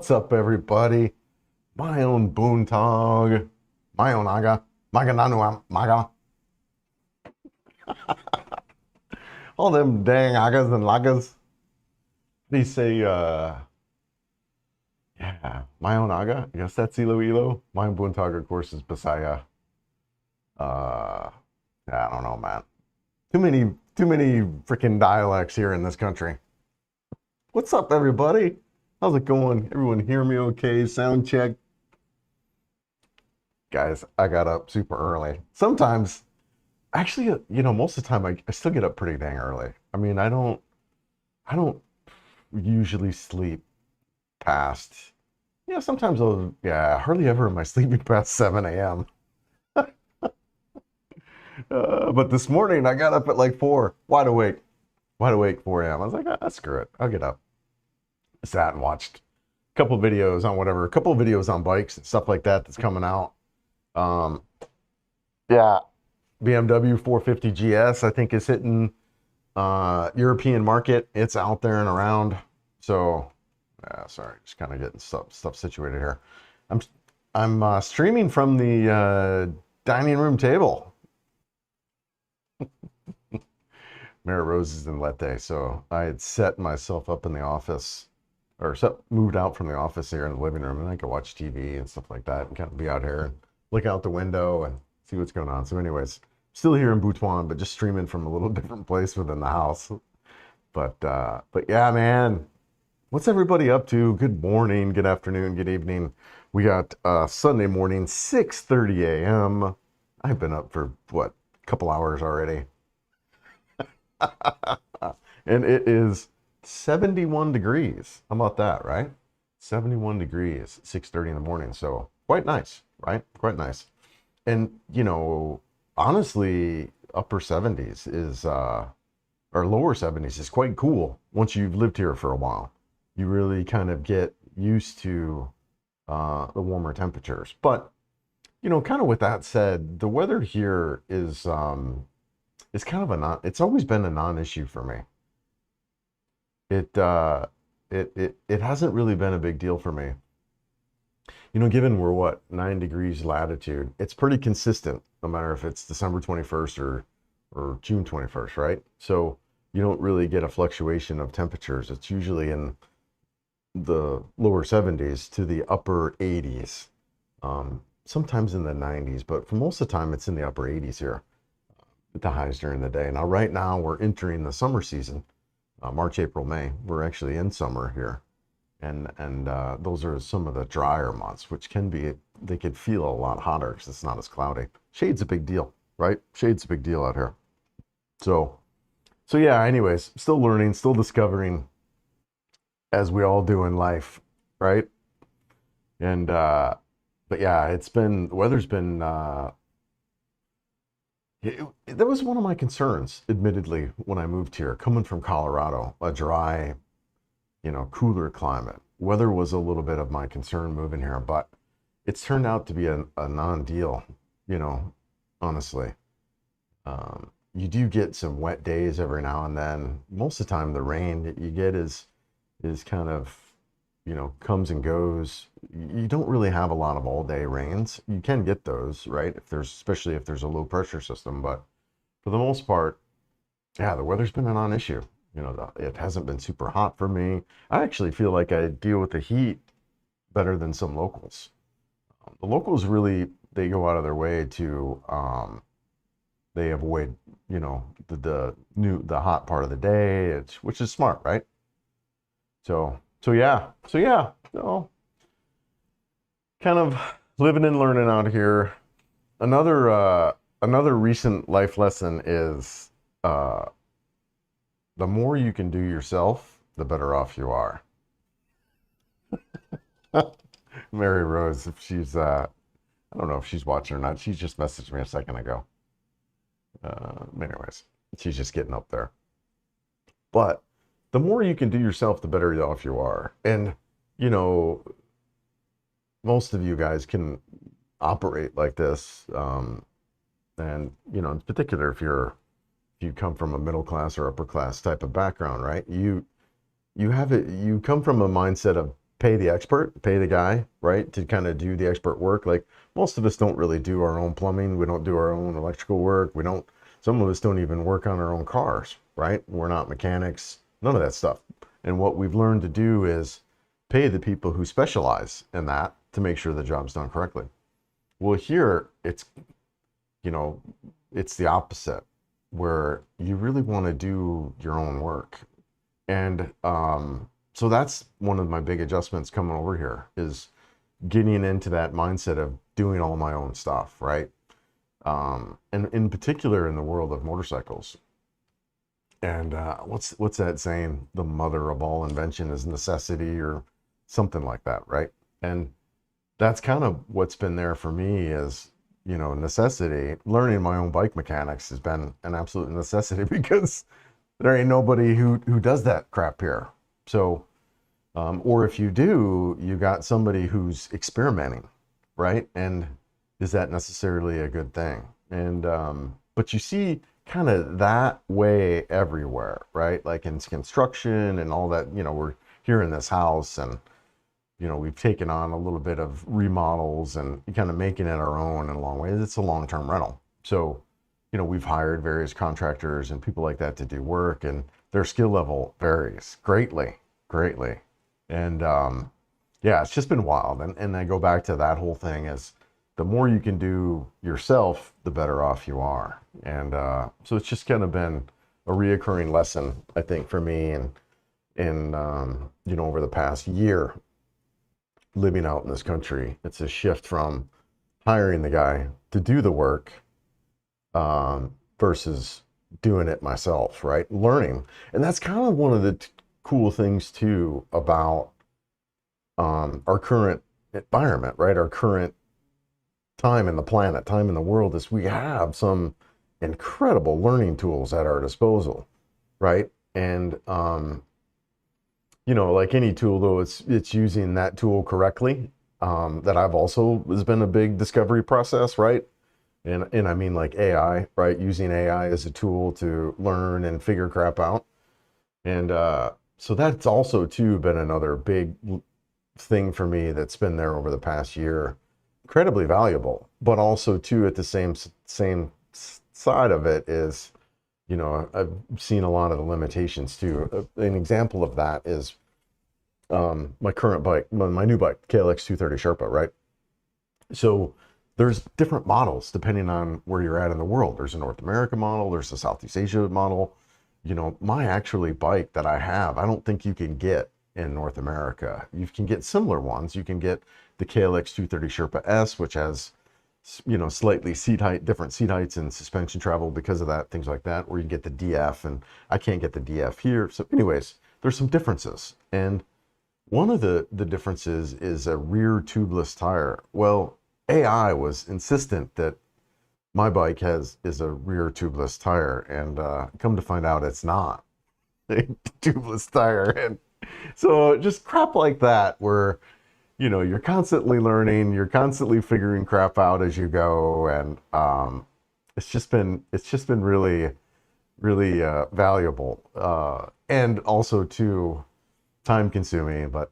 What's up, everybody? My own Boontog, my own Aga, Magananu Maga. All them dang Agas and Lagas. They say, yeah, my own Aga. I guess that's Iloilo. My own Boontog, of course, is Bisaya. Yeah, I don't know, man. Too many freaking dialects here in this country. What's up, everybody? How's it going? Everyone hear me okay? Sound check. Guys, I got up super early. Sometimes, actually, most of the time I still get up pretty dang early. I mean, I don't usually sleep past, sometimes hardly ever am I sleeping past 7 a.m. But this morning I got up at like 4, wide awake 4 a.m. I was like, screw it, I'll get up. Sat and watched a couple videos on whatever, a couple of videos on bikes and stuff like that that's coming out. Yeah, BMW 450 GS I think is hitting European market. It's out there and around. So, sorry, just kind of getting stuff situated here. I'm streaming from the dining room table. Mary Roses and Latte. So I had set myself up in the office, or moved out from the office here in the living room, and I could watch TV and stuff like that, and kind of be out here and look out the window and see what's going on. So, anyways, still here in Butuan, but just streaming from a little different place within the house. But yeah, man, what's everybody up to? Good morning, good afternoon, good evening. We got Sunday morning, 6:30 a.m. I've been up for what, a couple hours already. And it is 71 degrees. How about that, right? 71 degrees, 6:30 in the morning. So quite nice, right? Quite nice. And, honestly, upper 70s is, or lower 70s is quite cool once you've lived here for a while. You really kind of get used to the warmer temperatures. But, kind of with that said, the weather here is kind of it's always been a non-issue for me. It hasn't really been a big deal for me. Given we're 9 degrees latitude, it's pretty consistent, no matter if it's December 21st or June 21st, right? So you don't really get a fluctuation of temperatures. It's usually in the lower 70s to the upper 80s, sometimes in the 90s, but for most of the time it's in the upper 80s here at the highs during the day. Now, right now we're entering the summer season, March, April, May. We're actually in summer here. And those are some of the drier months, which they could feel a lot hotter because it's not as cloudy. Shade's a big deal, right? Shade's a big deal out here. So yeah, anyways, still learning, still discovering, as we all do in life, right? And, but yeah, the weather's been, that was one of my concerns, admittedly, when I moved here, coming from Colorado, a dry, cooler climate. Weather was a little bit of my concern moving here, but it's turned out to be a non-deal, honestly. You do get some wet days every now and then. Most of the time, the rain that you get is kind of, comes and goes. You don't really have a lot of all-day rains. You can get those, right? Especially if there's a low pressure system, but for the most part, yeah, the weather's been a non-issue. It hasn't been super hot for me. I actually feel like I deal with the heat better than some locals. The locals really, they go out of their way to, they avoid, the hot part of the day, which is smart, right? So yeah, so kind of living and learning out here. Another recent life lesson is, the more you can do yourself, the better off you are. Mary Rose, if she's, I don't know if she's watching or not. She just messaged me a second ago. Anyways, she's just getting up there. But the more you can do yourself, the better off you are. And, most of you guys can operate like this. And, in particular, if you come from a middle class or upper class type of background, right? You come from a mindset of pay the expert, pay the guy, right, to kind of do the expert work. Like most of us don't really do our own plumbing. We don't do our own electrical work. We don't, some of us don't even work on our own cars, right? We're not mechanics, none of that stuff. And what we've learned to do is pay the people who specialize in that to make sure the job's done correctly. Well, here it's, you know, it's the opposite, where you really want to do your own work. And so that's one of my big adjustments coming over here, is getting into that mindset of doing all my own stuff, right? And in particular in the world of motorcycles. And what's that saying? The mother of all invention is necessity, or something like that, right? And that's kind of what's been there for me, is, you know, necessity. Learning my own bike mechanics has been an absolute necessity because there ain't nobody who does that crap here. So, or if you do, you got somebody who's experimenting, right? And is that necessarily a good thing? And but you see kind of that way everywhere, right? Like in construction and all that. You know, we're here in this house, and you know, we've taken on a little bit of remodels and kind of making it our own in a long way. It's a long-term rental. So, you know, we've hired various contractors and people like that to do work, and their skill level varies greatly, greatly. And yeah, it's just been wild. And I go back to that whole thing, is the more you can do yourself, the better off you are. And so it's just kind of been a reoccurring lesson, I think, for me, and you know, over the past year living out in this country. It's a shift from hiring the guy to do the work versus doing it myself, right? Learning. And that's kind of one of the cool things too about our current environment, right? Our current time in the planet, time in the world, is we have some incredible learning tools at our disposal, right? And you know, like any tool, though, it's using that tool correctly. That I've also has been a big discovery process, right? And I mean like AI, right? Using AI as a tool to learn and figure crap out. And so that's also too been another big thing for me that's been there over the past year. Incredibly valuable, but also too at the same side of it is, you know, I've seen a lot of the limitations too. An example of that is my current bike, my new bike, KLX230 Sherpa, right? So there's different models depending on where you're at in the world. There's a North America model, there's a Southeast Asia model. You know, my actually bike that I have, I don't think you can get in North America. You can get similar ones. You can get the KLX230 Sherpa S, which has, you know, slightly different seat heights and suspension travel because of that, things like that. Or you can get the DF, and I can't get the DF here. So anyways, there's some differences. And one of the differences is a rear tubeless tire. Well, AI was insistent that my bike is a rear tubeless tire, and come to find out it's not a tubeless tire. And so just crap like that, where, you know, you're constantly learning, you're constantly figuring crap out as you go, and it's just been really, really valuable, and also too time consuming. But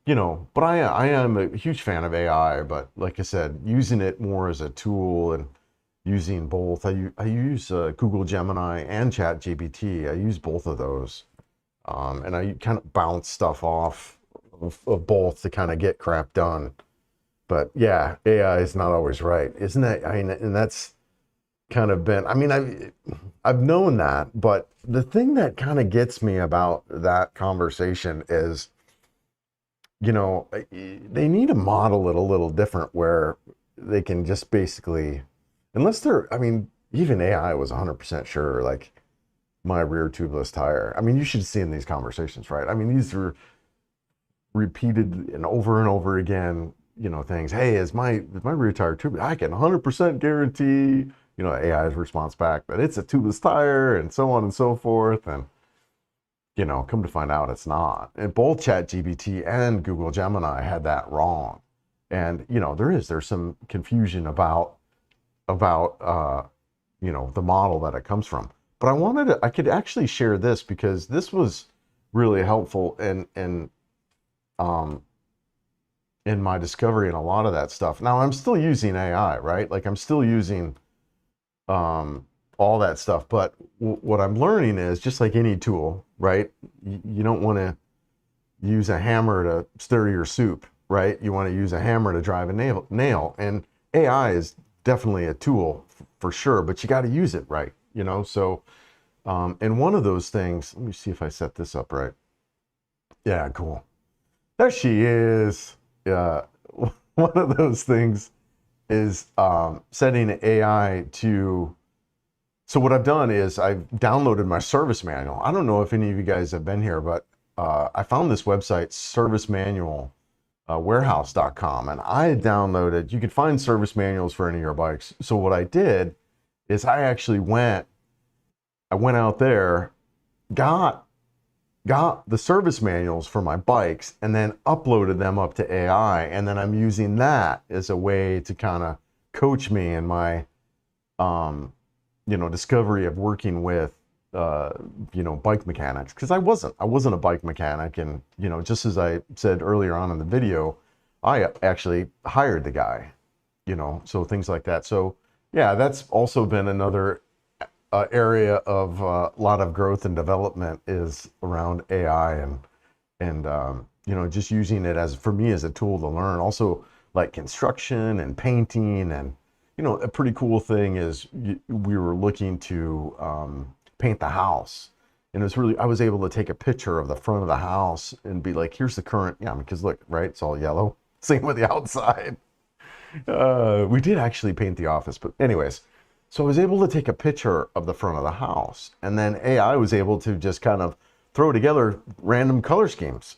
you know, but I am a huge fan of AI. But like I said, using it more as a tool, and using both. I use Google Gemini and ChatGPT. I use both of those, and I kind of bounce stuff off of both to kind of get crap done. But yeah, AI is not always right, isn't it? I mean, and that's kind of been, I mean, I've known that, but the thing that kind of gets me about that conversation is, you know, they need to model it a little different, where they can just basically, unless they're, I mean, even AI was 100% sure, like, my rear tubeless tire. I mean, you should see in these conversations, right? I mean, these are repeated and over again, you know, things. Hey, is my rear tire tubeless? I can 100% guarantee, you know, AI's response back that it's a tubeless tire, and so on and so forth. And, you know, come to find out it's not. And both ChatGPT and Google Gemini had that wrong. And, you know, there's some confusion about you know, the model that it comes from. But I could actually share this, because this was really helpful, and in my discovery and a lot of that stuff. Now I'm still using AI, right? Like I'm still using all that stuff, but what I'm learning is just like any tool, right? You don't want to use a hammer to stir your soup, right? You want to use a hammer to drive a nail. And AI is definitely a tool for sure, but you got to use it right, you know? So, and one of those things, let me see if I set this up right. Yeah, cool. There she is. Yeah. One of those things is setting AI to, so what I've done is I've downloaded my service manual. I don't know if any of you guys have been here, but I found this website, service manual warehouse.com, and I had downloaded, you could find service manuals for any of your bikes. So what I did is I actually went out there, got the service manuals for my bikes, and then uploaded them up to AI, and then I'm using that as a way to kind of coach me in my discovery of working with bike mechanics, because I wasn't a bike mechanic. And just as I said earlier on in the video, I actually hired the guy, so things like that. So yeah, that's also been another area of a lot of growth and development is around AI, and just using it as, for me, as a tool to learn. Also like construction and painting, and a pretty cool thing is we were looking to paint the house, and it was really, I was able to take a picture of the front of the house and be like, here's the current, because look, right, it's all yellow. Same with the outside. We did actually paint the office, but anyways, so I was able to take a picture of the front of the house, and then AI was able to just kind of throw together random color schemes,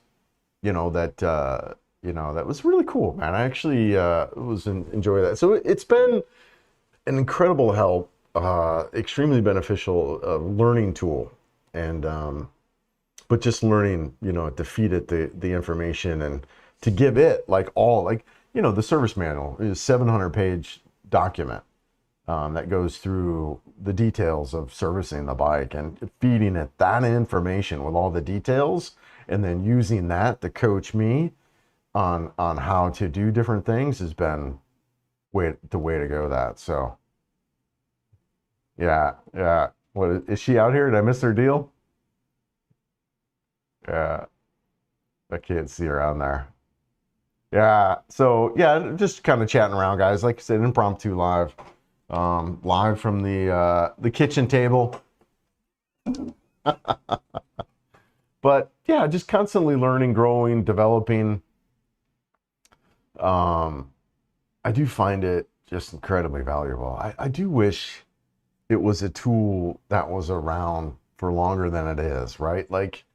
that was really cool, man. I actually enjoy that. So it's been an incredible help, extremely beneficial learning tool, and but just learning, to feed it the information, and to give it the service manual is a 700-page document that goes through the details of servicing the bike, and feeding it that information with all the details, and then using that to coach me on how to do different things has been the way to go. That, so yeah. What is she out here? Did I miss her deal? Yeah, I can't see her on there. Yeah, so yeah, just kind of chatting around, guys. Like I said, impromptu live, live from the kitchen table. But yeah, just constantly learning, growing, developing. I do find it just incredibly valuable. I do wish it was a tool that was around for longer than it is, right? Like,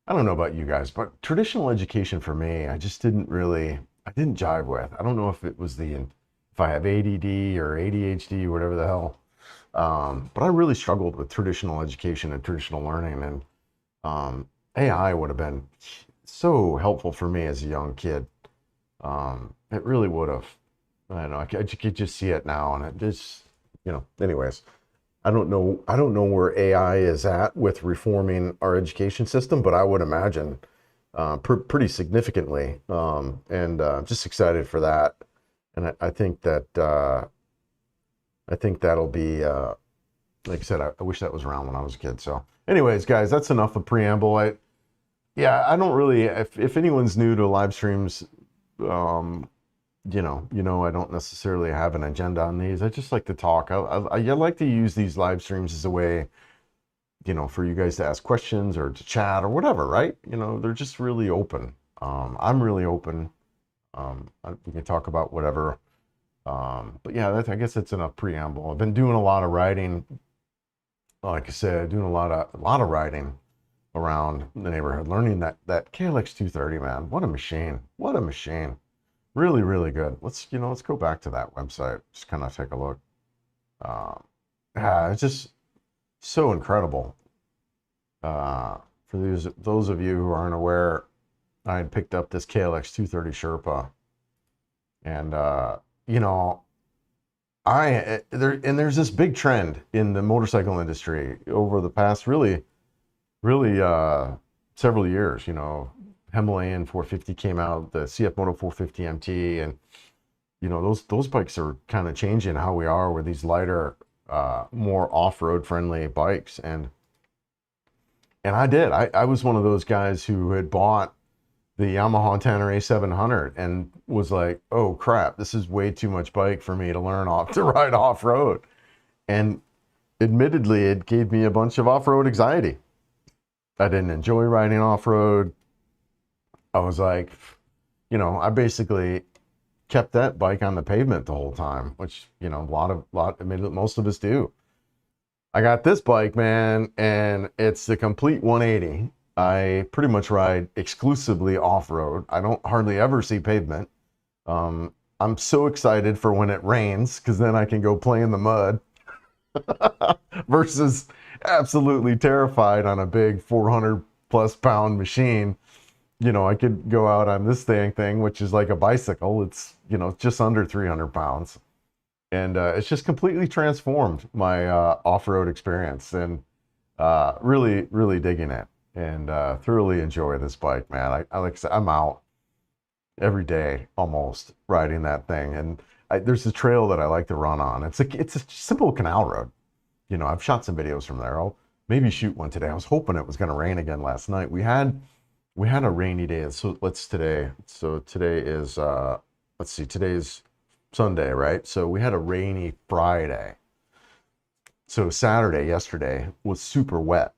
I don't know about you guys, but traditional education for me, I didn't jive with. I don't know if it was if I have ADD or ADHD or whatever the hell. But I really struggled with traditional education and traditional learning, and AI would have been so helpful for me as a young kid. It really would have. I don't know. I could just see it now, and it just, anyways. I don't know where AI is at with reforming our education system, but I would imagine pretty significantly, and just excited for that. And I think that'll be, like I said, I wish that was around when I was a kid. So anyways, guys, that's enough of preamble. I don't really, if anyone's new to live streams, I don't necessarily have an agenda on these. I just like to talk. I like to use these live streams as a way, for you guys to ask questions or to chat or whatever, right? They're just really open. I'm really open. We can talk about whatever. But yeah, I guess that's enough preamble. I've been doing a lot of writing. Like I said, doing a lot of writing around the neighborhood, learning that KLX 230, man. What a machine. What a machine. Really, really good. Let's go back to that website. Just kind of take a look. It's just so incredible. For those of you who aren't aware, I had picked up this KLX 230 Sherpa, and there's this big trend in the motorcycle industry over the past really several years. Himalayan 450 came out, the CF Moto 450 MT, and you know, those bikes are kind of changing how we are with these lighter, more off-road friendly bikes. And I was one of those guys who had bought the Yamaha Tanner A700 and was like, oh crap, this is way too much bike for me to learn off to ride off-road. And admittedly, it gave me a bunch of off-road anxiety. I didn't enjoy riding off-road. I was like, you know, I basically kept that bike on the pavement the whole time, which, you know, I mean, most of us do. I got this bike, man, and it's the complete 180. I pretty much ride exclusively off-road. I don't hardly ever see pavement. I'm so excited for when it rains, because then I can go play in the mud versus absolutely terrified on a big 400 plus pound machine. You know, I could go out on this thing, which is like a bicycle. It's, you know, just under 300 pounds. And it's just completely transformed my off-road experience, and really, really digging it, and thoroughly enjoy this bike, man. I like I said, I'm out every day almost riding that thing. And there's a trail that I like to run on. It's a simple canal road. You know, I've shot some videos from there. I'll maybe shoot one today. I was hoping it was going to rain again last night. We had a rainy day. So today is let's see, today's Sunday, right? So we had a rainy Friday. So Saturday, yesterday, was super wet.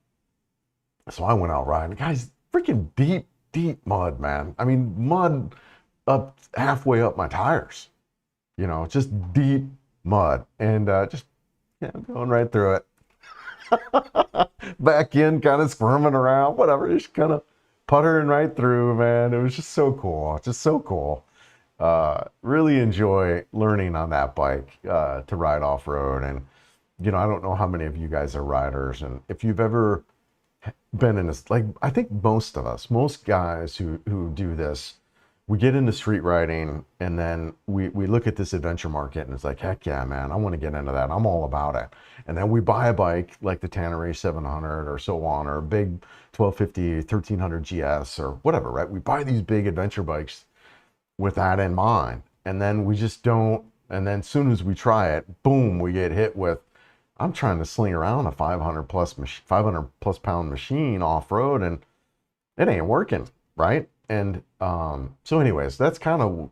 So I went out riding. Guys, freaking deep mud, man. I mean, mud up halfway up my tires. You know, just deep mud. And just going right through it. Back in, kind of squirming around, whatever, just kind of puttering right through, man. It was just so cool. Just so cool. Really enjoy learning on that bike to ride off-road. And, you know, I don't know how many of you guys are riders, and if you've ever been in this, like, I think most guys who do this, we get into street riding, and then we look at this adventure market, and it's like, heck yeah, man, I want to get into that. I'm all about it. And then we buy a bike like the Tanner A700 or so on, or a big 1250, 1300 GS or whatever, right? We buy these big adventure bikes with that in mind. And then we just don't, and then as soon as we try it, boom, we get hit with, I'm trying to sling around a 500 plus pound machine off-road, and it ain't working, right? And so anyways, that's kind of,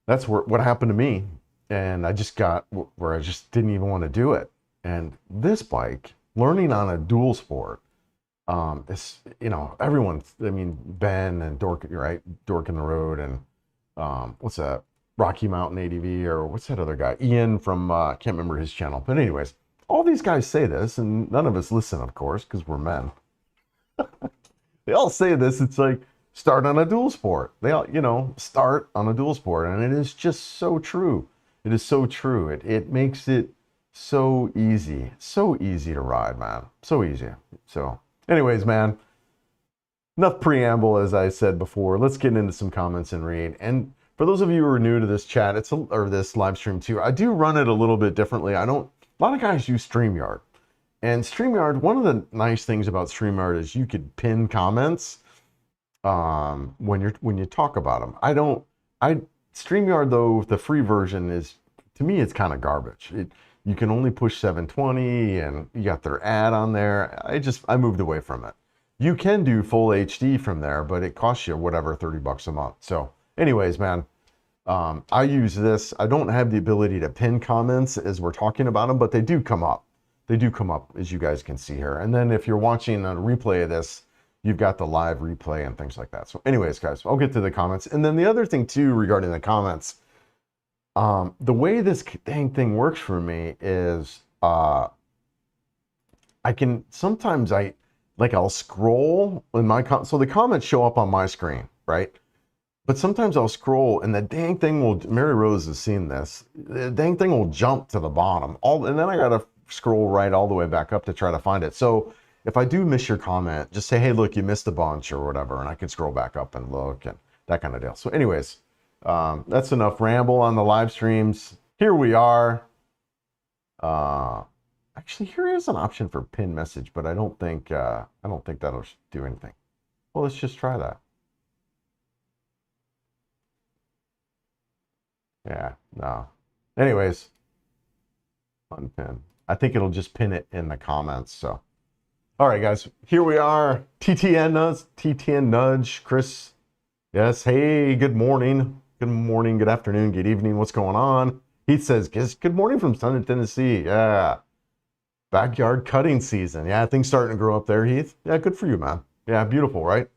that's what happened to me. And I just got where I just didn't even want to do it. And this bike, learning on a dual sport, it's, you know, everyone, I mean, Ben and Dork, right? Dork in the Road, and what's that? Rocky Mountain ADV, or what's that other guy? Ian from, can't remember his channel. But anyways, all these guys say this, and none of us listen, of course, because we're men. They all say this. It's like, start on a dual sport. They all, you know, start on a dual sport. And it is just so true. It is so true. It makes it so easy to ride, man. So easy. So anyways, man, enough preamble, as I said before. Let's get into some comments and read. And for those of you who are new to this chat, or this live stream too, I do run it a little bit differently. A lot of guys use StreamYard. And StreamYard, one of the nice things about StreamYard is you could pin comments when you talk about them. StreamYard, though, the free version is, to me, it's kind of garbage. You can only push 720, and you got their ad on there. I moved away from it. You can do full HD from there, but it costs you whatever, $30 a month. So anyways, man, I use this. I don't have the ability to pin comments as we're talking about them, but they do come up. They do come up, as you guys can see here. And then if you're watching a replay of this, you've got the live replay and things like that. So anyways, guys, I'll get to the comments. And then the other thing too, regarding the comments, the way this dang thing works for me is, I can, sometimes I'll scroll in my, so the comments show up on my screen, right? But sometimes I'll scroll, and the dang thing will, Mary Rose has seen this, the dang thing will jump to the bottom, and then I gotta scroll right all the way back up to try to find it. So if I do miss your comment, just say, hey, look, you missed a bunch or whatever, and I can scroll back up and look, and that kind of deal. So anyways, that's enough ramble on the live streams. Here we are. Actually, here is an option for pin message, but I don't think that'll do anything. Well, let's just try that. Yeah, no. Anyways, unpin. I think it'll just pin it in the comments. So, all right, guys, here we are. TTN Nudge, Chris. Yes, hey, good morning. Good morning, good afternoon, good evening. What's going on? Heath says, good morning from Sunny, Tennessee. Yeah, backyard cutting season. Yeah, things starting to grow up there, Heath. Yeah, good for you, man. Yeah, beautiful, right?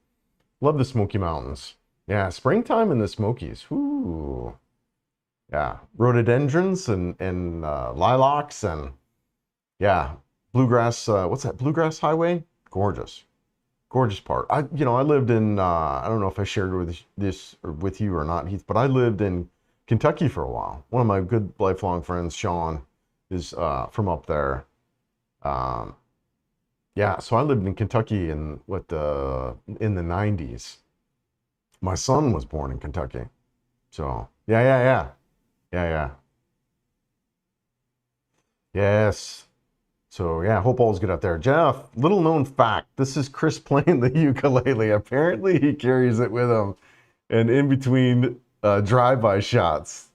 Love the Smoky Mountains. Yeah, springtime in the Smokies. Ooh. Yeah, rhododendrons and lilacs and yeah, bluegrass. What's that? Bluegrass Highway. Gorgeous, gorgeous part. I lived in. I don't know if I shared with this or with you or not, Heath, but I lived in Kentucky for a while. One of my good lifelong friends, Sean, is from up there. Um, yeah, so I lived in Kentucky in the '90s. My son was born in Kentucky, so yeah. Yes. So yeah, hope all's good out there. Jeff, little known fact, this is Chris playing the ukulele. Apparently he carries it with him. And in between drive-by shots,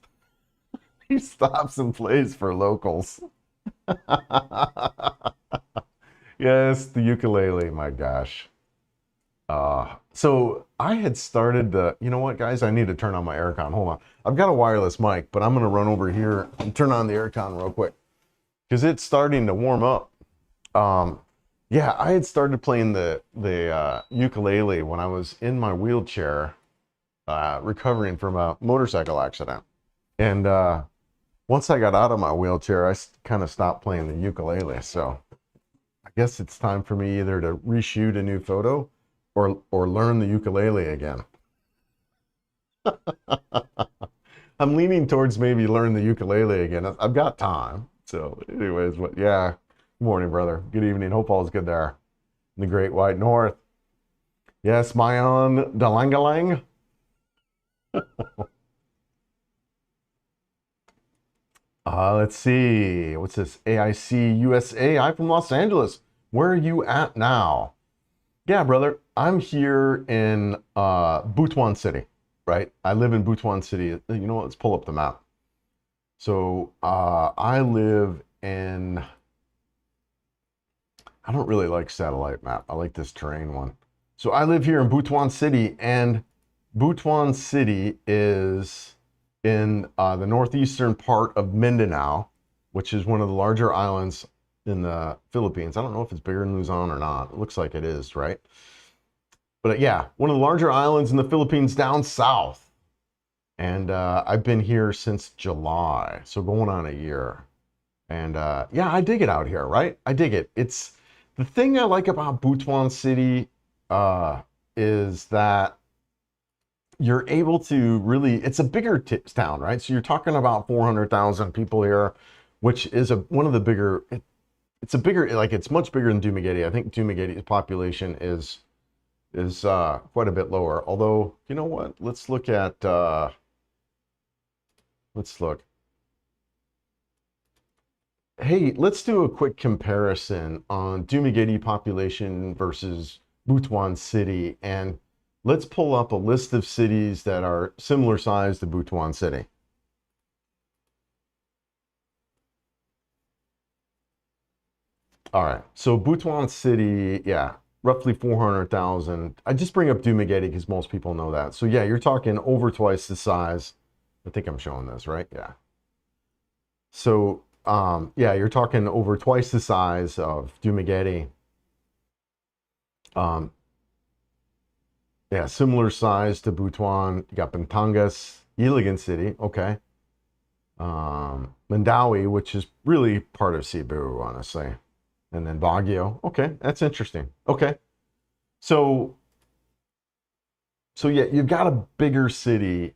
he stops and plays for locals. Yes, the ukulele, my gosh. So I had started you know what, guys? I need to turn on my aircon. Hold on. I've got a wireless mic, but I'm going to run over here and turn on the aircon real quick because it's starting to warm up. Yeah, I had started playing the ukulele when I was in my wheelchair, recovering from a motorcycle accident. And once I got out of my wheelchair, I kind of stopped playing the ukulele. So I guess it's time for me either to reshoot a new photo or learn the ukulele again. I'm leaning towards maybe learn the ukulele again. I've got time. So anyways, but yeah. Good morning, brother. Good evening. Hope all is good there in the Great White North. Yes, Mayan Dalangalang. Let's see. What's this? AIC USA. I'm from Los Angeles. Where are you at now? Yeah, brother. I'm here in Butuan City, right? I live in Butuan City. You know what? Let's pull up the map. So I live in... I don't really like satellite map. I like this terrain one. So I live here in Butuan City, and Butuan City is in the northeastern part of Mindanao, which is one of the larger islands in the Philippines. I don't know if it's bigger than Luzon or not. It looks like it is, right? But yeah, one of the larger islands in the Philippines down south. And I've been here since July, so going on a year. And yeah, I dig it out here, right? I dig it. It's the thing I like about Butuan City is that you're able to really, it's a bigger town, right? So you're talking about 400,000 people here, which is one of the bigger, it's a bigger, like it's much bigger than Dumaguete. I think Dumaguete's population is quite a bit lower. Although, you know what? Let's look at, let's look. Hey, let's do a quick comparison on Dumaguete population versus Butuan City, and let's pull up a list of cities that are similar size to Butuan City. All right, so Butuan City, yeah, roughly 400,000. I just bring up Dumaguete because most people know that. So yeah, you're talking over twice the size. I think I'm showing this, right? Yeah. So yeah, you're talking over twice the size of Dumaguete. Yeah, similar size to Butuan. You got Batangas, Iligan City, okay. Mandawi, which is really part of Cebu, honestly. And then Baguio. Okay, that's interesting. Okay. So yeah, you've got a bigger city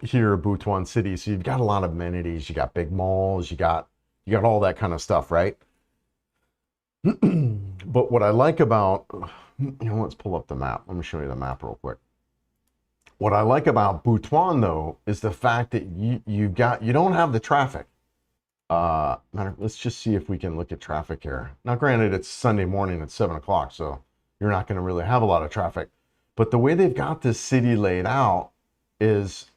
here, Butuan City. So you've got a lot of amenities. You got big malls. You got all that kind of stuff, right? But what I like about, let's pull up the map. Let me show you the map real quick. What I like about Butuan though is the fact that you don't have the traffic. Let's just see if we can look at traffic here. Now, granted, it's Sunday morning at 7 o'clock, so you're not going to really have a lot of traffic. But the way they've got this city laid out is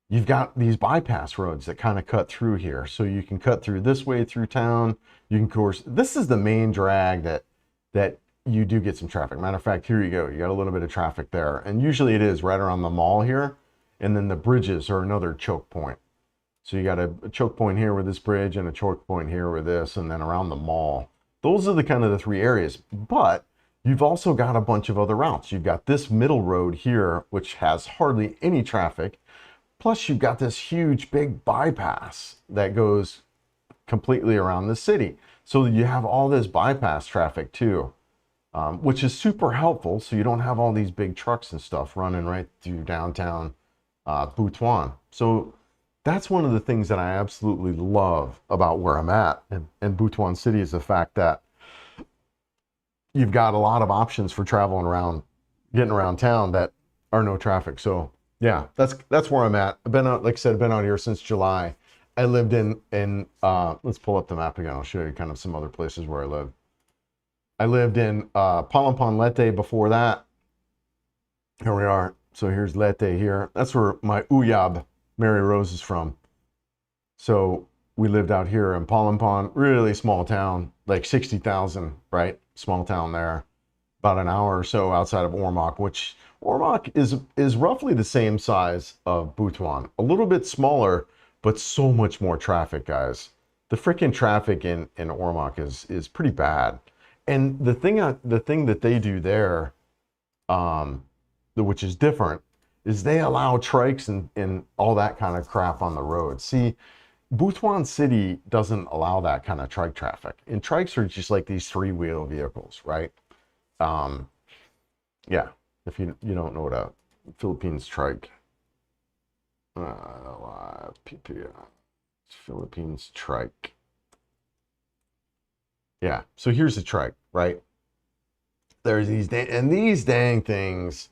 you've got these bypass roads that kind of cut through here. So you can cut through this way through town. You can, of course, this is the main drag that you do get some traffic. Matter of fact, here you go. You got a little bit of traffic there. And usually it is right around the mall here. And then the bridges are another choke point. So you got a choke point here with this bridge and a choke point here with this, and then around the mall. Those are the kind of the three areas. But you've also got a bunch of other routes. You've got this middle road here, which has hardly any traffic. Plus you've got this huge big bypass that goes completely around the city. So you have all this bypass traffic too, which is super helpful. So you don't have all these big trucks and stuff running right through downtown Butuan. So that's one of the things that I absolutely love about where I'm at in Butuan City, is the fact that you've got a lot of options for traveling around, getting around town that are no traffic. So yeah, that's where I'm at. I've been out, like I said, I've been out here since July. I lived in let's pull up the map again. I'll show you kind of some other places where I live. I lived in Palampan Leyte before that. Here we are. So here's Leyte here. That's where my Uyab Mary Rose is from. So we lived out here in Palampan, really small town, like 60,000, right? Small town there. About an hour or so outside of Ormoc, which Ormoc is roughly the same size of Butuan. A little bit smaller, but so much more traffic, guys. The freaking traffic in Ormoc is pretty bad. And the thing that they do there, which is different, is they allow trikes and all that kind of crap on the road. See, Butuan City doesn't allow that kind of trike traffic. And trikes are just like these three-wheel vehicles, right? Yeah, if you don't know what a Philippines trike, Philippines trike. Yeah, so here's a trike, right? There's these dang things.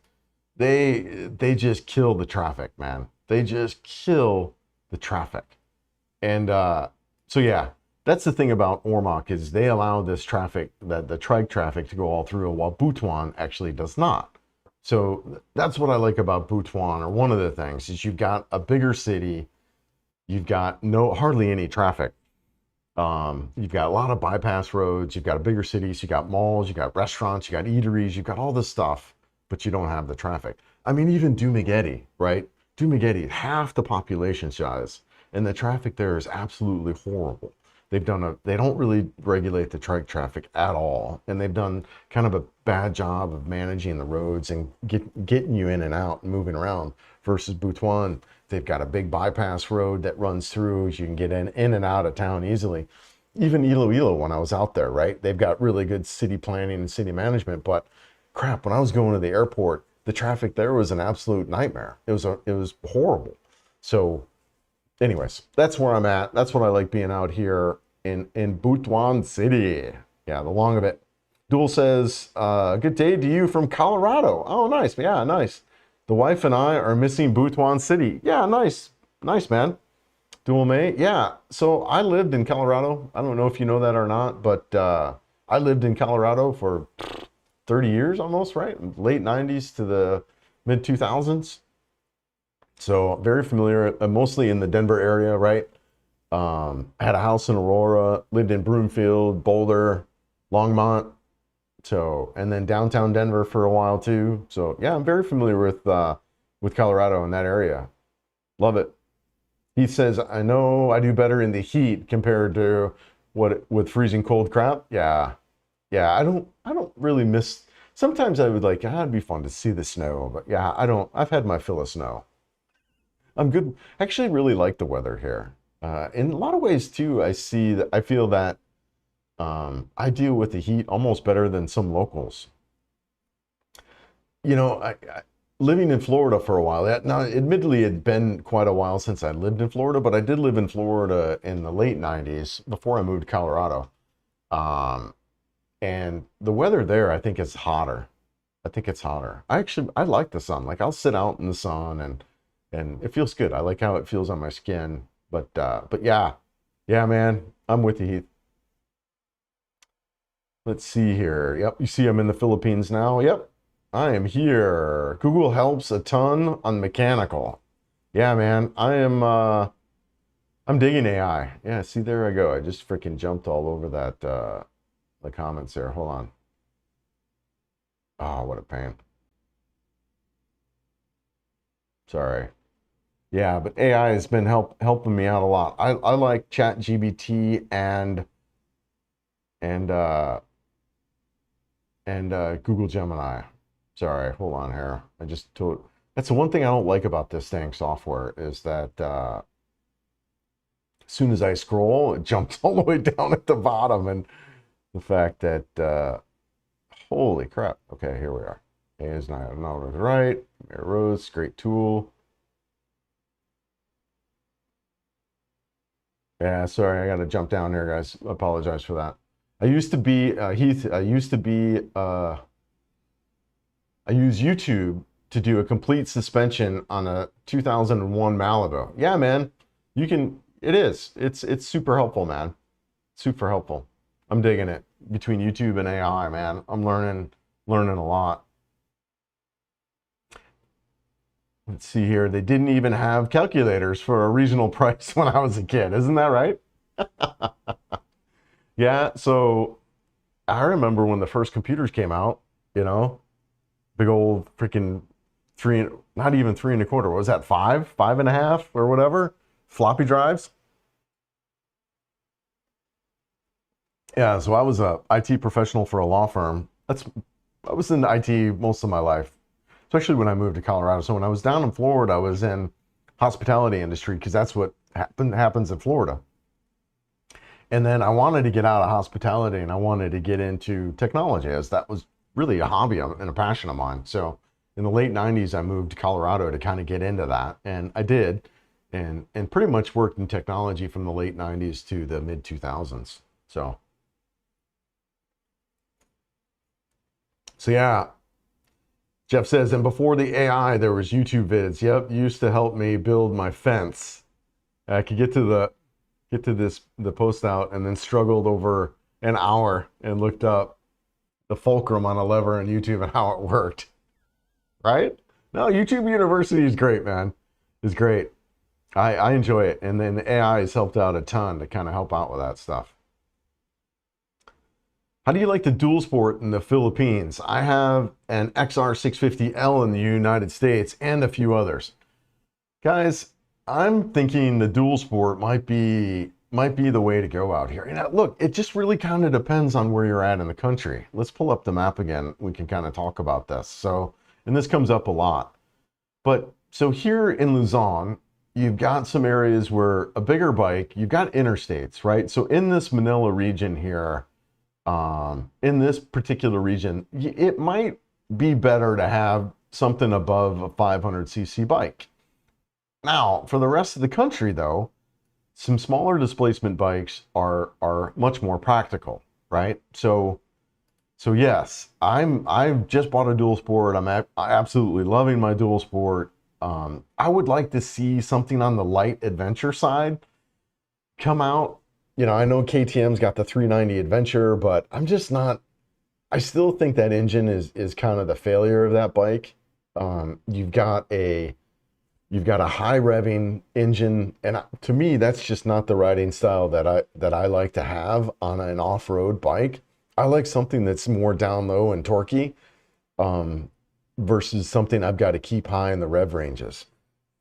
They just kill the traffic, man. They just kill the traffic. And so yeah, that's the thing about Ormoc, is they allow this traffic, the trike traffic, to go all through, while Butuan actually does not. So that's what I like about Butuan, or one of the things, is you've got a bigger city, you've got hardly any traffic. You've got a lot of bypass roads, you've got a bigger city, so you got malls, you got restaurants, you got eateries, you've got all this stuff, but you don't have the traffic. I mean, even Dumaguete, right? Dumaguete, half the population size, and the traffic there is absolutely horrible. They don't really regulate the trike traffic at all, and they've done kind of a bad job of managing the roads and getting you in and out and moving around. Versus Butuan, they've got a big bypass road that runs through. You can get in and out of town easily. Even Iloilo, when I was out there, right? They've got really good city planning and city management, but crap, when I was going to the airport, the traffic there was an absolute nightmare. It was horrible. So anyways, that's where I'm at. That's what I like being out here in Butuan City. Yeah, the long of it. Duel says, good day to you from Colorado. Oh, nice. Yeah, nice. The wife and I are missing Butuan City. Yeah, nice. Nice, man. Duel May. Yeah, so I lived in Colorado. I don't know if you know that or not, but I lived in Colorado for 30 years almost, right? Late 90s to the mid 2000s. So very familiar, mostly in the Denver area, right? I had a house in Aurora, lived in Broomfield, Boulder, Longmont. So, and then downtown Denver for a while too. So yeah, I'm very familiar with Colorado in that area. Love it. He says, I know I do better in the heat compared to with freezing cold crap. Yeah. Yeah, I don't really miss. Sometimes I would like, it'd be fun to see the snow, but yeah, I've had my fill of snow. I'm good. I actually really like the weather here. In a lot of ways too, I feel that I deal with the heat almost better than some locals. You know, living in Florida for a while. Now, admittedly, it'd been quite a while since I lived in Florida, but I did live in Florida in the late 90s before I moved to Colorado. And the weather there, I think, is hotter. I think it's hotter. I like the sun. Like, I'll sit out in the sun and it feels good. I like how it feels on my skin. But yeah, man, I'm with you, Heath. Let's see here. Yep, you see I'm in the Philippines now. Yep, I am here. Google helps a ton on mechanical. Yeah, man. I'm digging AI. Yeah, see, there I go. I just freaking jumped all over that the comments there. Hold on. Oh, what a pain. Sorry. Yeah, but AI has been helping me out a lot. I like ChatGPT and uh Google Gemini. Sorry, hold on here. I just told that's the one thing I don't like about this dang software is that as soon as I scroll, it jumps all the way down at the bottom, and the fact that holy crap. Okay, here we are. A is not to the right. Arrows, great tool. Yeah, sorry, I got to jump down here, guys. Apologize for that. I used to be Heath. I used to be. I use YouTube to do a complete suspension on a 2001 Malibu. Yeah, man, you can. It is. It's super helpful, man. Super helpful. I'm digging it. Between YouTube and AI, man, I'm learning a lot. Let's see here. They didn't even have calculators for a regional price when I was a kid. Isn't that right? Yeah, so I remember when the first computers came out, you know, big old freaking three, not even 3 1/4. What was that, 5.5 or whatever? Floppy drives. Yeah, so I was a IT professional for a law firm. I was in IT most of my life, especially when I moved to Colorado. So when I was down in Florida, I was in hospitality industry because that's what happens in Florida. And then I wanted to get out of hospitality and I wanted to get into technology, as that was really a hobby and a passion of mine. So in the late 90s, I moved to Colorado to kind of get into that. And I did, and pretty much worked in technology from the late 90s to the mid 2000s. So yeah, Jeff says, and before the AI, there was YouTube vids. Yep, used to help me build my fence. I could get to the post out and then struggled over an hour and looked up the fulcrum on a lever on YouTube and how it worked. Right? No, YouTube University is great, man. It's great. I enjoy it. And then the AI has helped out a ton to kind of help out with that stuff. How do you like the dual sport in the Philippines? I have an XR650L in the United States and a few others. Guys, I'm thinking the dual sport might be the way to go out here. And look, it just really kind of depends on where you're at in the country. Let's pull up the map again. We can kind of talk about this. So, and this comes up a lot. But so here in Luzon, you've got some areas where a bigger bike, you've got interstates, right? So in this Manila region here, in this particular region, it might be better to have something above a 500cc bike. Now, for the rest of the country, though, some smaller displacement bikes are much more practical, right? So yes, I've just bought a dual sport. I'm absolutely loving my dual sport. I would like to see something on the light adventure side come out. You know, I know KTM's got the 390 Adventure, but I'm just not. I still think that engine is kind of the failure of that bike. You've got a high revving engine, and to me, that's just not the riding style that I like to have on an off-road bike. I like something that's more down low and torquey, versus something I've got to keep high in the rev ranges.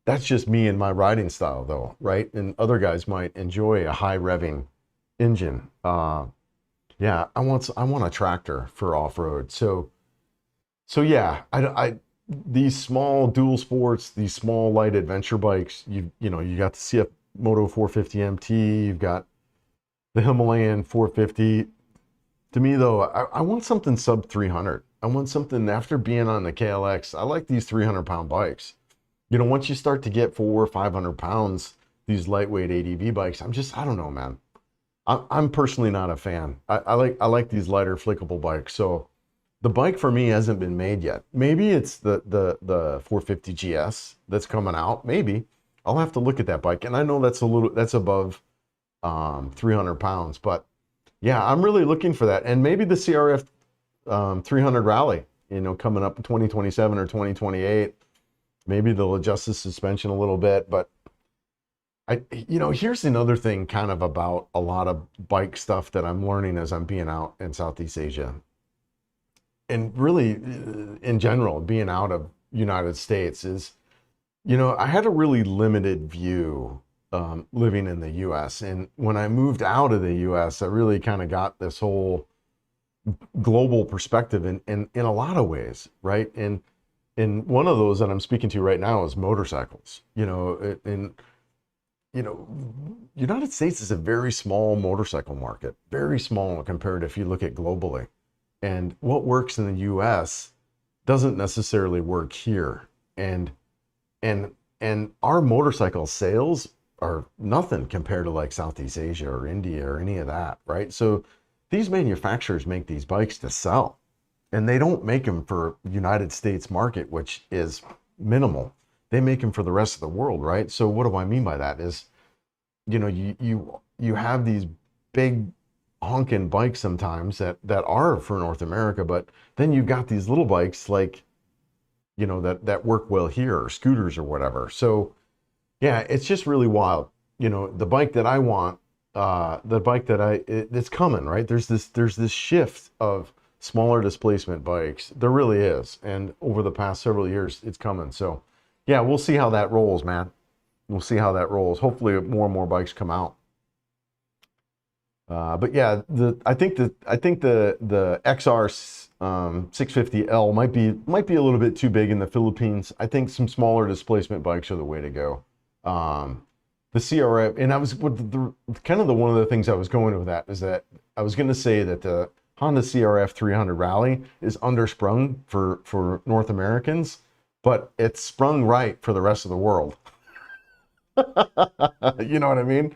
That's just me and my riding style, though, right? And other guys might enjoy a high revving engine. Yeah, I want a tractor for off-road. So yeah, these small dual sports, these small light adventure bikes, you know, you got the CF Moto 450 MT, you've got the Himalayan 450. To me, though, I want something sub 300. I want something after being on the KLX. I like these 300-pound bikes. You know, once you start to get 400 or 500 pounds, these lightweight ADV bikes, I don't know, man. I'm personally not a fan. I like these lighter flickable bikes. So the bike for me hasn't been made yet. Maybe it's the 450 GS that's coming out. Maybe I'll have to look at that bike. And I know that's above 300 pounds, but yeah, I'm really looking for that. And maybe the CRF 300 Rally. you know, coming up in 2027 or 2028. Maybe they'll adjust the suspension a little bit, but you know, here's another thing kind of about a lot of bike stuff that I'm learning as I'm being out in Southeast Asia. And really, in general, being out of United States is, you know, I had a really limited view living in the US. And when I moved out of the US, I really kind of got this whole global perspective in a lot of ways, right? And one of those that I'm speaking to right now is motorcycles. You know, and you know, United States is a very small motorcycle market, very small compared to if you look at globally. And what works in the US doesn't necessarily work here. And our motorcycle sales are nothing compared to like Southeast Asia or India or any of that, right? So these manufacturers make these bikes to sell, and they don't make them for United States market, which is minimal. They make them for the rest of the world, right? So what do I mean by that is, you know, you have these big honking bikes sometimes that are for North America, but then you've got these little bikes like, you know, that work well here, or scooters or whatever. So yeah, it's just really wild. You know, the bike that I want, the bike that it's coming, right? There's this shift of smaller displacement bikes. There really is. And over the past several years, it's coming. So yeah, we'll see how that rolls, man. We'll see how that rolls. Hopefully more and more bikes come out. But yeah, I think the XR 650L might be a little bit too big in the Philippines. I think some smaller displacement bikes are the way to go. The CRF, and I was kind of one of the things I was going with that is that I was going to say that the Honda CRF 300 Rally is undersprung for North Americans, but it's sprung right for the rest of the world. You know what I mean?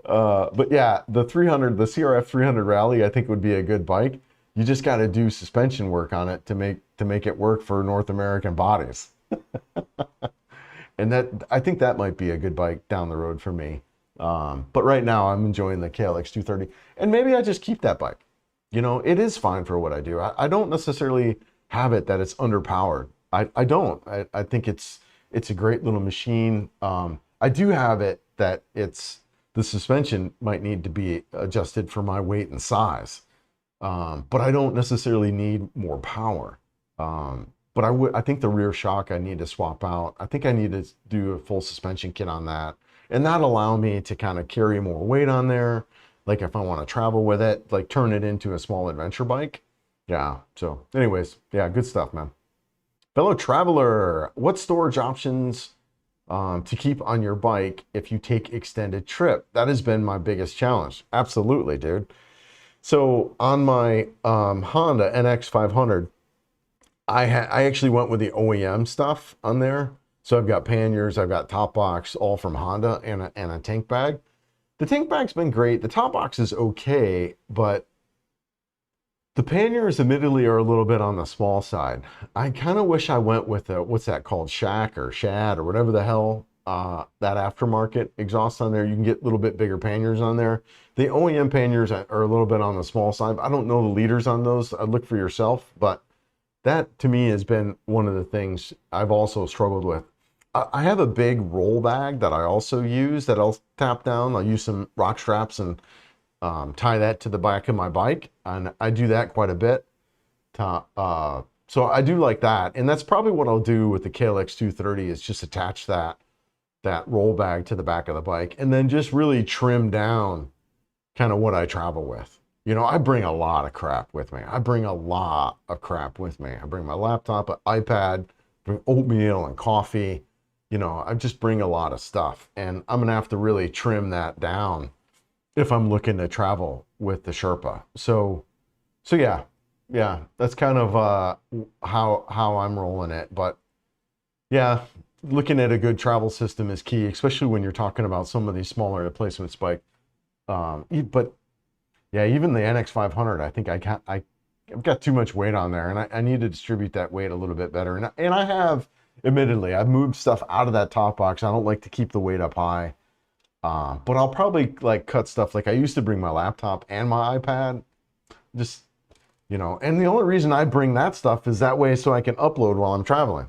But yeah, the CRF 300 Rally, I think would be a good bike. You just got to do suspension work on it to make it work for North American bodies. And I think that might be a good bike down the road for me. But right now I'm enjoying the KLX 230, and maybe I just keep that bike. You know, it is fine for what I do. I don't necessarily have it that it's underpowered. I don't. I think it's a great little machine. I do have it that the suspension might need to be adjusted for my weight and size. But I don't necessarily need more power. But I think the rear shock I need to swap out. I think I need to do a full suspension kit on that. And that'll allow me to kind of carry more weight on there. Like if I want to travel with it, like turn it into a small adventure bike. Yeah, so anyways, yeah, good stuff, man. Fellow traveler, what storage options to keep on your bike if you take extended trip? That has been my biggest challenge. Absolutely, dude. So on my Honda NX500, I actually went with the OEM stuff on there. So I've got panniers, I've got top box, all from Honda, and a tank bag. The tank bag's been great. The top box is okay, but the panniers admittedly are a little bit on the small side. I kind of wish I went with what's that called? Shack or Shad or whatever the hell, that aftermarket exhaust on there. You can get a little bit bigger panniers on there. The OEM panniers are a little bit on the small side. I don't know the liters on those. I'd look for yourself, but that to me has been one of the things I've also struggled with. I have a big roll bag that I also use that I'll tap down. I'll use some rock straps and tie that to the back of my bike. And I do that quite a bit. So I do like that. And that's probably what I'll do with the KLX 230 is just attach that roll bag to the back of the bike and then just really trim down kind of what I travel with. You know, I bring a lot of crap with me. I bring my laptop, an iPad, bring oatmeal and coffee. You know, I just bring a lot of stuff, and I'm gonna have to really trim that down if I'm looking to travel with the Sherpa. So yeah, that's kind of how I'm rolling it. But yeah, looking at a good travel system is key, especially when you're talking about some of these smaller replacement bike. But yeah, even the NX500, I think I've got too much weight on there, and I need to distribute that weight a little bit better. And I have, admittedly, I've moved stuff out of that top box. I don't like to keep the weight up high, but I'll probably like cut stuff. Like I used to bring my laptop and my iPad. Just you know. And the only reason I bring that stuff is that way so I can upload while I'm traveling.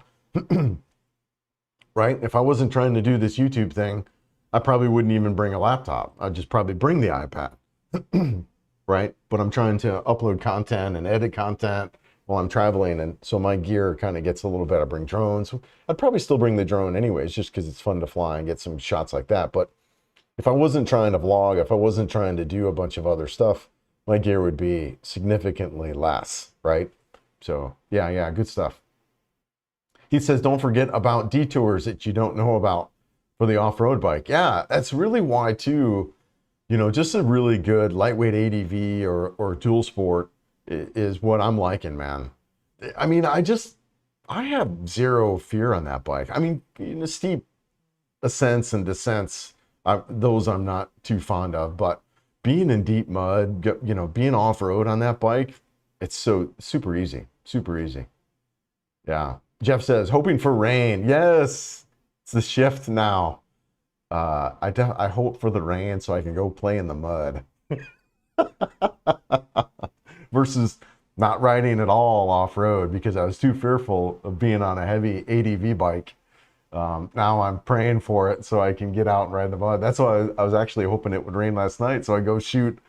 Right? If I wasn't trying to do this YouTube thing, I probably wouldn't even bring a laptop. I'd just probably bring the iPad. Right? But I'm trying to upload content and edit content while I'm traveling, and so my gear kind of gets a little better. I bring drones. I'd probably still bring the drone anyways, just because it's fun to fly and get some shots like that. But if I wasn't trying to vlog, if I wasn't trying to do a bunch of other stuff, my gear would be significantly less, right? So yeah, good stuff. He says, don't forget about detours that you don't know about for the off-road bike. Yeah, that's really why too, you know, just a really good lightweight ADV or dual sport is what I'm liking, man. I mean, I have zero fear on that bike. I mean, you know, steep ascents and descents, those I'm not too fond of, but being in deep mud, you know, being off-road on that bike, it's so super easy, super easy. Yeah. Jeff says, hoping for rain. Yes, it's the shift now. I hope for the rain so I can go play in the mud. Versus not riding at all off-road because I was too fearful of being on a heavy ADV bike. Now I'm praying for it so I can get out and ride the mud. That's why I was actually hoping it would rain last night so I go shoot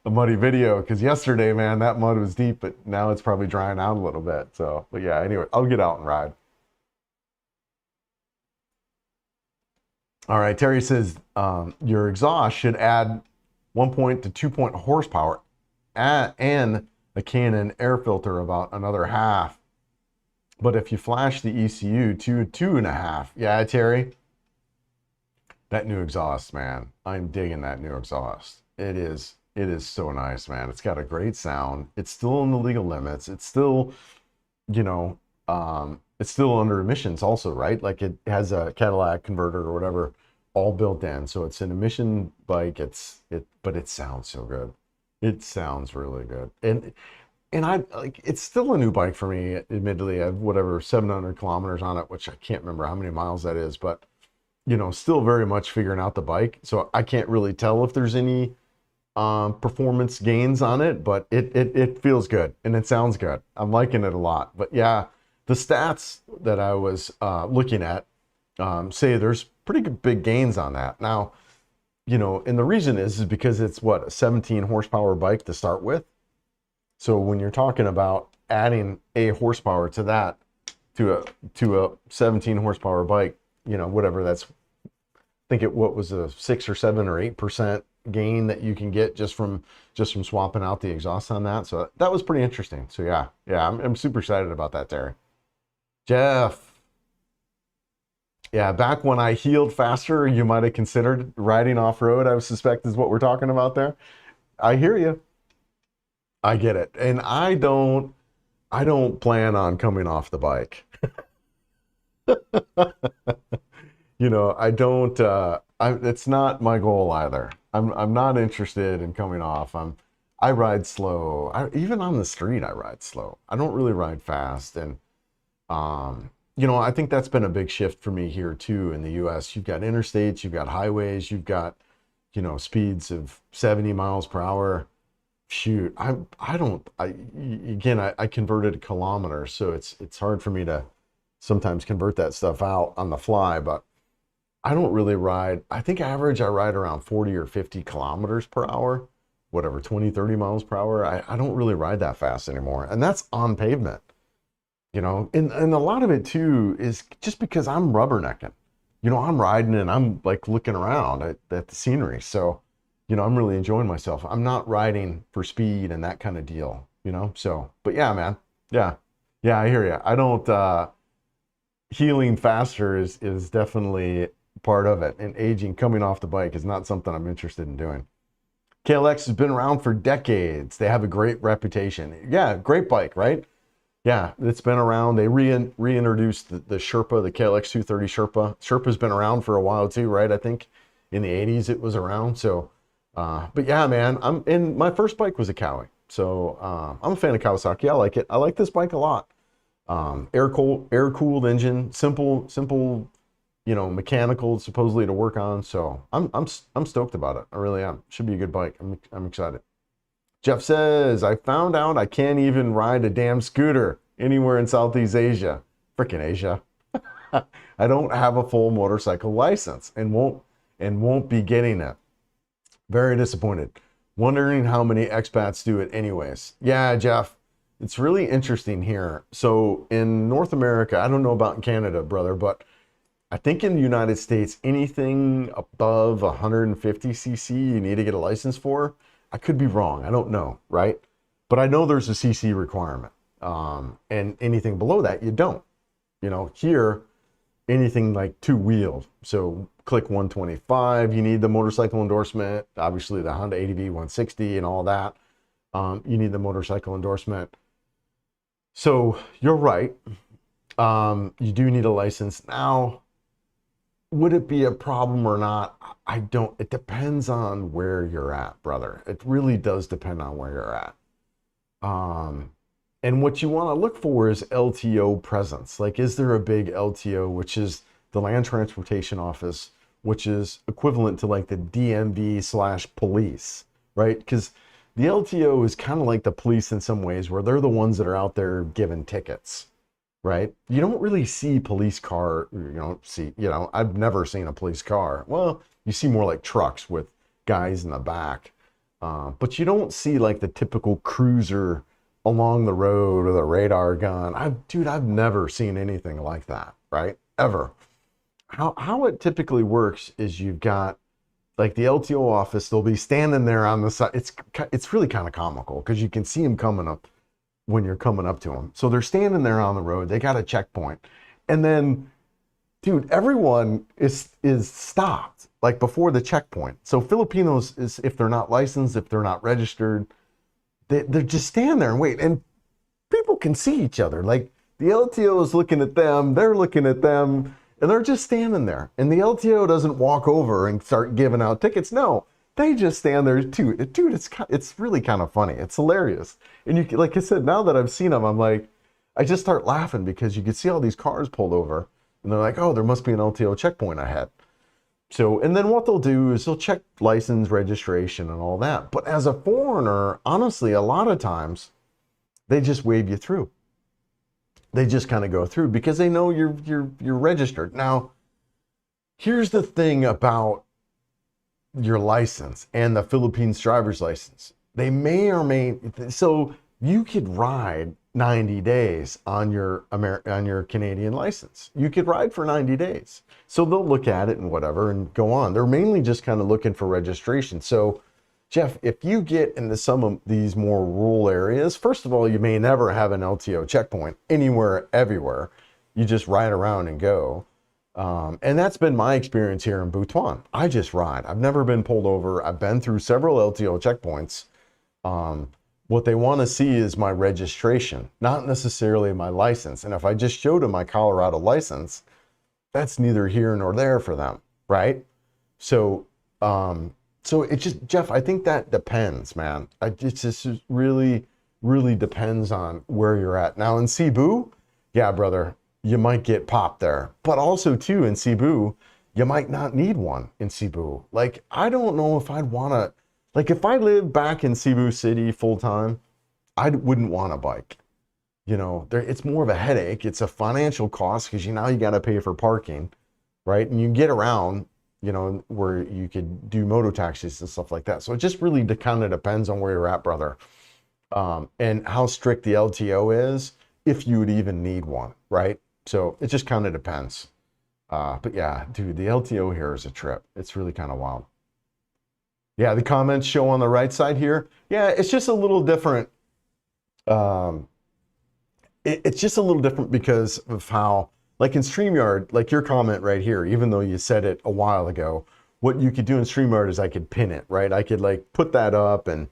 a muddy video, because yesterday, man, that mud was deep, but now it's probably drying out a little bit. So, but yeah, anyway, I'll get out and ride. All right, Terry says, your exhaust should add 1 to 2 horsepower and a Canon air filter about another half. But if you flash the ECU to 2.5, yeah, Terry, that new exhaust, man, I'm digging that new exhaust. It is so nice, man. It's got a great sound. It's still in the legal limits. It's still, you know, it's still under emissions also, right? Like it has a Cadillac converter or whatever all built in. So it's an emission bike. But it sounds so good. It sounds really good. And I like, it's still a new bike for me, admittedly. I have whatever 700 kilometers on it, which I can't remember how many miles that is, but you know, still very much figuring out the bike. So I can't really tell if there's any performance gains on it, but it feels good and it sounds good. I'm liking it a lot. But yeah, the stats that I was looking at say there's pretty good big gains on that. Now, you know, and the reason is because it's what, a 17 horsepower bike to start with. So when you're talking about adding a horsepower to that, to a 17 horsepower bike, you know, whatever that's, I think what was a 6 or 7 or 8% gain that you can get just from swapping out the exhaust on that. So that was pretty interesting. So yeah, I'm super excited about that, Terry. Jeff. Yeah, back when I healed faster, you might have considered riding off-road, I suspect is what we're talking about there. I hear you. I get it. And I don't plan on coming off the bike. You know, I don't, it's not my goal either. I'm not interested in coming off. I ride slow. Even on the street, I ride slow. I don't really ride fast. And, you know, I think that's been a big shift for me here too in the US. You've got interstates, you've got highways, you've got, you know, speeds of 70 miles per hour. Shoot, I converted to kilometers, so it's hard for me to sometimes convert that stuff out on the fly, but I don't really ride. I think average I ride around 40 or 50 kilometers per hour, whatever, 20, 30 miles per hour. I don't really ride that fast anymore. And that's on pavement, you know, and a lot of it too is just because I'm rubbernecking, you know, I'm riding and I'm like looking around at the scenery. So, you know, I'm really enjoying myself. I'm not riding for speed and that kind of deal, you know? So, but yeah, man. Yeah, I hear you. I don't, healing faster is definitely part of it. And aging, coming off the bike is not something I'm interested in doing. KLX has been around for decades. They have a great reputation. Yeah, great bike, right? Yeah, it's been around. They reintroduced the Sherpa, the KLX 230 Sherpa. Sherpa's been around for a while too, right? I think in the 80s it was around. So, but yeah, man, and my first bike was a Cowie. So I'm a fan of Kawasaki. I like it. I like this bike a lot. Air-cooled engine, simple, you know, mechanical supposedly to work on. So I'm stoked about it. I really am. Should be a good bike. I'm excited. Jeff says, I found out I can't even ride a damn scooter anywhere in Southeast Asia. Frickin' Asia. I don't have a full motorcycle license and won't be getting it. Very disappointed. Wondering how many expats do it anyways. Yeah, Jeff, it's really interesting here. So in North America, I don't know about in Canada, brother, but I think in the United States, anything above 150cc, you need to get a license for. I could be wrong. I don't know, right? But I know there's a CC requirement. And anything below that, you don't. You know, here, anything like two-wheeled. So click 125, you need the motorcycle endorsement. Obviously, the Honda ADV 160 and all that. You need the motorcycle endorsement. So you're right. You do need a license. Now, would it be a problem or not? I don't, it depends on where you're at, brother. It really does depend on where you're at. And what you want to look for is LTO presence. Like, is there a big LTO, which is the Land Transportation Office, which is equivalent to like the DMV/police, right? Because the LTO is kind of like the police in some ways, where they're the ones that are out there giving tickets. Right? You don't really see police car, I've never seen a police car. Well, you see more like trucks with guys in the back. But you don't see like the typical cruiser along the road with a radar gun. I've never seen anything like that, right? Ever. How it typically works is you've got like the LTO office, they'll be standing there on the side. It's really kind of comical because you can see them coming up when you're coming up to them. So they're standing there on the road, they got a checkpoint. And then, dude, everyone is stopped like before the checkpoint. So Filipinos, is if they're not licensed, if they're not registered, they're just stand there and wait. And people can see each other. Like the LTO is looking at them, they're looking at them, and they're just standing there. And the LTO doesn't walk over and start giving out tickets. No, they just stand there too. Dude, it's really kind of funny. It's hilarious. And you, like I said, now that I've seen them, I'm like, I just start laughing because you can see all these cars pulled over and they're like, oh, there must be an LTO checkpoint ahead. So, and then what they'll do is they'll check license, registration and all that. But as a foreigner, honestly, a lot of times they just wave you through. They just kind of go through because they know you're registered. Now, here's the thing about your license and the Philippines driver's license. They may or may, so you could ride 90 days on your Canadian license. You could ride for 90 days. So they'll look at it and whatever and go on. They're mainly just kind of looking for registration. So Jeff, if you get into some of these more rural areas, first of all, you may never have an LTO checkpoint anywhere, everywhere. You just ride around and go. And that's been my experience here in Butuan. I just ride. I've never been pulled over. I've been through several LTO checkpoints. What they want to see is my registration, not necessarily my license. And if I just showed them my Colorado license, that's neither here nor there for them, right? So, so it just, Jeff, I think that depends, man. It just really, really depends on where you're at. Now in Cebu, yeah, brother, you might get popped there. But also too, in Cebu, you might not need one in Cebu. Like, I don't know if I'd want to, like if I lived back in Cebu City full time, I wouldn't want a bike. You know, it's more of a headache. It's a financial cost because now you got to pay for parking, right? And you get around, you know, where you could do moto taxis and stuff like that. So it just really kind of depends on where you're at, brother. And how strict the LTO is, if you would even need one, right? So it just kind of depends. But yeah, dude, the LTO here is a trip. It's really kind of wild. Yeah, the comments show on the right side here. Yeah, it's just a little different. It's just a little different because of how, like in StreamYard, like your comment right here, even though you said it a while ago, what you could do in StreamYard is I could pin it, right? I could like put that up and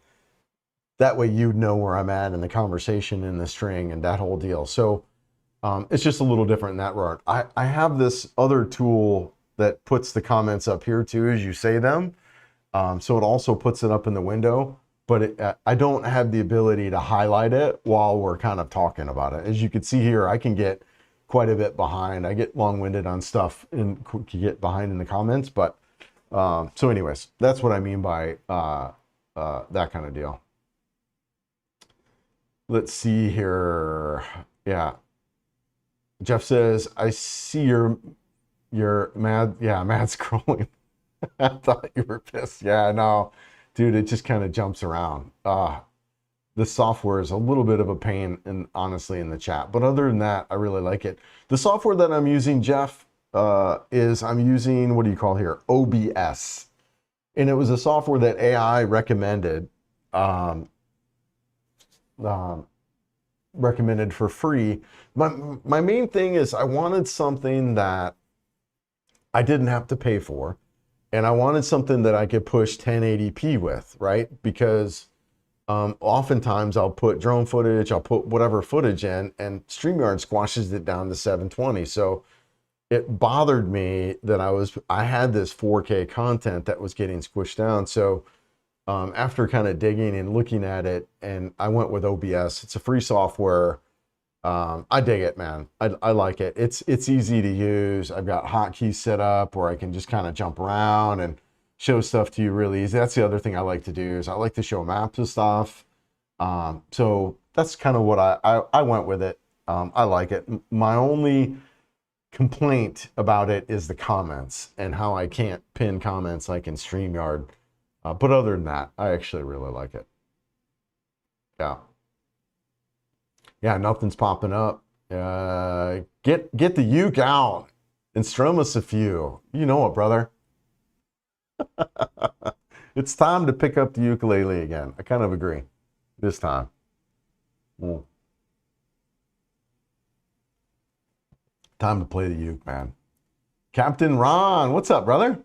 that way you'd know where I'm at in the conversation in the string and that whole deal. So it's just a little different in that regard. I have this other tool that puts the comments up here too as you say them. So it also puts it up in the window, but I don't have the ability to highlight it while we're kind of talking about it. As you can see here, I can get quite a bit behind. I get long-winded on stuff and can get behind in the comments, but so anyways, that's what I mean by that kind of deal. Let's see here. Yeah. Jeff says, I see your mad, yeah, mad scrolling. I thought you were pissed. Yeah, no, dude, it just kind of jumps around. The software is a little bit of a pain, and honestly, in the chat. But other than that, I really like it. The software that I'm using, Jeff, is I'm using, what do you call here? OBS. And it was a software that AI recommended, um, um, recommended for free. My main thing is I wanted something that I didn't have to pay for, and I wanted something that I could push 1080p with, right? Because oftentimes I'll put drone footage, I'll put whatever footage in, and StreamYard squashes it down to 720. So it bothered me that I had this 4K content that was getting squished down. So after kind of digging and looking at it, and I went with OBS. It's a free software. I dig it, man. I like it. It's easy to use. I've got hotkeys set up where I can just kind of jump around and show stuff to you really easy. That's the other thing I like to do is I like to show maps of stuff. So that's kind of what I went with it. I like it. My only complaint about it is the comments and how I can't pin comments like in StreamYard. But other than that, I actually really like it. Yeah. Yeah, nothing's popping up. Get the uke out and strum us a few. You know it, brother. It's time to pick up the ukulele again. I kind of agree. This time. Time to play the uke, man. Captain Ron, what's up, brother?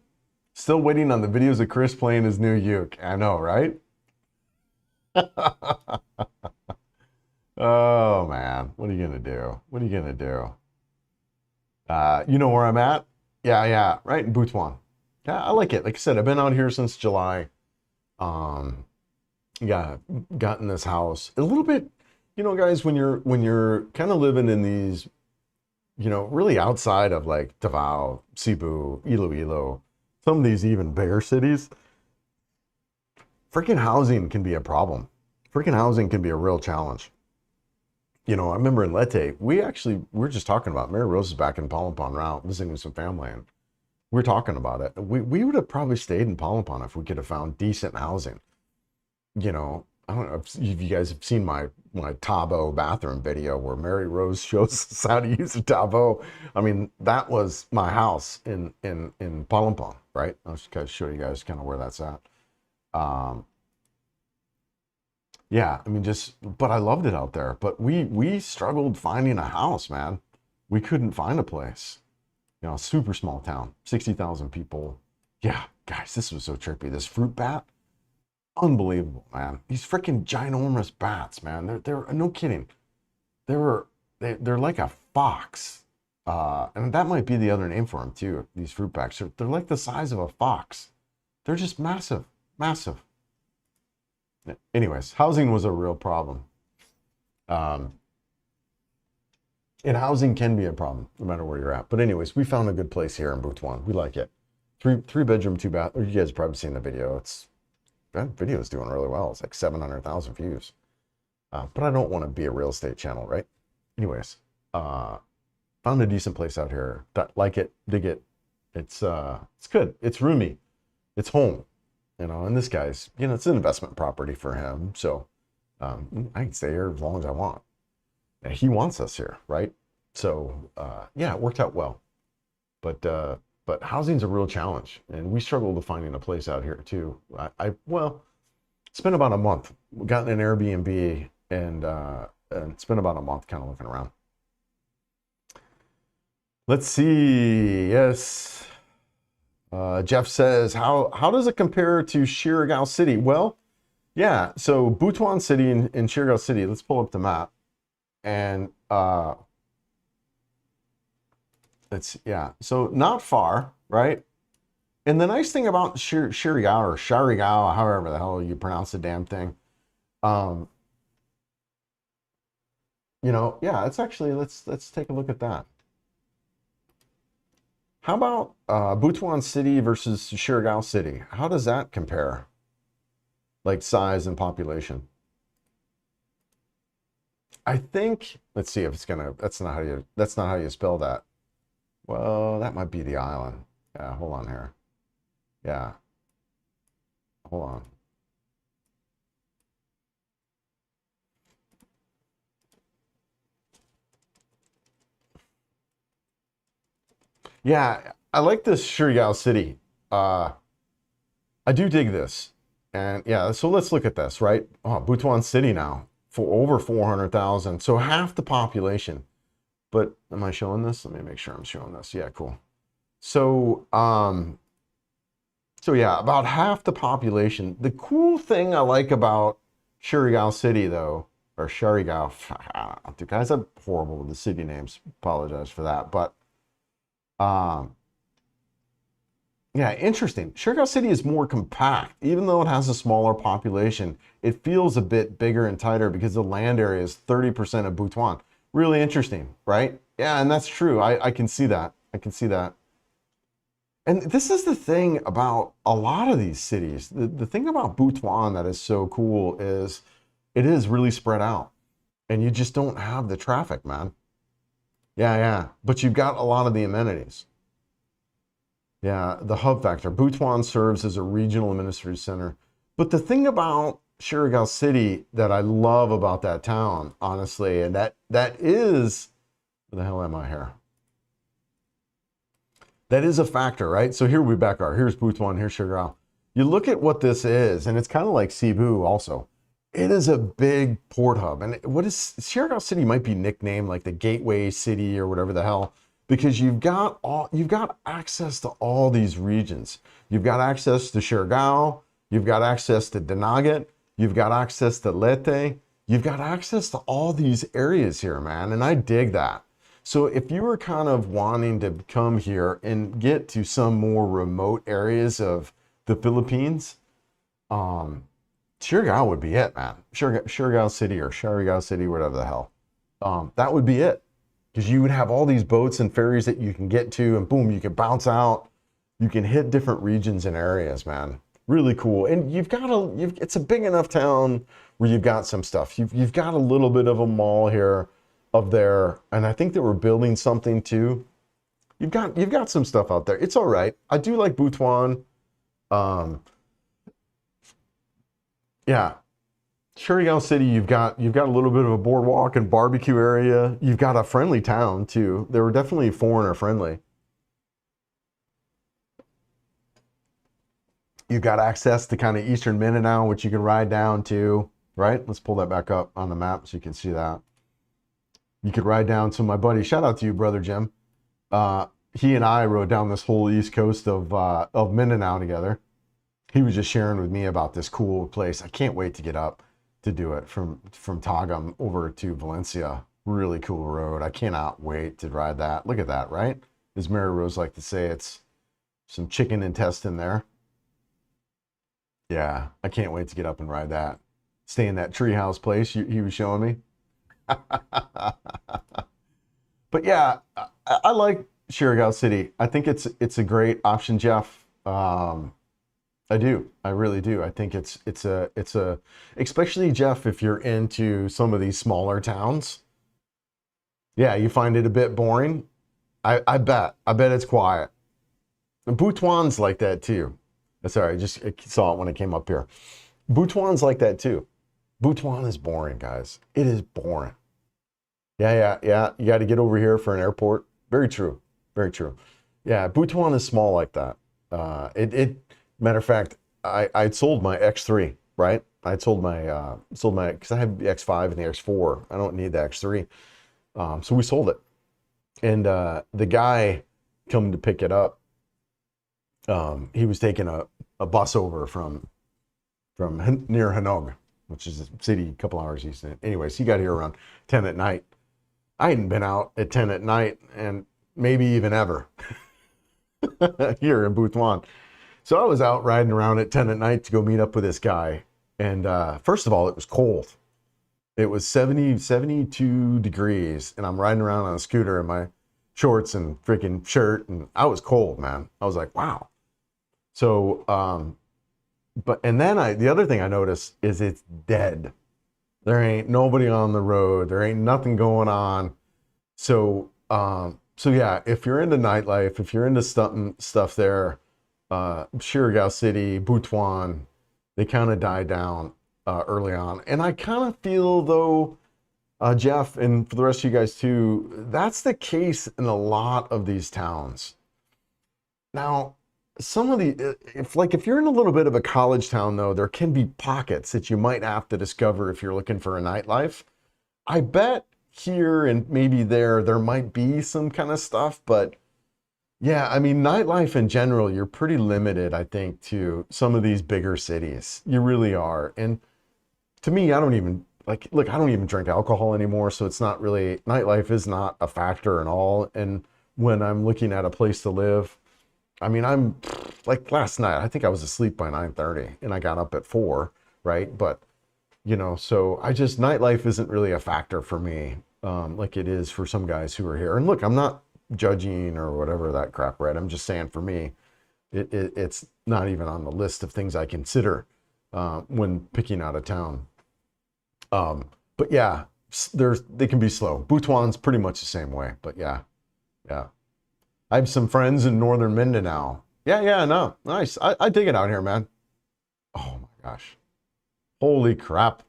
Still waiting on the videos of Chris playing his new uke. I know, right? Oh, man. What are you going to do? What are you going to do? You know where I'm at? Yeah, right in Butuan. Yeah, I like it. Like I said, I've been out here since July. Yeah, got in this house. A little bit, you know, guys, when you're kind of living in these, you know, really outside of like Davao, Cebu, Iloilo, some of these even bigger cities, freaking housing can be a problem. Freaking housing can be a real challenge. You know, I remember in Leyte, we're just talking about Mary Rose is back in Palapan route visiting some family, and we're talking about it. We would have probably stayed in Palapan if we could have found decent housing. You know, I don't know if you guys have seen my Tabo bathroom video where Mary Rose shows us how to use a Tabo. I mean, that was my house in Palapan, right? I'll just kind of show you guys kind of where that's at. Yeah, I mean, but I loved it out there. But we struggled finding a house, man. We couldn't find a place. You know, super small town, 60,000 people. Yeah, guys, this was so trippy. This fruit bat, unbelievable, man. These freaking ginormous bats, man. They're no kidding. They're like a fox. And that might be the other name for them too. These fruit bats, they're like the size of a fox. They're just massive, massive. Anyways, housing was a real problem. And housing can be a problem no matter where you're at. But anyways, we found a good place here in Butuan. We like it. Three bedroom, 2 bath. You guys have probably seen the video. That video is doing really well. It's like 700,000 views. But I don't want to be a real estate channel, right? Anyways, found a decent place out here. Like it, dig it. It's good. It's roomy. It's home. You know, and this guy's, you know, it's an investment property for him. So I can stay here as long as I want. And he wants us here, right? So yeah, it worked out well. But housing's a real challenge, and we struggled with finding a place out here too. Well, spent about a month. We got in an Airbnb and spent about a month kind of looking around. Let's see. Yes. Jeff says, how does it compare to Surigao City? Well, yeah, so Butuan City and Surigao City, let's pull up the map. And so not far, right? And the nice thing about Surigao or Surigao, however the hell you pronounce the damn thing, you know, yeah, it's actually, let's take a look at that. How about Butuan City versus Surigao City? How does that compare? Like size and population? I think, let's see if it's gonna, that's not how you spell that. Well, that might be the island. Yeah, hold on here. Yeah, hold on. Yeah, I like this Surigao City. Uh, I do dig this. And yeah, so let's look at this, right? Oh, Butuan City now for over 400,000. So half the population. But am I showing this? Let me make sure I'm showing this. Yeah, cool. So, so yeah, about half the population. The cool thing I like about Surigao City, though, or Surigao, guys, I'm horrible with the city names. Apologize for that. But um, yeah, interesting. Surigao City is more compact. Even though it has a smaller population, it feels a bit bigger and tighter because the land area is 30% of Butuan. Really interesting, right? Yeah, and that's true. I can see that. I can see that. And this is the thing about a lot of these cities. The thing about Butuan that is so cool is it is really spread out. And you just don't have the traffic, man. Yeah, yeah. But you've got a lot of the amenities. Yeah, the hub factor. Butuan serves as a regional administrative center. But the thing about Surigao City that I love about that town, honestly, and that is, where the hell am I here? That is a factor, right? So here we back are. Here's Butuan, here's Surigao. You look at what this is, and it's kind of like Cebu also. It is a big port hub. And what is Surigao City might be nicknamed like the gateway city or whatever the hell, because you've got access to all these regions. You've got access to Surigao, you've got access to Dinagat, you've got access to Leyte, you've got access to all these areas here, man. And I dig that. So if you were kind of wanting to come here and get to some more remote areas of the Philippines, Surigao would be it, man. Surigao City or Surigao City, whatever the hell. That would be it. Because you would have all these boats and ferries that you can get to, and boom, you can bounce out. You can hit different regions and areas, man. Really cool. And it's a big enough town where you've got some stuff. You've got a little bit of a mall here of there, and I think that we're building something too. You've got some stuff out there. It's all right. I do like Butuan. Yeah, Surigao City. You've got a little bit of a boardwalk and barbecue area. You've got a friendly town too. They were definitely foreigner friendly. You've got access to kind of eastern Mindanao, which you can ride down to. Right? Let's pull that back up on the map so you can see that. You could ride down. So my buddy, shout out to you, brother Jim. He and I rode down this whole east coast of Mindanao together. He was just sharing with me about this cool place. I can't wait to get up to do it from Tagum over to Valencia. Really cool road. I cannot wait to ride that. Look at that, right? As Mary Rose like to say, it's some chicken intestine there. Yeah, I can't wait to get up and ride that. Stay in that treehouse place he was showing me. But yeah, I like Surigao City. I think it's a great option, Jeff. I do. I really do. I think it's a especially, Jeff, if you're into some of these smaller towns. Yeah, you find it a bit boring. I bet it's quiet. And Butuan's like that too. Sorry, I just saw it when it came up here. Butuan's like that too. Butuan is boring, guys. It is boring. Yeah. You got to get over here for an airport. Very true. Very true. Yeah, Butuan is small like that. Matter of fact, I sold my X3, right? I sold my because I have the X5 and the X4. I don't need the X3. So we sold it. And the guy coming to pick it up, he was taking a bus over from near Hanog, which is a city a couple hours east. Anyways, he got here around 10 at night. I hadn't been out at 10 at night and maybe even ever here in Butuan. So I was out riding around at 10 at night to go meet up with this guy. And first of all, it was cold. It was 72 degrees. And I'm riding around on a scooter in my shorts and freaking shirt. And I was cold, man. I was like, wow. So, and then the other thing I noticed is it's dead. There ain't nobody on the road. There ain't nothing going on. So yeah, if you're into nightlife, if you're into stuff there, Surigao City, Butuan, they kind of die down early on. And I kind of feel though, Jeff, and for the rest of you guys too, that's the case in a lot of these towns. Now, some of the, if you're in a little bit of a college town though, there can be pockets that you might have to discover if you're looking for a nightlife. I bet here and maybe there might be some kind of stuff, but yeah, I mean, nightlife in general, you're pretty limited, I think, to some of these bigger cities. You really are. And to me, I don't even like, look, I don't even drink alcohol anymore, so it's not really, nightlife is not a factor at all. And when I'm looking at a place to live, I mean, I'm like last night, I think I was asleep by 9:30 and I got up at 4, right? But so I just, nightlife isn't really a factor for me, like it is for some guys who are here. And look, I'm not judging or whatever that crap, right? I'm just saying for me, it's not even on the list of things I consider when picking out a town. But yeah, they can be slow. Butuan's pretty much the same way, but yeah, yeah. I have some friends in northern Mindanao. Yeah, yeah, no, nice. I dig it out here, man. Oh my gosh. Holy crap.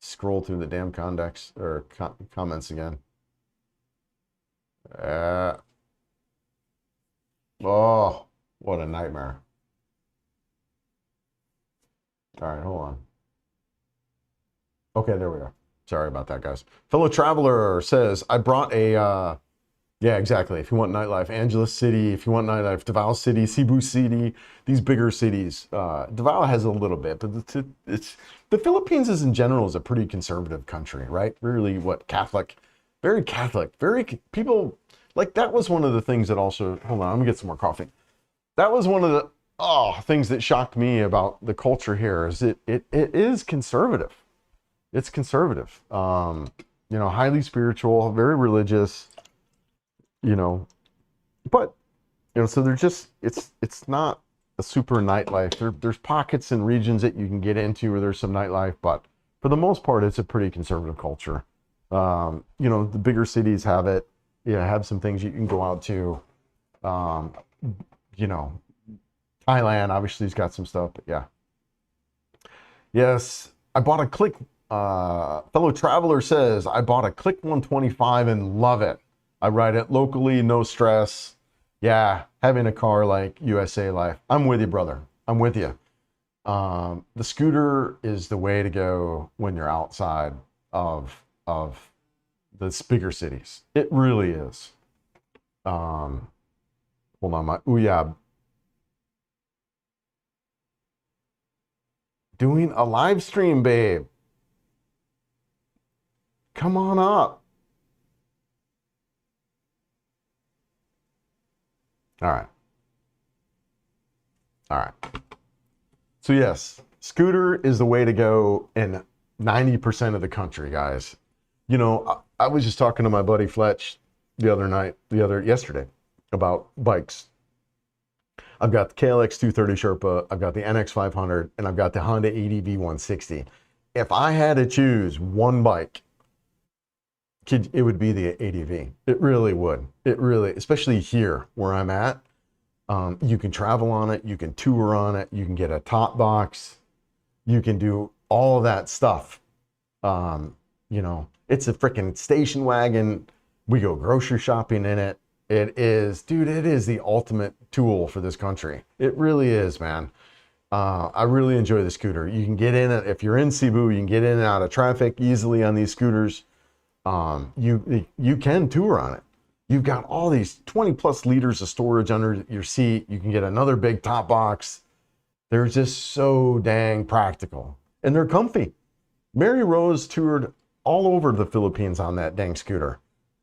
Scroll through the damn context or comments again. Oh, what a nightmare. All right, hold on. Okay, there we go. Sorry about that, guys. Fellow traveler says, I brought a, yeah, exactly. If you want nightlife, Angeles City, if you want nightlife, Davao City, Cebu City, these bigger cities. Davao has a little bit, but it's the Philippines is in general is a pretty conservative country, right? Really, what, Catholic, very people, like that was one of the things that also, hold on, I'm gonna get some more coffee. That was one of the things that shocked me about the culture here is it is conservative. It's conservative. Highly spiritual, very religious, you know, but so they're just it's not a super nightlife. There's pockets and regions that you can get into where there's some nightlife, but for the most part, it's a pretty conservative culture. The bigger cities have it. Yeah, have some things you can go out to. You know, Thailand obviously has got some stuff, but yeah. Yes, I bought a Click. Fellow traveler says I bought a Click 125 and love it. I ride it locally, no stress. Yeah, having a car like USA Life. I'm with you, brother. I'm with you. The scooter is the way to go when you're outside of the bigger cities. It really is. Hold on, yeah. Doing a live stream, babe. Come on up. All right. All right. So yes, scooter is the way to go in 90% of the country, guys. I was just talking to my buddy Fletch yesterday about bikes. I've got the KLX 230 Sherpa, I've got the NX 500, and I've got the Honda ADV 160. If I had to choose one bike, it would be the ADV. It really would. It really, especially here where I'm at. You can travel on it, you can tour on it, you can get a top box, you can do all of that stuff. It's a freaking station wagon. We go grocery shopping in it. It is the ultimate tool for this country. It really is, man. I really enjoy the scooter. You can get in it, if you're in Cebu, you can get in and out of traffic easily on these scooters. You can tour on it. You've got all these 20 plus liters of storage under your seat. You can get another big top box. They're just so dang practical and they're comfy. Mary Rose toured all over the Philippines on that dang scooter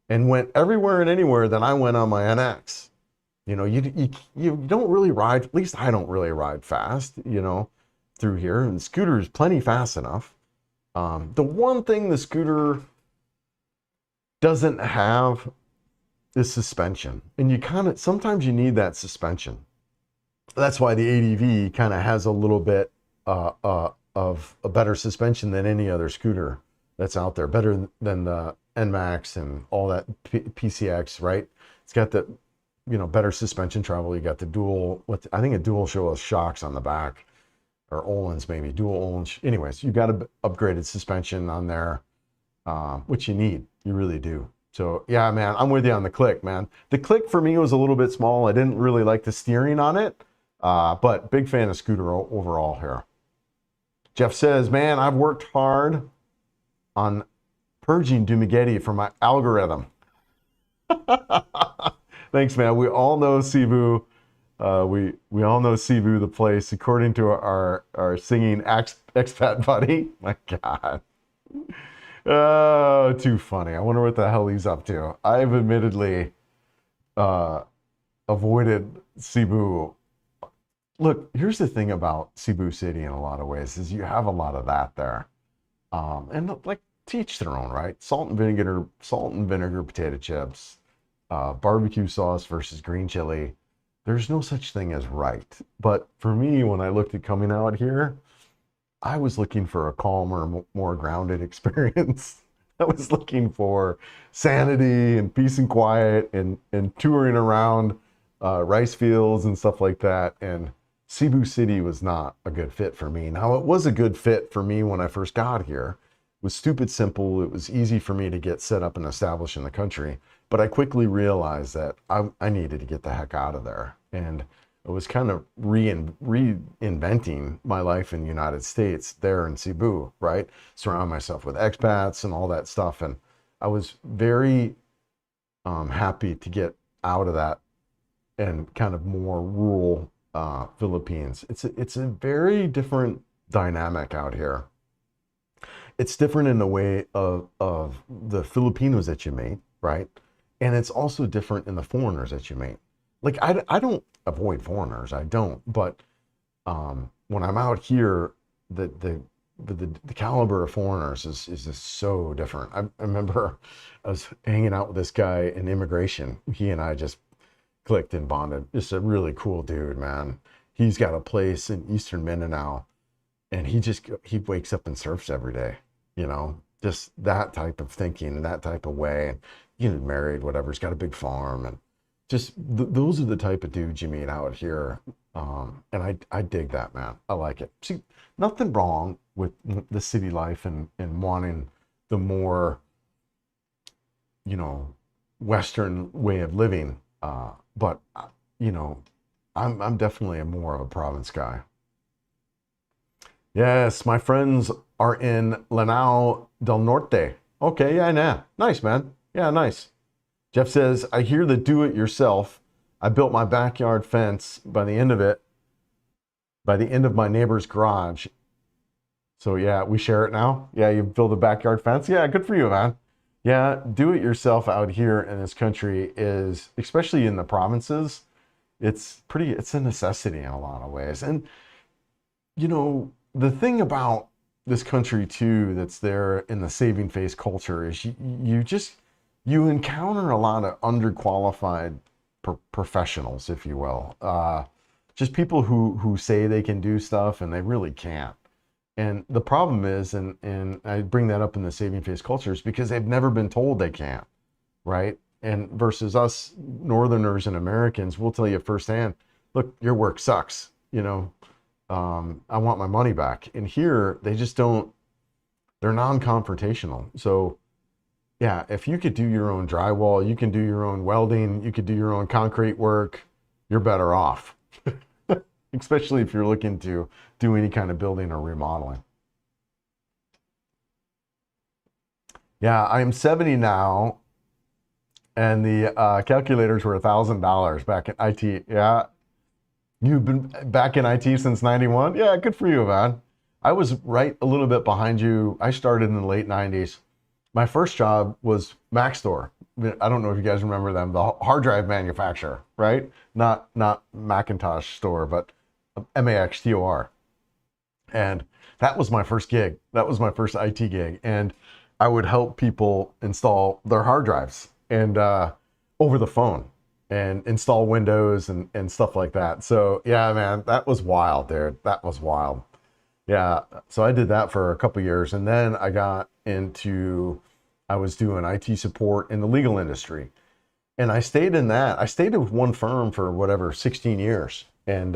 and went everywhere and anywhere that I went on my NX. You don't really ride, at least I don't really ride fast, through here, and the scooter is plenty fast enough. The one thing the scooter doesn't have is suspension, and sometimes you need that suspension. That's why the ADV kind of has a little bit of a better suspension than any other scooter that's out there, better than the NMAX and all that PCX, right? It's got the, you know, better suspension travel. You got the dual, I think a dual show of shocks on the back, or Öhlins maybe, dual Öhlins. Anyways, you got a upgraded suspension on there, which you need, you really do. So yeah, man, I'm with you on the click, man. The click for me was a little bit small. I didn't really like the steering on it, but big fan of scooter overall here. Jeff says, man, I've worked hard on purging Dumageddon from my algorithm. Thanks, man. We all know Cebu. We all know Cebu, the place, according to our singing expat buddy. My God. Oh, too funny. I wonder what the hell he's up to. I've admittedly avoided Cebu. Look, here's the thing about Cebu City in a lot of ways is you have a lot of that there. And like, to each their own, right? Salt and vinegar potato chips, barbecue sauce versus green chili. There's no such thing as right. But for me, when I looked at coming out here, I was looking for a calmer, more grounded experience. I was looking for sanity and peace and quiet and touring around rice fields and stuff like that. And Cebu City was not a good fit for me. Now, it was a good fit for me when I first got here. It was stupid simple. It was easy for me to get set up and established in the country. But I quickly realized that I needed to get the heck out of there. And I was kind of reinventing my life in the United States there in Cebu, right? Surround myself with expats and all that stuff. And I was very happy to get out of that and kind of more rural Philippines. It's a very different dynamic out here. It's different in the way of the Filipinos that you meet, right? And it's also different in the foreigners that you meet. Like, I don't avoid foreigners, I don't. But when I'm out here, the caliber of foreigners is just so different. I remember I was hanging out with this guy in immigration. He and I just clicked and bonded. Just a really cool dude, man. He's got a place in Eastern Mindanao, and he wakes up and surfs every day, you know, just that type of thinking and that type of way. You know, married, whatever. He's got a big farm, and just those are the type of dudes you meet out here. And I dig that, man. I like it. See, nothing wrong with the city life and wanting the more, you know, Western way of living. But you know, I'm definitely more of a province guy. Yes, my friends are in Lanao del Norte. Okay, yeah, nah. Nice, man. Yeah, nice. Jeff says, I hear the do-it-yourself. I built my backyard fence by the end of my neighbor's garage. So yeah, we share it now. Yeah, you build a backyard fence. Yeah, good for you, man. Yeah, do-it-yourself out here in this country is, especially in the provinces, it's a necessity in a lot of ways. And, you know, the thing about this country too that's there in the saving face culture is you encounter a lot of underqualified professionals, if you will. Just people who say they can do stuff and they really can't. And the problem is, and I bring that up in the saving face culture, is because they've never been told they can't, right? And versus us Northerners and Americans, we'll tell you firsthand, look, your work sucks, you know, I want my money back. And here, they just don't, they're non-confrontational. So yeah, if you could do your own drywall, you can do your own welding, you could do your own concrete work, you're better off. Especially if you're looking to do any kind of building or remodeling. Yeah, I'm 70 now, and the calculators were $1,000 back in IT. Yeah, you've been back in IT since 91? Yeah, good for you, man. I was right a little bit behind you. I started in the late 90s. My first job was Mac Store. I don't know if you guys remember them, the hard drive manufacturer, right? Not Macintosh store, but MAXTOR. And that was my first gig. That was my first IT gig. And I would help people install their hard drives and over the phone and install Windows and stuff like that. So yeah, man, that was wild, dude. That was wild. Yeah, so I did that for a couple years, and then I got into, I was doing IT support in the legal industry, and I stayed in that. I stayed with one firm for whatever 16 years, and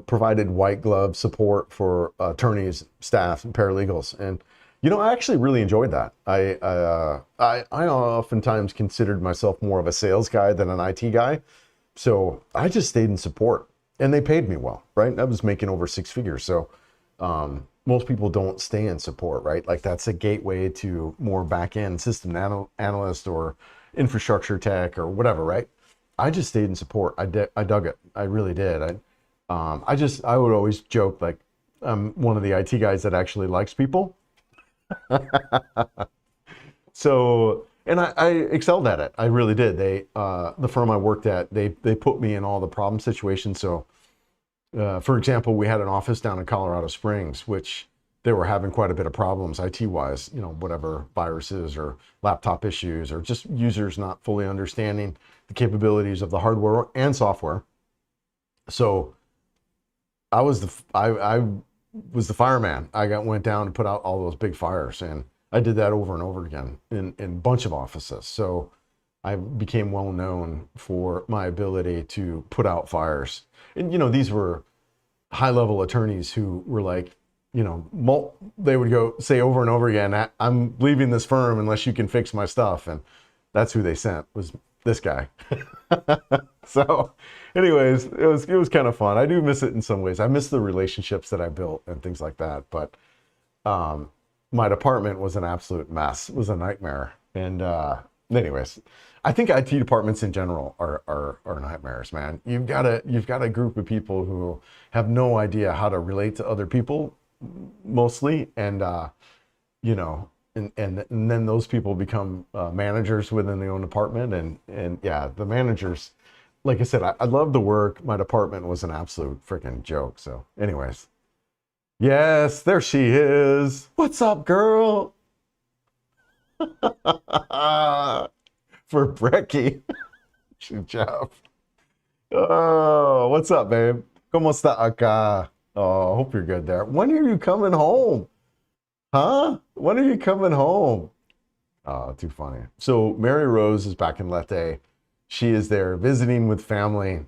provided white glove support for attorneys, staff, and paralegals. And I actually really enjoyed that. I oftentimes considered myself more of a sales guy than an IT guy, so I just stayed in support, and they paid me well, right? I was making over six figures, so most people don't stay in support, right? Like that's a gateway to more back-end system analyst or infrastructure tech or whatever, right? I just stayed in support. I dug it. I really did. I would always joke like I'm one of the IT guys that actually likes people. So, and I excelled at it. I really did. The firm I worked at, they put me in all the problem situations. So, for example, we had an office down in Colorado Springs, which they were having quite a bit of problems IT wise, whatever viruses or laptop issues or just users not fully understanding the capabilities of the hardware and software. So I was the fireman. Went down to put out all those big fires, and I did that over and over again in a bunch of offices. So I became well known for my ability to put out fires. And these were high level attorneys who were like, they would go say over and over again, I'm leaving this firm unless you can fix my stuff. And that's who they sent, was this guy. So anyways, it was kind of fun. I do miss it in some ways. I miss the relationships that I built and things like that. But my department was an absolute mess. It was a nightmare. And anyways, I think IT departments in general are nightmares, man. You've got a group of people who have no idea how to relate to other people, mostly, and and then those people become managers within their own department, and yeah, the managers, like I said, I love the work. My department was an absolute freaking joke. So, anyways, yes, there she is. What's up, girl? For Brecky. She's Jeff. Oh, what's up, babe? ¿Cómo está acá? Oh, hope you're good there. When are you coming home? Huh? When are you coming home? Oh, too funny. So Mary Rose is back in Leyte. She is there visiting with family.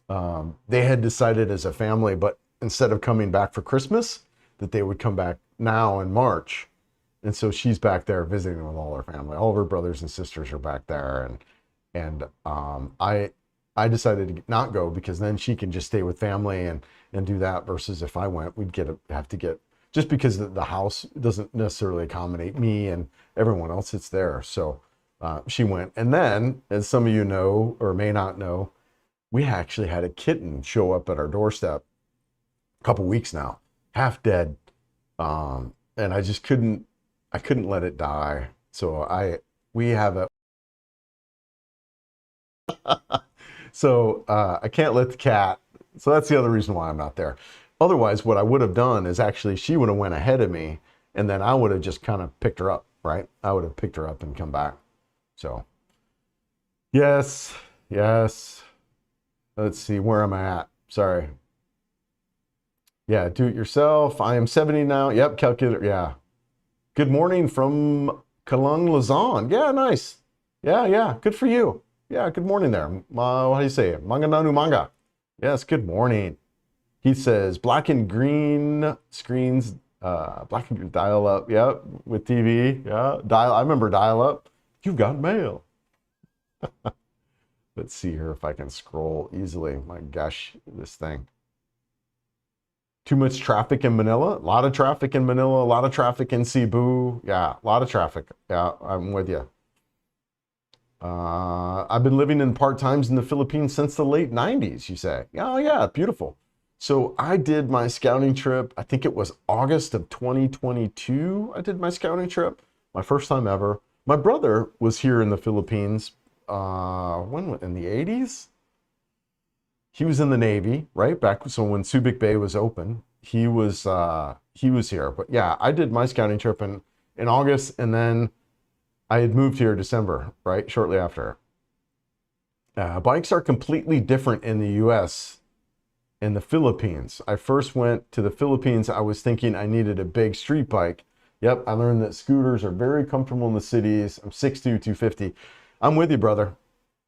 They had decided as a family, but instead of coming back for Christmas, that they would come back now in March. And so she's back there visiting with all her family. All of her brothers and sisters are back there, and I decided to not go because then she can just stay with family and do that. Versus if I went, we'd have to get, just because the house doesn't necessarily accommodate me and everyone else that's there. So she went, and then, as some of you know or may not know, we actually had a kitten show up at our doorstep a couple weeks now, half dead, and I just couldn't let it die. So we have a so I can't let the cat. So that's the other reason why I'm not there. Otherwise, what I would have done is actually she would have went ahead of me, and then I would have just kind of picked her up, right? I would have picked her up and come back. So yes. Let's see, where am I at? Sorry. Yeah, do it yourself. I am 70 now. Yep, calculator. Yeah. Good morning from Kalung, Luzon. Yeah, nice. Yeah. Good for you. Yeah, good morning there. What do you say? Manga nanu manga. Yes, good morning. He says black and green screens, black and green dial up. Yep, with TV. Yeah, I remember dial up. You've got mail. Let's see here if I can scroll easily. My gosh, this thing. Too much traffic in Manila. A lot of traffic in Manila. A lot of traffic in Cebu. Yeah, a lot of traffic. Yeah, I'm with you. I've been living in part-times in the Philippines since the late 90s, you say. Oh, yeah, beautiful. So I did my scouting trip, I think it was August of 2022. I did my scouting trip, my first time ever. My brother was here in the Philippines, when, in the 80s? He was in the Navy, right? Back, so when Subic Bay was open, he was here. But yeah, I did my scouting trip in August, and then I had moved here December, right? Shortly after. Bikes are completely different in the US in the Philippines. I first went to the Philippines. I was thinking I needed a big street bike. Yep, I learned that scooters are very comfortable in the cities. I'm 6'2", 250. I'm with you, brother.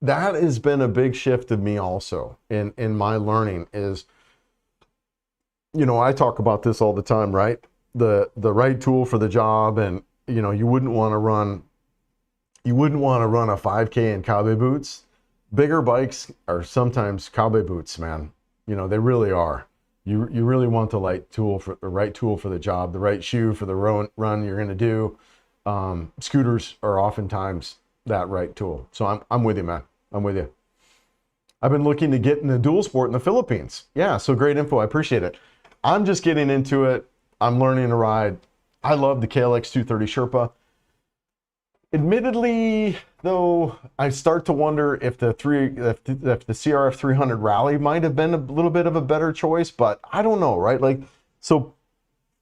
That has been a big shift of me also in my learning is, you know, I talk about this all the time, right? The right tool for the job, and you know, you wouldn't want to run a 5K in cowboy boots. Bigger bikes are sometimes cowboy boots, man. You know, they really are. You really want the right tool for the job, the right shoe for the run you're going to do. Scooters are oftentimes that right tool. So I'm with you, man. I'm with you. I've been looking to get in the dual sport in the Philippines. Yeah, so great info. I appreciate it. I'm just getting into it. I'm learning to ride. I love the KLX 230 Sherpa. Admittedly, though, I start to wonder if the CRF 300 Rally might have been a little bit of a better choice, but I don't know, right? Like, so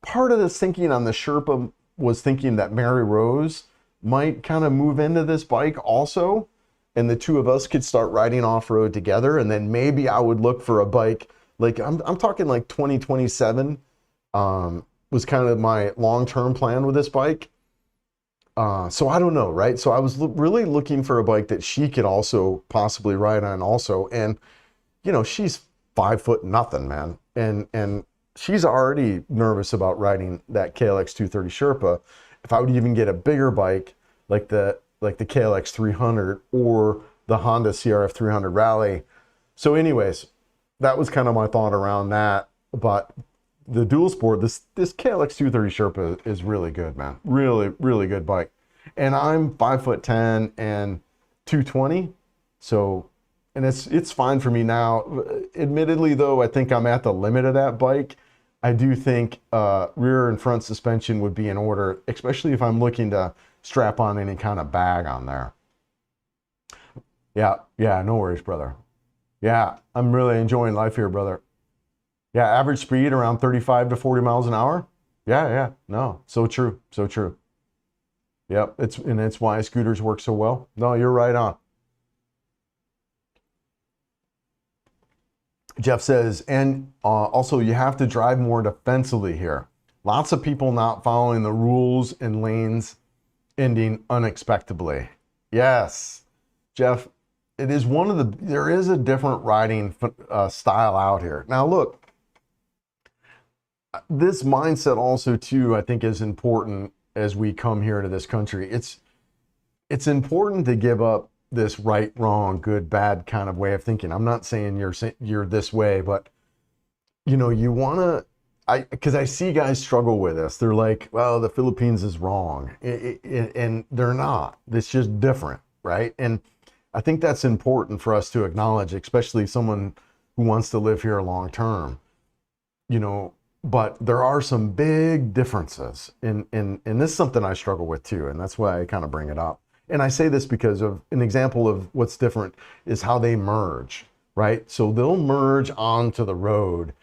part of this thinking on the Sherpa was thinking that Mary Rose might kind of move into this bike also, and the two of us could start riding off-road together, and then maybe I would look for a bike, like I'm talking like 2027 was kind of my long-term plan with this bike. So I don't know, right? So I was really looking for a bike that she could also possibly ride on also. And, you know, she's 5 foot nothing, man. And she's already nervous about riding that KLX 230 Sherpa. If I would even get a bigger bike like the KLX 300 or the Honda CRF 300 Rally. So anyways, that was kind of my thought around that. But the dual sport, this KLX 230 Sherpa is really good, man. Really, really good bike. And I'm 5'10" and 220. So, and it's fine for me now. Admittedly though, I think I'm at the limit of that bike. I do think rear and front suspension would be in order, especially if I'm looking to strap on any kind of bag on there. Yeah, no worries, brother. Yeah, I'm really enjoying life here, brother. Yeah, average speed around 35 to 40 miles an hour. Yeah, no, so true, so true. Yep, it's why scooters work so well. No, you're right on. Jeff says, and also you have to drive more defensively here. Lots of people not following the rules and lanes ending unexpectedly. Yes, Jeff, it is there is a different riding style out here. Now look, this mindset also too, I think is important as we come here to this country. It's important to give up this right, wrong, good, bad kind of way of thinking. I'm not saying you're this way, but you know, you want to, because I see guys struggle with this. They're like, well, the Philippines is wrong. And they're not. It's just different, right? And I think that's important for us to acknowledge, especially someone who wants to live here long term. You know, but there are some big differences. And this is something I struggle with too. And that's why I kind of bring it up. And I say this because of an example of what's different is how they merge, right? So they'll merge onto the road.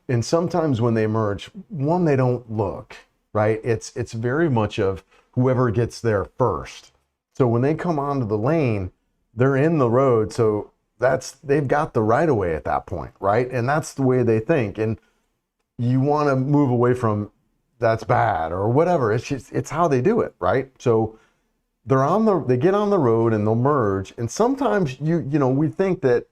And sometimes when they merge, one, they don't look, right? It's very much of whoever gets there first. So when they come onto the lane, they're in the road. So they've got the right of way at that point, right? And that's the way they think. And you want to move away from that's bad or whatever. It's how they do it, right? So they get on the road and they'll merge. And sometimes we think that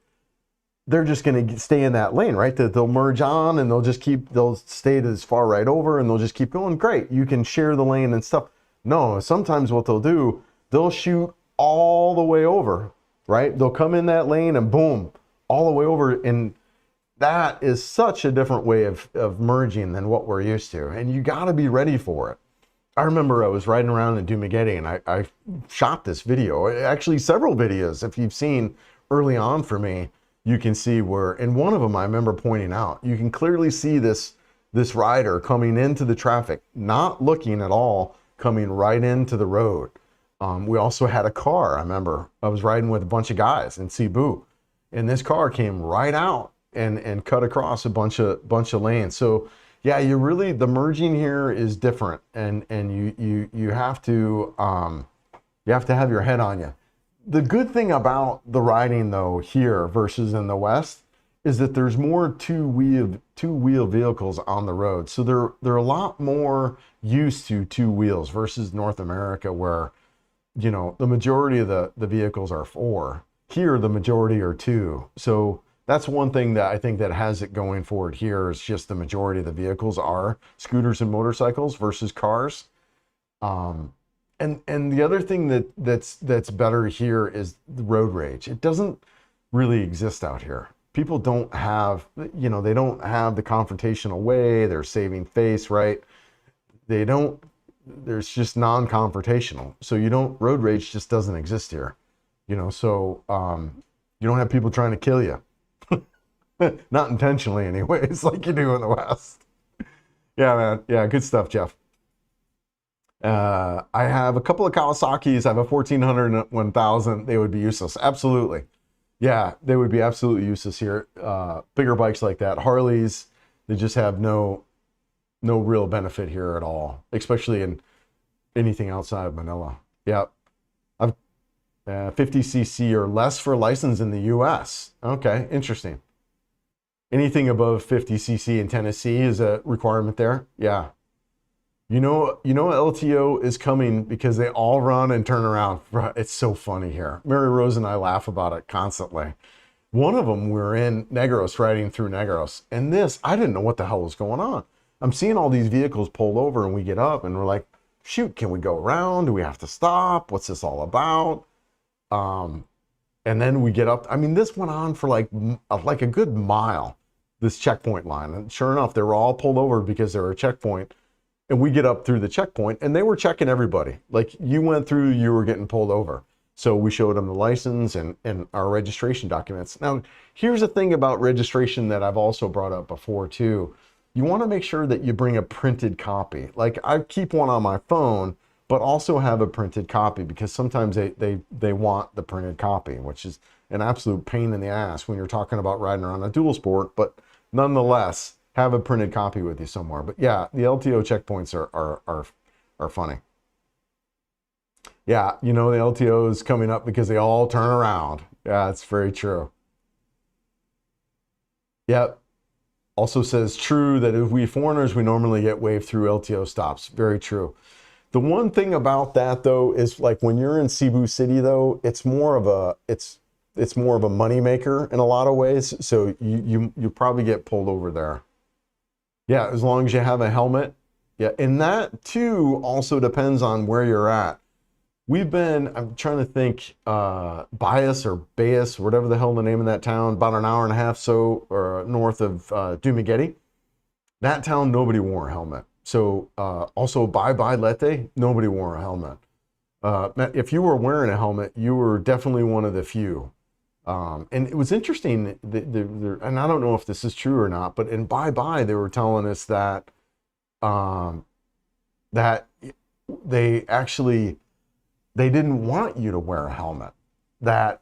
they're just going to stay in that lane, right? That they'll merge on and they'll stay as far right over and they'll just keep going. Great. You can share the lane and stuff. No, sometimes what they'll do, they'll shoot all the way over, right? They'll come in that lane and boom, all the way over. And that is such a different way of merging than what we're used to. And you got to be ready for it. I remember I was riding around in Dumaguete and I shot this video, actually several videos. If you've seen early on for me, you can see where, in one of them, I remember pointing out, you can clearly see this rider coming into the traffic, not looking at all, coming right into the road. We also had a car. I remember I was riding with a bunch of guys in Cebu, and this car came right out and cut across a bunch of lanes. So yeah, the merging here is different, and you have to have your head on you. The good thing about the riding though here versus in the West is that there's more two-wheel vehicles on the road. So they're a lot more used to two wheels versus North America, where, you know, the majority of the vehicles are four. Here, the majority are two. So that's one thing that I think that has it going for it here, is just the majority of the vehicles are scooters and motorcycles versus cars. And the other thing that's better here is the road rage. It doesn't really exist out here. People don't have, you know, they don't have the confrontational way. They're saving face, right? They don't, there's just non-confrontational. So you don't, road rage just doesn't exist here, you know? So you don't have people trying to kill you. Not intentionally anyways, like you do in the West. Yeah, man. Yeah, good stuff, Jeff. I have a couple of Kawasaki's. I have a 1400 and 1000. They would be useless. Absolutely. Yeah, they would be absolutely useless here. Bigger bikes like that. Harleys, they just have no real benefit here at all, especially in anything outside of Manila. Yeah. I've 50cc or less for license in the US. Okay, interesting. Anything above 50cc in Tennessee is a requirement there. Yeah. You know, LTO is coming because they all run and turn around. It's so funny here. Mary Rose and I laugh about it constantly. One of them, we were in Negros, riding through Negros, and I didn't know what the hell was going on. I'm seeing all these vehicles pulled over, and we get up and we're like, shoot, can we go around? Do we have to stop? What's this all about? And then we get up. I mean, this went on for like a good mile, this checkpoint line. And sure enough, they were all pulled over because they were a checkpoint. And we get up through the checkpoint, and they were checking everybody. Like, you went through, you were getting pulled over. So we showed them the license and our registration documents. Now, here's the thing about registration that I've also brought up before too. You want to make sure that you bring a printed copy. Like, I keep one on my phone, but also have a printed copy, because sometimes they want the printed copy, which is an absolute pain in the ass when you're talking about riding around a dual sport. But nonetheless, have a printed copy with you somewhere. But yeah, the LTO checkpoints are funny. Yeah, you know, the LTO is coming up because they all turn around. Yeah, it's very true. Yep. Also says, true that if we foreigners, we normally get waved through LTO stops. Very true. The one thing about that though is, like, when you're in Cebu City though, it's more of a money maker in a lot of ways. So you probably get pulled over there. Yeah, as long as you have a helmet. Yeah, and that too also depends on where you're at. I'm trying to think, Bias or Bayas, whatever the hell the name of that town, about an hour and a half or north of Dumaguete. That town, nobody wore a helmet. So also Bye Leyte, nobody wore a helmet. If you were wearing a helmet, you were definitely one of the few. And it was interesting, and I don't know if this is true or not, but in Bye they were telling us that that they didn't want you to wear a helmet, that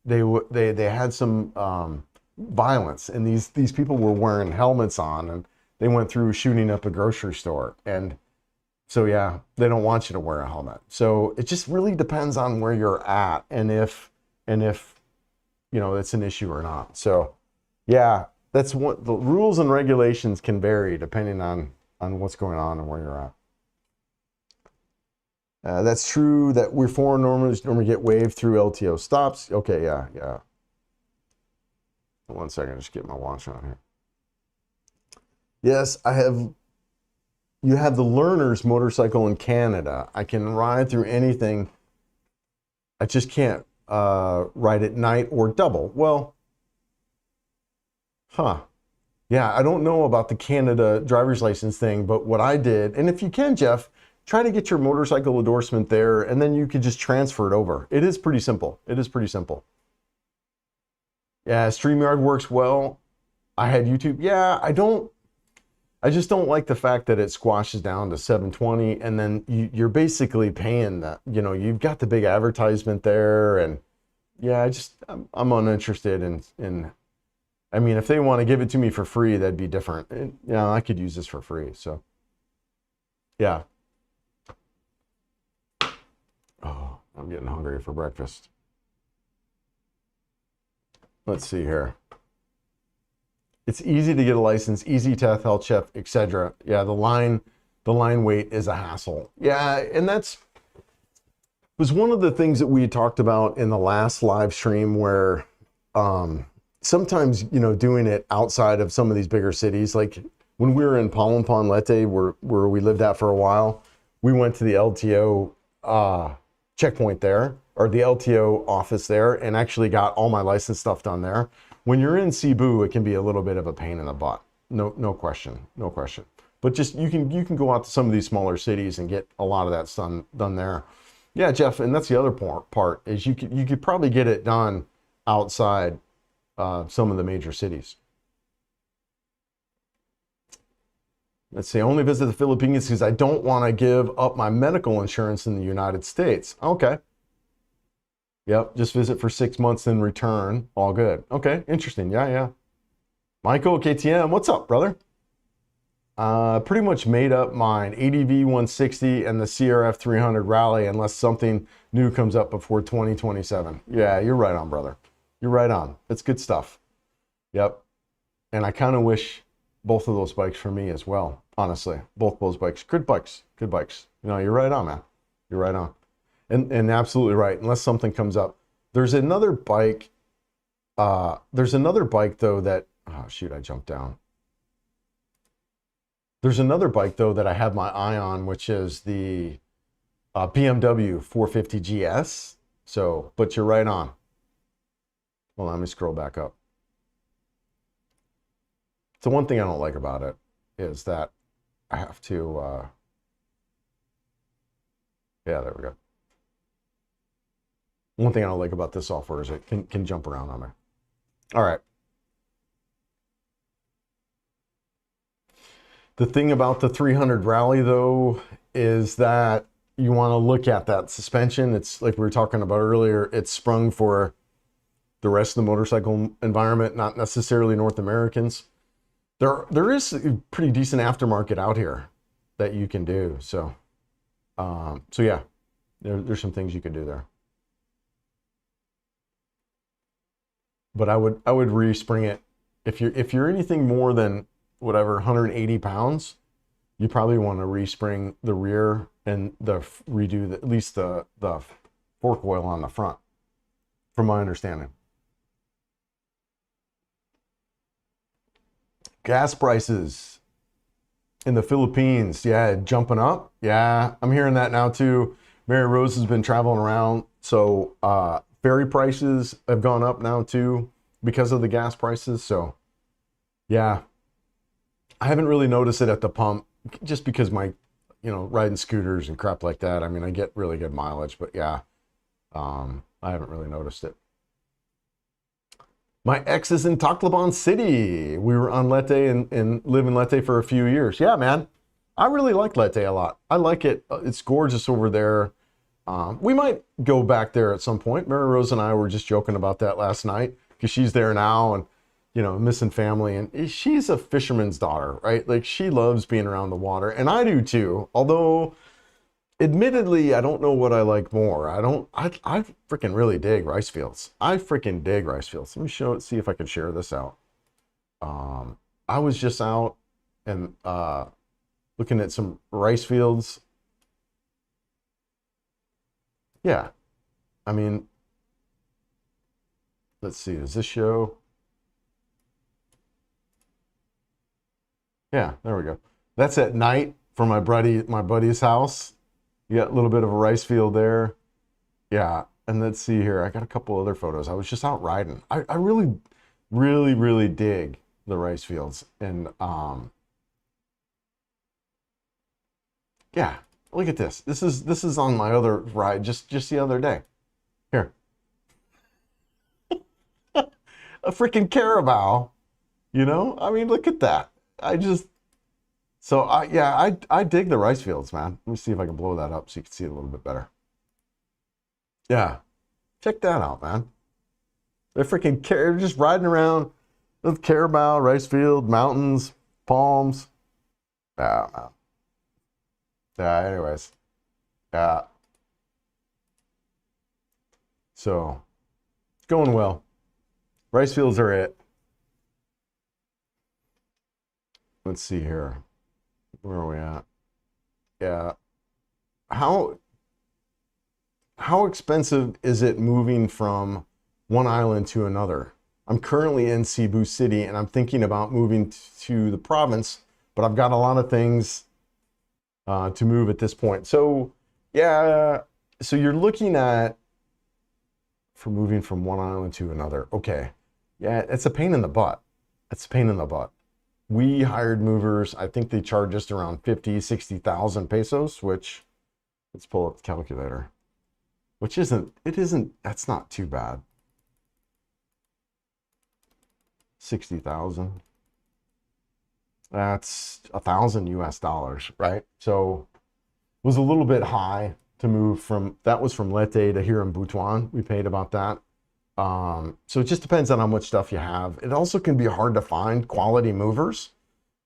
they had some violence, and these people were wearing helmets on, and they went through shooting up a grocery store. And so yeah, they don't want you to wear a helmet. So it just really depends on where you're at, and if you know, it's an issue or not. So yeah, that's what the rules and regulations can vary depending on what's going on and where you're at. That's true that we're foreign normally get waved through LTO stops. Okay, yeah. 1 second, just get my watch on here. Yes, you have the learner's motorcycle in Canada. I can ride through anything. I just can't ride at night or double. Well, yeah, I don't know about the Canada driver's license thing, but what I did, and if you can, Jeff, try to get your motorcycle endorsement there, and then you could just transfer it over. It is pretty simple. Yeah, StreamYard works well. I had YouTube. Yeah, I just don't like the fact that it squashes down to 720, and then you're basically paying that. You know, you've got the big advertisement there, and yeah, I'm uninterested in. I mean, if they want to give it to me for free, that'd be different. Yeah, I could use this for free. So, yeah. Oh, I'm getting hungry for breakfast. Let's see here. It's easy to get a license, easy to health check, etc. Yeah, the line wait is a hassle. Yeah, and that's was one of the things that we talked about in the last live stream where sometimes, you know, doing it outside of some of these bigger cities, like when we were in Palampan Leyte, where we lived at for a while, we went to the LTO checkpoint there, or the LTO office there, and actually got all my license stuff done there. When you're in Cebu, it can be a little bit of a pain in the butt. No question. But just you can go out to some of these smaller cities and get a lot of that done there. Yeah, Jeff, and that's the other part is you could probably get it done outside some of the major cities. Let's see, only visit the Philippines because I don't want to give up my medical insurance in the United States. Okay. Yep, just visit for 6 months, then return. All good. Okay, interesting. Yeah. Michael, KTM, what's up, brother? Pretty much made up mine. ADV 160 and the CRF 300 Rally, unless something new comes up before 2027. Yeah, you're right on, brother. You're right on. It's good stuff. Yep. And I kind of wish both of those bikes for me as well, honestly. Both those bikes. Good bikes. You know, you're right on, man. You're right on. And absolutely right, unless something comes up. There's another bike. There's another bike, though, that... Oh, shoot, I jumped down. There's another bike, though, that I have my eye on, which is the BMW 450 GS. So, but you're right on. Well, let me scroll back up. So one thing I don't like about it is that I have to... yeah, there we go. One thing I don't like about this software is it can jump around on me. All right. The thing about the 300 Rally, though, is that you want to look at that suspension. It's like we were talking about earlier. It's sprung for the rest of the motorcycle environment, not necessarily North Americans. There is a pretty decent aftermarket out here that you can do. So yeah, there's some things you can do there. But I would respring it. If you're anything more than whatever 180 pounds, you probably want to respring the rear and redo at least the fork oil on the front, from my understanding. Gas prices in the Philippines, yeah, jumping up. Yeah, I'm hearing that now too. Mary Rose has been traveling around, so ferry prices have gone up now too because of the gas prices. So yeah, I haven't really noticed it at the pump just because my, you know, riding scooters and crap like that. I mean, I get really good mileage, but yeah, I haven't really noticed it. My ex is in Tacloban City. We were on Leyte and live in Leyte for a few years. Yeah, man, I really like Leyte a lot. I like it. It's gorgeous over there. We might go back there at some point. Mary Rose and I were just joking about that last night because she's there now and, you know, missing family. And she's a fisherman's daughter, right? Like, she loves being around the water. And I do too. Although, admittedly, I don't know what I like more. I freaking really dig rice fields. I freaking dig rice fields. Let me see if I can share this out. I was just out and looking at some rice fields. Yeah, I mean, let's see, does this show? Yeah, there we go. That's at night for my buddy's house. You got a little bit of a rice field there. Yeah, and let's see here. I got a couple other photos. I was just out riding. I really, really, really dig the rice fields. And yeah, look at this. This is on my other ride just the other day. Here. A freaking carabao, you know? I mean, look at that. I dig the rice fields, man. Let me see if I can blow that up so you can see it a little bit better. Yeah. Check that out, man. They're just riding around with carabao, rice field, mountains, palms. Yeah, man. Yeah, anyways. Yeah. So, it's going well. Rice fields are it. let's see here. Where are we at? Yeah. How expensive is it moving from one island to another? I'm currently in Cebu City and I'm thinking about moving to the province, but I've got a lot of things to move at this point. So yeah, so you're looking at for moving from one island to another. Okay. Yeah, it's a pain in the butt. It's a pain in the butt. We hired movers. I think they charge us around 50, 60,000 pesos, which let's pull up the calculator. Which that's not too bad. 60,000. That's $1,000 US, right? So it was a little bit high to move from, that was from Leyte to here in Butuan. We paid about that. So it just depends on how much stuff you have. It also can be hard to find quality movers.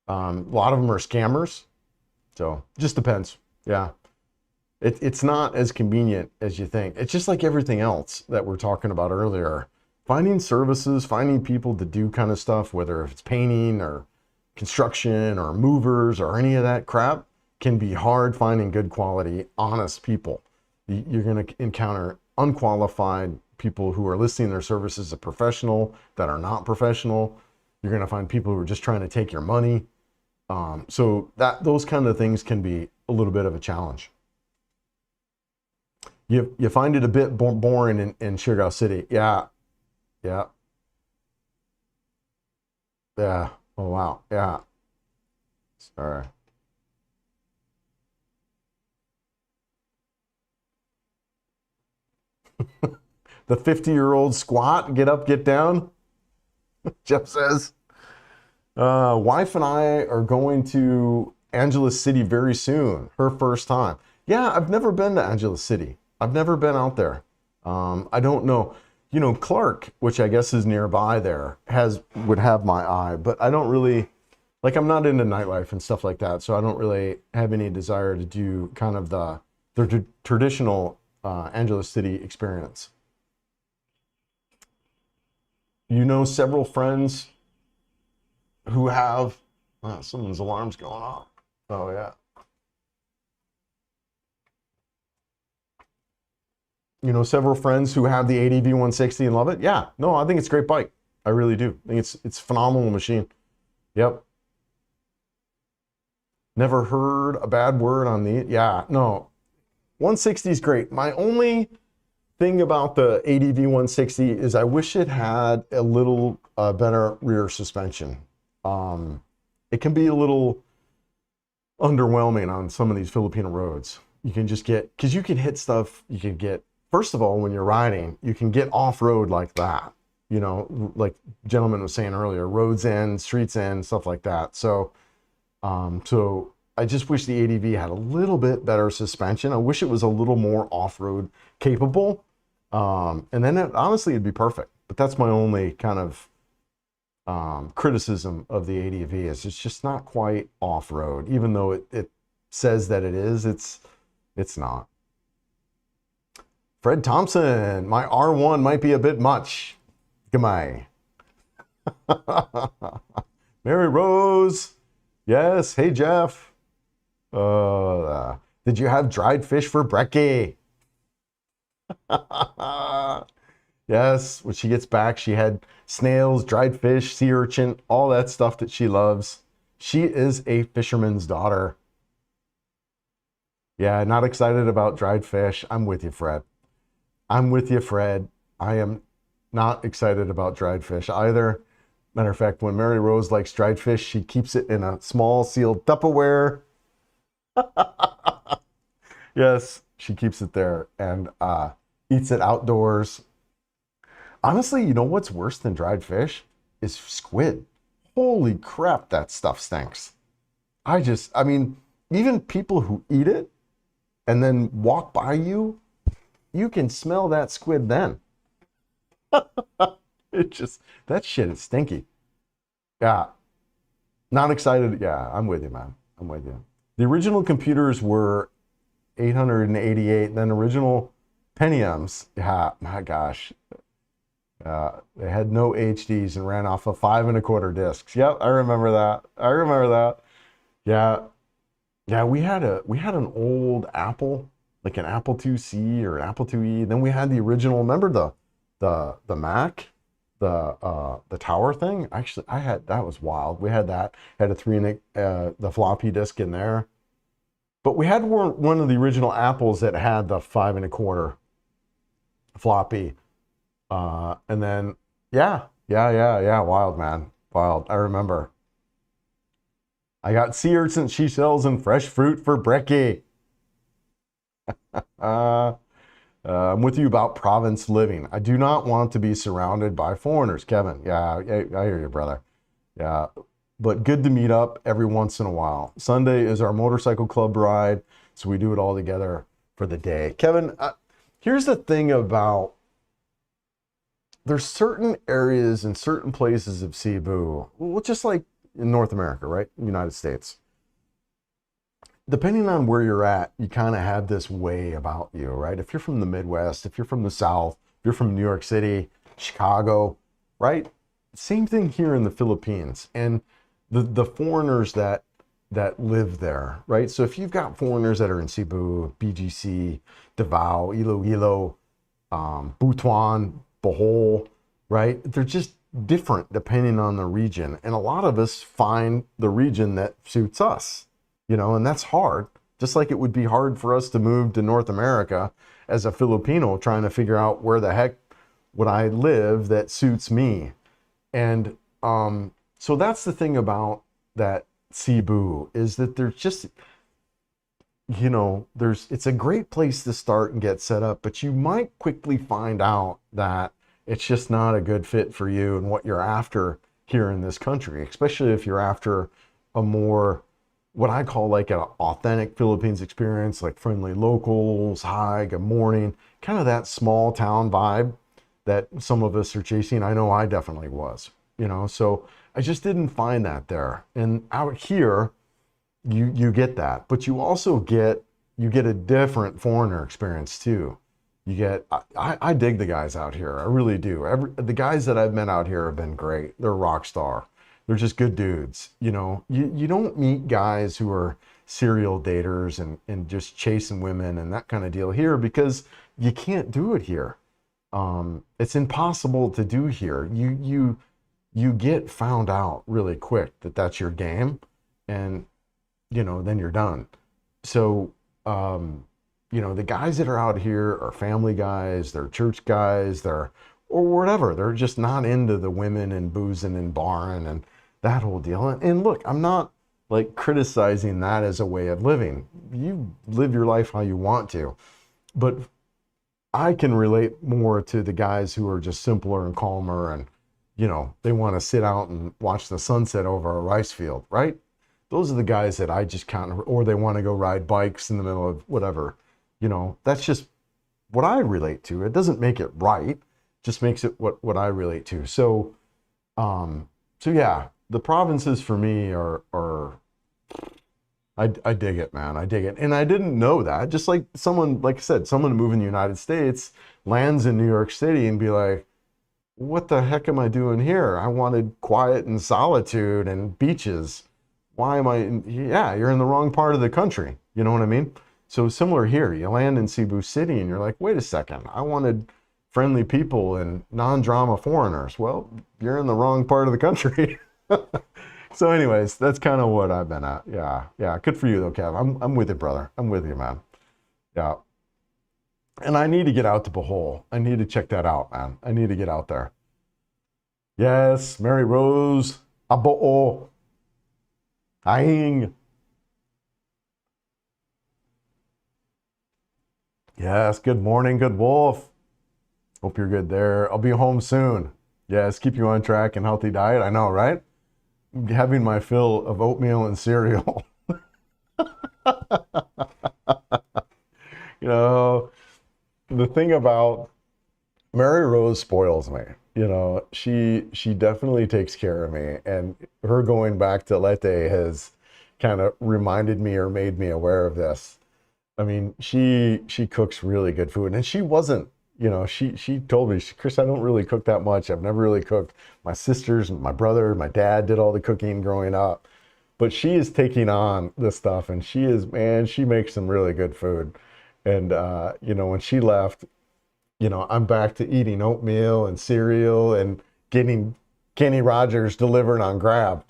A lot of them are scammers. So it just depends. Yeah. It's not as convenient as you think. It's just like everything else that we're talking about earlier. Finding services, finding people to do kind of stuff, whether it's painting or construction or movers or any of that crap, can be hard finding good quality, honest people. You're going to encounter unqualified people who are listing their services as a professional that are not professional. You're going to find people who are just trying to take your money. So those kind of things can be a little bit of a challenge. You find it a bit boring in Sherpa City. Yeah. Yeah. Yeah. Oh, wow. Yeah. Sorry. The 50-year-old squat, get up, get down. Jeff says, wife and I are going to Angeles City very soon. Her first time. Yeah, I've never been to Angeles City. I've never been out there. I don't know. You know, Clark, which I guess is nearby there, would have my eye, but I don't really, like, I'm not into nightlife and stuff like that, so I don't really have any desire to do kind of the traditional Angeles City experience. You know, several friends who have, someone's alarm's going off. Oh, yeah. You know, several friends who have the ADV 160 and love it. Yeah, no, I think it's a great bike. I really do. I think it's a phenomenal machine. Yep. Never heard a bad word on the, yeah, no. 160 is great. My only thing about the ADV 160 is I wish it had a little better rear suspension. It can be a little underwhelming on some of these Filipino roads. You can just get, because you can hit stuff, you can get, first of all, when you're riding, you can get off-road like that. You know, like gentleman was saying earlier, roads end, streets end, stuff like that. So, so I just wish the ADV had a little bit better suspension. I wish it was a little more off-road capable. And then honestly, it'd be perfect. But that's my only kind of criticism of the ADV is it's just not quite off-road. Even though it says that it is, it's not. Fred Thompson, my R1 might be a bit much. Goodbye. Mary Rose. Yes. Hey, Jeff. Did you have dried fish for brekkie? Yes. When she gets back, she had snails, dried fish, sea urchin, all that stuff that she loves. She is a fisherman's daughter. Yeah, not excited about dried fish. I'm with you, Fred. I'm with you, Fred. I am not excited about dried fish either. Matter of fact, when Mary Rose likes dried fish, she keeps it in a small sealed Tupperware. Yes, she keeps it there and eats it outdoors. Honestly, you know what's worse than dried fish? Is squid. Holy crap, that stuff stinks. I mean, even people who eat it and then walk by you, you can smell that squid then. That shit is stinky. Yeah. Not excited. Yeah, I'm with you, man. I'm with you. The original computers were 888, then original Pentiums. Yeah, my gosh. They had no HDs and ran off of 5 1/4 discs. Yep, I remember that. I remember that. Yeah, yeah. We had an old Apple, like an Apple IIc or an Apple IIe. Then we had the original. Remember the Mac, the tower thing? Actually, I had that was wild. We had that. Had a 3 the floppy disk in there. But we had one of the original Apples that had the 5 1/4 floppy. And then, yeah, wild, man. Wild. I remember. I got sea urchin seashells and fresh fruit for brekkie. Uh, I'm with you about province living. I do not want to be surrounded by foreigners, Kevin. Yeah, I hear you, brother. Yeah, but good to meet up every once in a while. Sunday is our motorcycle club ride, so we do it all together for the day. Kevin, here's the thing about there's certain areas and certain places of Cebu, well, just like in North America, right? United States. Depending on where you're at, you kind of have this way about you, right? If you're from the Midwest, if you're from the South, if you're from New York City, Chicago, right? Same thing here in the Philippines. And the foreigners that live there, right? So if you've got foreigners that are in Cebu, BGC, Davao, Iloilo, Butuan, Bohol, right? They're just different depending on the region. And a lot of us find the region that suits us, and that's hard. Just like it would be hard for us to move to North America as a Filipino trying to figure out where the heck would I live that suits me. And so that's the thing about that Cebu is that there's just, it's a great place to start and get set up, but you might quickly find out that it's just not a good fit for you and what you're after here in this country, especially if you're after a more, what I call like an authentic Philippines experience, like friendly locals, hi, good morning, kind of that small town vibe that some of us are chasing. I know I definitely was, so I just didn't find that there. And out here, you get that, but you also get a different foreigner experience too. I dig the guys out here. I really do. The guys that I've met out here have been great. They're rock star. They're just good dudes. You don't meet guys who are serial daters and just chasing women and that kind of deal here because you can't do it here. It's impossible to do here. You get found out really quick that that's your game, and then you're done. So the guys that are out here are family guys, they're church guys, or whatever. They're just not into the women and boozing and barring and that whole deal. And look, I'm not like criticizing that as a way of living. You live your life how you want to. But I can relate more to the guys who are just simpler and calmer and, they want to sit out and watch the sunset over a rice field, right? Those are the guys that I just or they want to go ride bikes in the middle of whatever. That's just what I relate to. It doesn't make it right, just makes it what I relate to. So yeah, the provinces for me are I dig it, man. I dig it. And I didn't know that. Just like like I said, someone move in the United States, lands in New York City and be like, what the heck am I doing here? I wanted quiet and solitude and beaches. Why am I yeah, you're in the wrong part of the country. You know what I mean? So similar here, you land in Cebu City and you're like, wait a second, I wanted friendly people and non-drama foreigners. Well, you're in the wrong part of the country. So anyways, that's kind of what I've been at. Yeah. Good for you though, Kev. I'm with you, brother. I'm with you, man. Yeah. And I need to get out to Bohol. I need to check that out, man. I need to get out there. Yes, Mary Rose, Aboo, Aing. Yes, good morning, good wolf. Hope you're good there. I'll be home soon. Yes, keep you on track and healthy diet. I know, right? Having my fill of oatmeal and cereal. The thing about Mary Rose spoils me. She definitely takes care of me, and her going back to Leyte has kind of reminded me or made me aware of this. I mean, she cooks really good food, and she wasn't you know, she told me, Chris, I don't really cook that much. I've never really cooked. My sisters, my brother, my dad did all the cooking growing up. But she is taking on this stuff, and she is, man, she makes some really good food. And you know, when she left, you know, I'm back to eating oatmeal and cereal and getting Kenny Rogers delivered on Grab.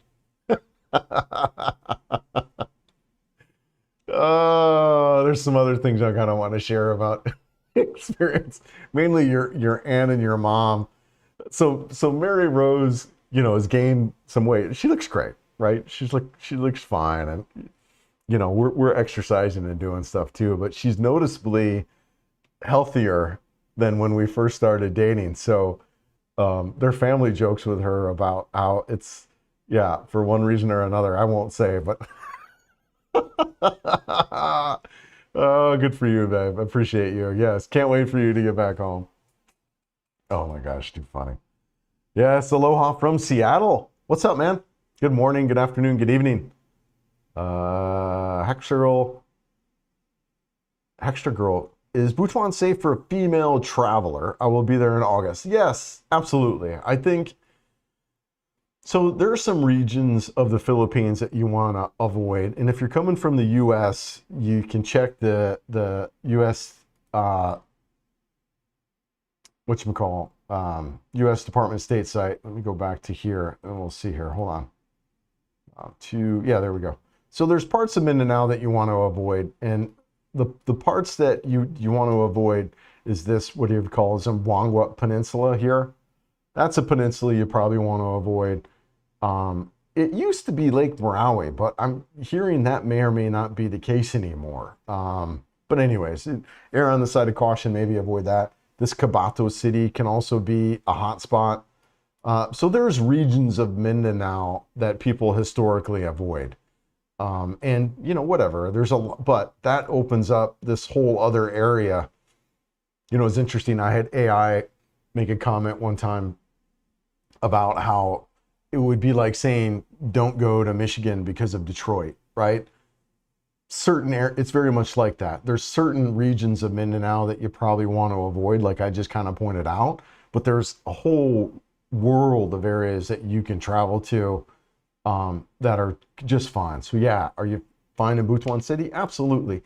Oh, there's some other things I kind of want to share about experience, mainly your aunt and your mom. So Mary Rose, you know, has gained some weight. She looks great, right? She looks fine, and you know, we're exercising and doing stuff too, but she's noticeably healthier than when we first started dating. So their family jokes with her about how it's, yeah, for one reason or another, I won't say, but oh, good for you, babe. I appreciate you. Yes, can't wait for you to get back home. Oh my gosh, too funny. Yes, aloha from Seattle. What's up, man? Good morning, good afternoon, good evening. Hexer Girl, is Butuan safe for a female traveler? I will be there in August. Yes, absolutely. I think so. There are some regions of the Philippines that you want to avoid, and if you're coming from the U.S., you can check the U.S. Whatchamacall, U.S. Department of State site. Let me go back to here, and we'll see here. Hold on. Yeah, there we go. So there's parts of Mindanao that you want to avoid, and the parts that you want to avoid is this, what do you call it, Zamboanga Peninsula here. That's a peninsula you probably want to avoid. It used to be Lake Marawi, but I'm hearing that may or may not be the case anymore. But anyways, err on the side of caution, maybe avoid that. This Butuan City can also be a hot spot. So there's regions of Mindanao that people historically avoid. And you know, whatever, but that opens up this whole other area. You know, it's interesting. I had AI make a comment one time about how it would be like saying, don't go to Michigan because of Detroit, right? It's very much like that. There's certain regions of Mindanao that you probably want to avoid, like I just kind of pointed out, but there's a whole world of areas that you can travel to that are just fine. So yeah, are you fine in Butuan City? Absolutely.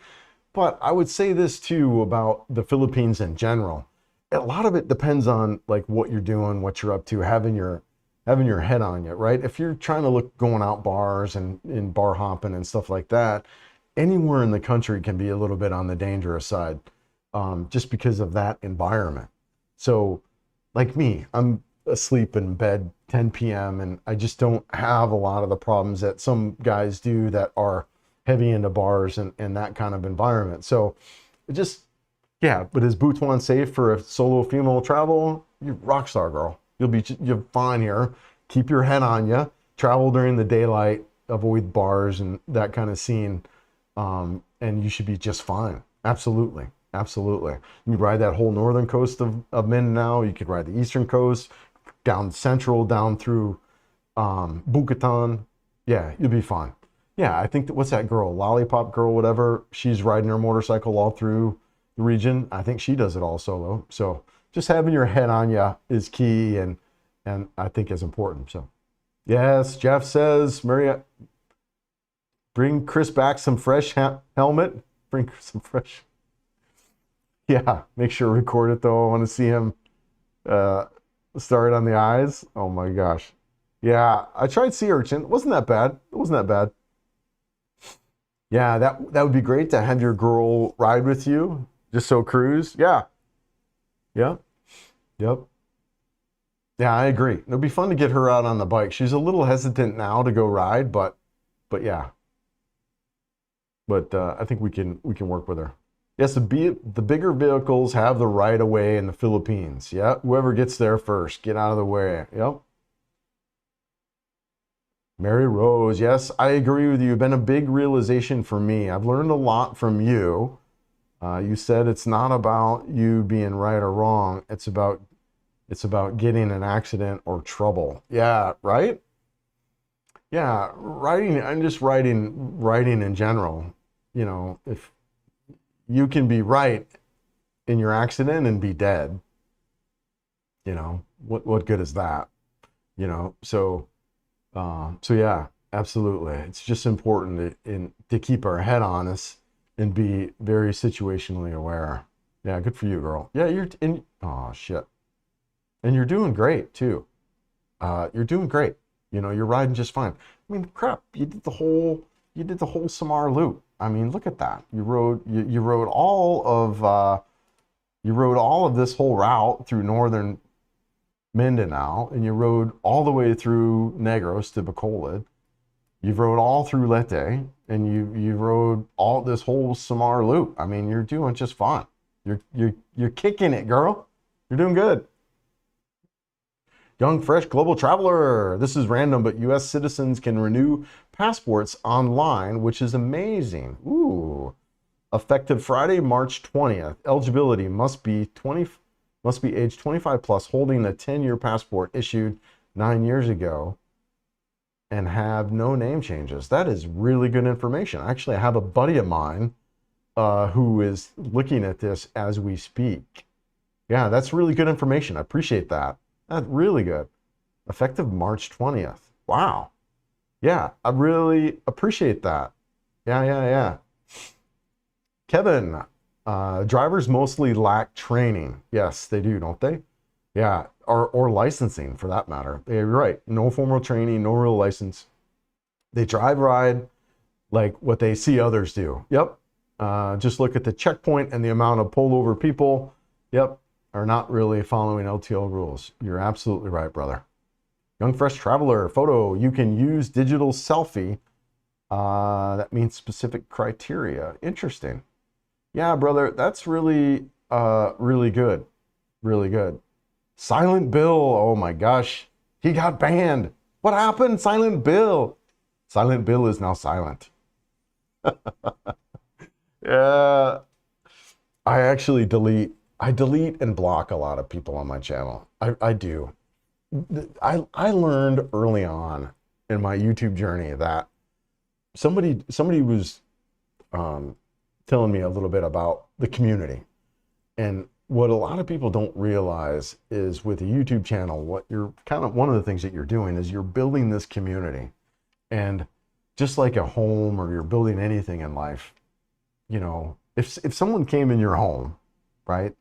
But I would say this too about the Philippines in general. A lot of it depends on like what you're doing, what you're up to, having your head on you, right? If you're trying to look going out bars and bar hopping and stuff like that, anywhere in the country can be a little bit on the dangerous side, just because of that environment. So like me, I'm asleep in bed 10 p.m. and I just don't have a lot of the problems that some guys do that are heavy into bars and that kind of environment. So it just, yeah, but is Butuan safe for a solo female travel? You're rock star, girl. You're fine here. Keep your head on you. Travel during the daylight. Avoid bars and that kind of scene, and you should be just fine. Absolutely, absolutely. You ride that whole northern coast of Mindanao. You could ride the eastern coast, down central, down through Butuan. Yeah, you'll be fine. Yeah, I think what's that girl, Lollipop Girl, whatever. She's riding her motorcycle all through the region. I think she does it all solo. So just having your head on you is key, and I think is important. So yes, Jeff says, Maria, bring Chris back some fresh helmet. Bring some fresh. Yeah, make sure to record it though. I want to see him start on the eyes. Oh my gosh. Yeah, I tried sea urchin. It wasn't that bad. It wasn't that bad. Yeah, that would be great to have your girl ride with you. Just so cruise. Yeah. Yep. Yep. Yeah, I agree. It'll be fun to get her out on the bike. She's a little hesitant now to go ride, but yeah. But I think we can work with her. Yes, the bigger vehicles have the right of way in the Philippines. Yeah, whoever gets there first, get out of the way. Yep. Mary Rose, yes, I agree with you. You've been a big realization for me. I've learned a lot from you. You said it's not about you being right or wrong. It's about getting an accident or trouble. Yeah, right? Yeah, writing, I'm just writing in general. You know, if you can be right in your accident and be dead. You know, what good is that? You know, so yeah, absolutely. It's just important to keep our head on us and be very situationally aware. Yeah, good for you, girl. Yeah, you're in. Oh shit, and you're doing great too. You're doing great. You know, you're riding just fine. I mean, crap, you did the whole Samar loop. I mean, look at that. You rode you rode all of this whole route through northern Mindanao, and you rode all the way through Negros to Bacolod. You've rode all through Leyte, and you rode all this whole Samar loop. I mean, you're doing just fine. You're kicking it, girl. You're doing good. Young, fresh global traveler. This is random, but U.S. citizens can renew passports online, which is amazing. Ooh. Effective Friday, March 20th. Eligibility must be age 25 plus, holding a 10-year passport issued 9 years ago, and have no name changes. That is really good information. Actually, I have a buddy of mine who is looking at this as we speak. Yeah, that's really good information. I appreciate that. That's really good. Effective March 20th. Wow. Yeah, I really appreciate that. Yeah. Kevin, drivers mostly lack training. Yes, they do, don't they? Yeah, or licensing for that matter. You're right. No formal training, no real license. They drive, ride like what they see others do. Yep. Just look at the checkpoint and the amount of pullover people. Yep. Are not really following LTO rules. You're absolutely right, brother. Young Fresh Traveler photo. You can use digital selfie. That means specific criteria. Interesting. Yeah, brother. That's really, really good. Really good. Silent Bill. Oh my gosh. He got banned. What happened? Silent Bill. Silent Bill is now silent. Yeah. I delete and block a lot of people on my channel. I do. I learned early on in my YouTube journey that somebody was telling me a little bit about the community. And what a lot of people don't realize is with a YouTube channel, what you're one of the things that you're doing is you're building this community. And just like a home, or you're building anything in life, you know, if someone came in your home, right?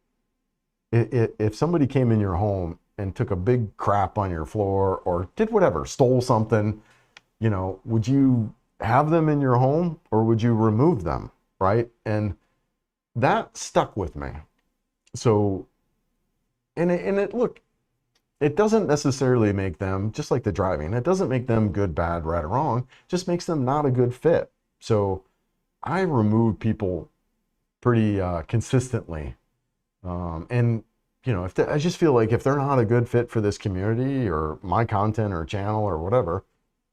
If somebody came in your home and took a big crap on your floor or did whatever, stole something, you know, would you have them in your home or would you remove them, right? And that stuck with me. So, look, it doesn't necessarily make them, just like the driving, it doesn't make them good, bad, right or wrong, it just makes them not a good fit. So I remove people pretty consistently. And you know, I just feel like if they're not a good fit for this community or my content or channel or whatever,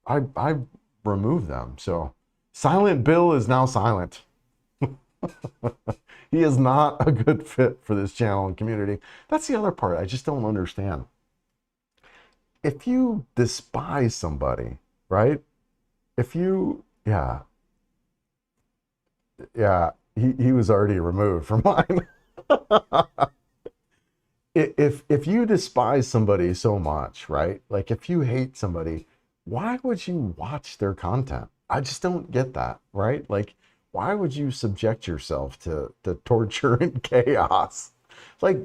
I remove them. So Silent Bill is now silent. He is not a good fit for this channel and community. That's the other part I just don't understand. If you despise somebody, right? If you, yeah, he was already removed from mine. If you despise somebody so much, right? Like if you hate somebody, why would you watch their content? I just don't get that, right? Like, why would you subject yourself to torture and chaos? Like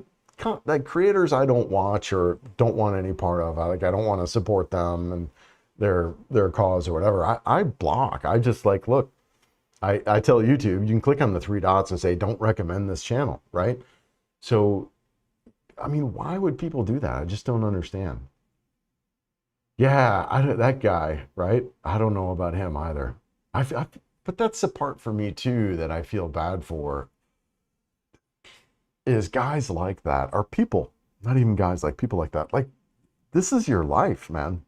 creators I don't watch or don't want any part of. I don't want to support them and their cause or whatever. I block. I just like, look, I tell YouTube, you can click on the 3 dots and say, don't recommend this channel, right? So, I mean, why would people do that? I just don't understand. Yeah, that guy, right? I don't know about him either. But that's the part for me too that I feel bad for, is guys like that, or people, not even guys, like people like that. Like, this is your life, man.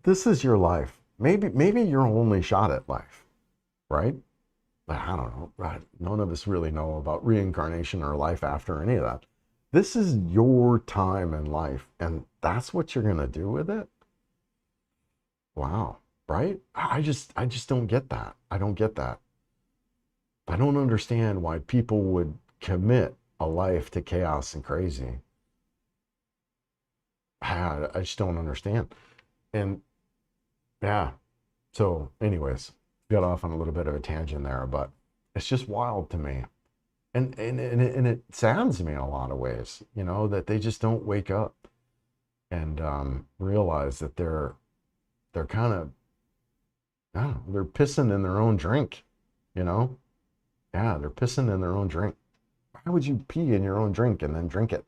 This is your life. Maybe your only shot at life, right? But I don't know, right? None of us really know about reincarnation or life after any of that. This is your time in life, and that's what you're gonna do with it. Wow, right? I just don't get that. I don't get that. I don't understand why people would commit a life to chaos and crazy. I just don't understand. And yeah, so anyways, got off on a little bit of a tangent there, but it's just wild to me. And it saddens me in a lot of ways, you know, that they just don't wake up and realize that they're kind of, I don't know, they're pissing in their own drink, you know? Yeah, they're pissing in their own drink. Why would you pee in your own drink and then drink it?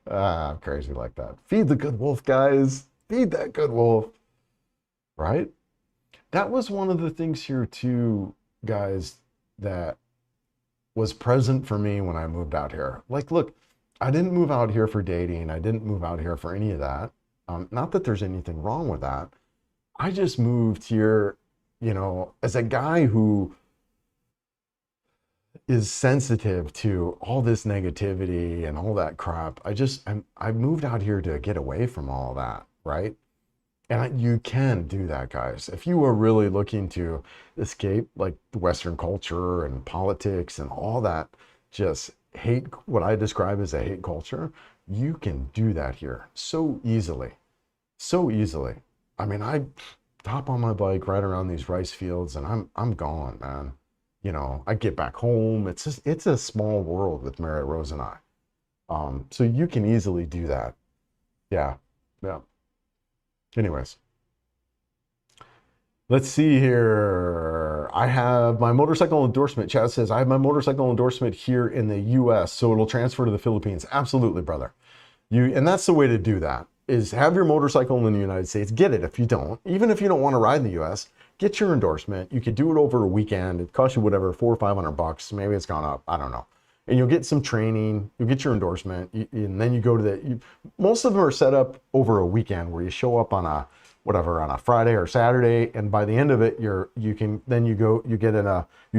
I'm crazy like that. Feed the good wolf, guys. Feed that good wolf. Right? That was one of the things here too, guys, that was present for me when I moved out here. Like, look, I didn't move out here for dating. I didn't move out here for any of that. Not that there's anything wrong with that. I just moved here, you know, as a guy who is sensitive to all this negativity and all that crap. I moved out here to get away from all that, right? And you can do that, guys. If you are really looking to escape like Western culture and politics and all that, just hate, what I describe as a hate culture, you can do that here so easily. So easily. I mean, I hop on my bike right around these rice fields and I'm gone, man. You know, I get back home. It's a small world with Mary Rose and I. So you can easily do that. Yeah. Yeah. Anyways, let's see here. I have my motorcycle endorsement. Chad says, I have my motorcycle endorsement here in the US, so it'll transfer to the Philippines. Absolutely, brother. And that's the way to do that, is have your motorcycle in the United States. Get it if you don't. Even if you don't want to ride in the US, get your endorsement. You could do it over a weekend. It costs you whatever, $400 or $500. Maybe it's gone up. I don't know. And you'll get some training, you'll get your endorsement, and then you go to most of them are set up over a weekend where you show up on a Friday or Saturday, and by the end of it, you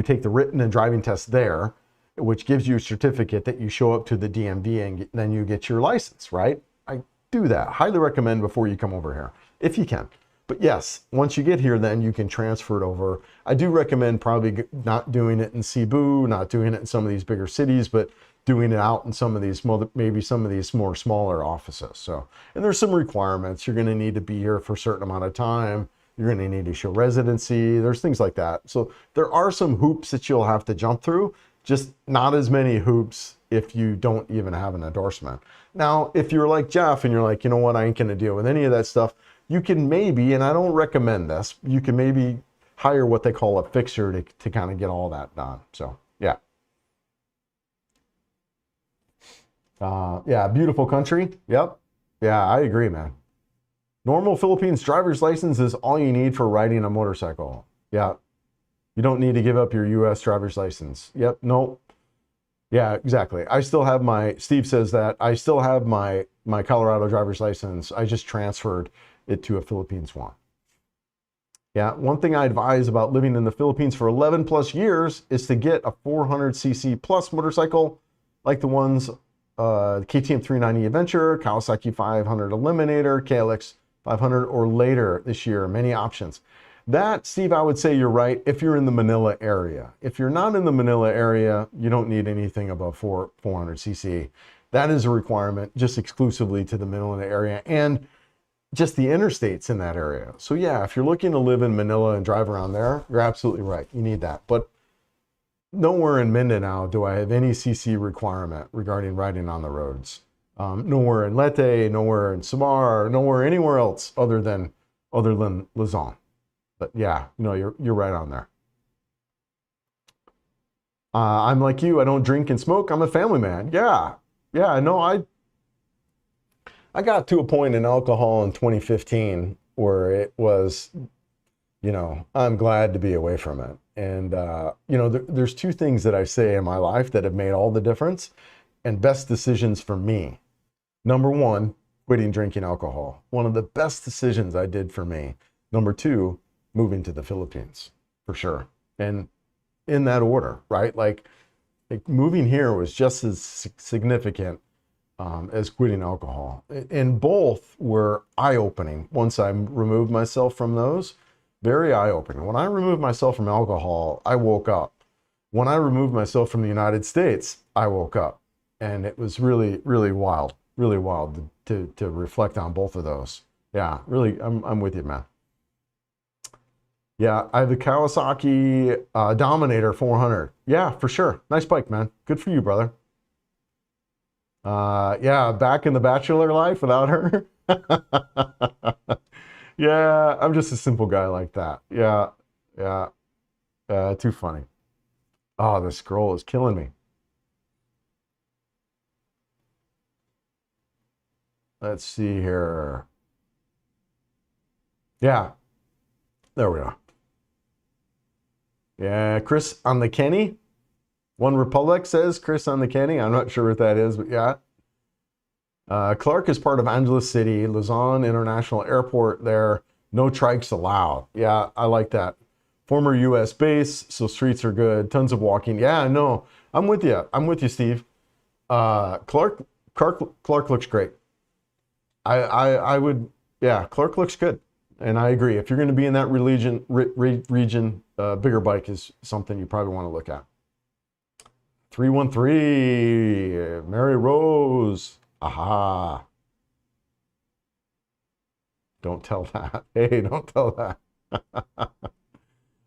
take the written and driving test there, which gives you a certificate that you show up to the DMV, and then you get your license, right? I do that. Highly recommend before you come over here, if you can. But yes, once you get here, then you can transfer it over. I do recommend probably not doing it in Cebu, not doing it in some of these bigger cities, but doing it out in some of these, maybe some of these more smaller offices. So, and there's some requirements. You're going to need to be here for a certain amount of time. You're going to need to show residency. There's things like that. So there are some hoops that you'll have to jump through, just not as many hoops if you don't even have an endorsement. Now, if you're like Jeff and you're like, you know what, I ain't going to deal with any of that stuff, you can maybe, and I don't recommend this, you can maybe hire what they call a fixer to kind of get all that done. So, yeah. Yeah, beautiful country. Yep. Yeah, I agree, man. Normal Philippines driver's license is all you need for riding a motorcycle. Yeah. You don't need to give up your US driver's license. Yep. Nope. Yeah, exactly. I still have Steve says that, I still have my Colorado driver's license. I just transferred it to a Philippines one. Yeah, one thing I advise about living in the Philippines for 11 plus years is to get a 400cc plus motorcycle like the ones KTM 390 Adventure, Kawasaki 500 Eliminator, KLX 500 or later this year. Many options. That, Steve, I would say you're right if you're in the Manila area. If you're not in the Manila area, you don't need anything above 400cc. That is a requirement just exclusively to the Manila area and just the interstates in that area. So yeah, if you're looking to live in Manila and drive around there, you're absolutely right. You need that. But nowhere in Mindanao do I have any CC requirement regarding riding on the roads. Nowhere in Leyte, nowhere in Samar, nowhere anywhere else other than Luzon. But yeah, you're right on there. I'm like you. I don't drink and smoke. I'm a family man. Yeah. No, I got to a point in alcohol in 2015 where it was, I'm glad to be away from it. And, there's two things that I say in my life that have made all the difference and best decisions for me. Number one, quitting drinking alcohol. One of the best decisions I did for me. Number two, moving to the Philippines, for sure. And in that order, right? Like moving here was just as significant as quitting alcohol. And both were eye-opening. Once I removed myself from those, very eye-opening. When I removed myself from alcohol, I woke up When I removed myself from the United States, I woke up, and it was really, really wild to reflect on both of those. Yeah, really, I'm with you, man. Yeah, I have the Kawasaki Dominator 400. Yeah, for sure. Nice bike, man. Good for you, brother. Yeah, back in the bachelor life without her. Yeah, I'm just a simple guy like that. Yeah, yeah, too funny. Oh, this scroll is killing me. Let's see here. Yeah, there we are. Yeah, Chris on the Kenny. One Republic says Chris on the Kenny. I'm not sure what that is, but yeah. Clark is part of Angeles City, Luzon International Airport there. No trikes allowed. Yeah, I like that. Former U.S. base, so streets are good. Tons of walking. Yeah, no, I'm with you. I'm with you, Steve. Clark looks great. I would, yeah, Clark looks good. And I agree. If you're going to be in that region, bigger bike is something you probably want to look at. 313, Mary Rose. Aha. Don't tell that. Hey, don't tell that.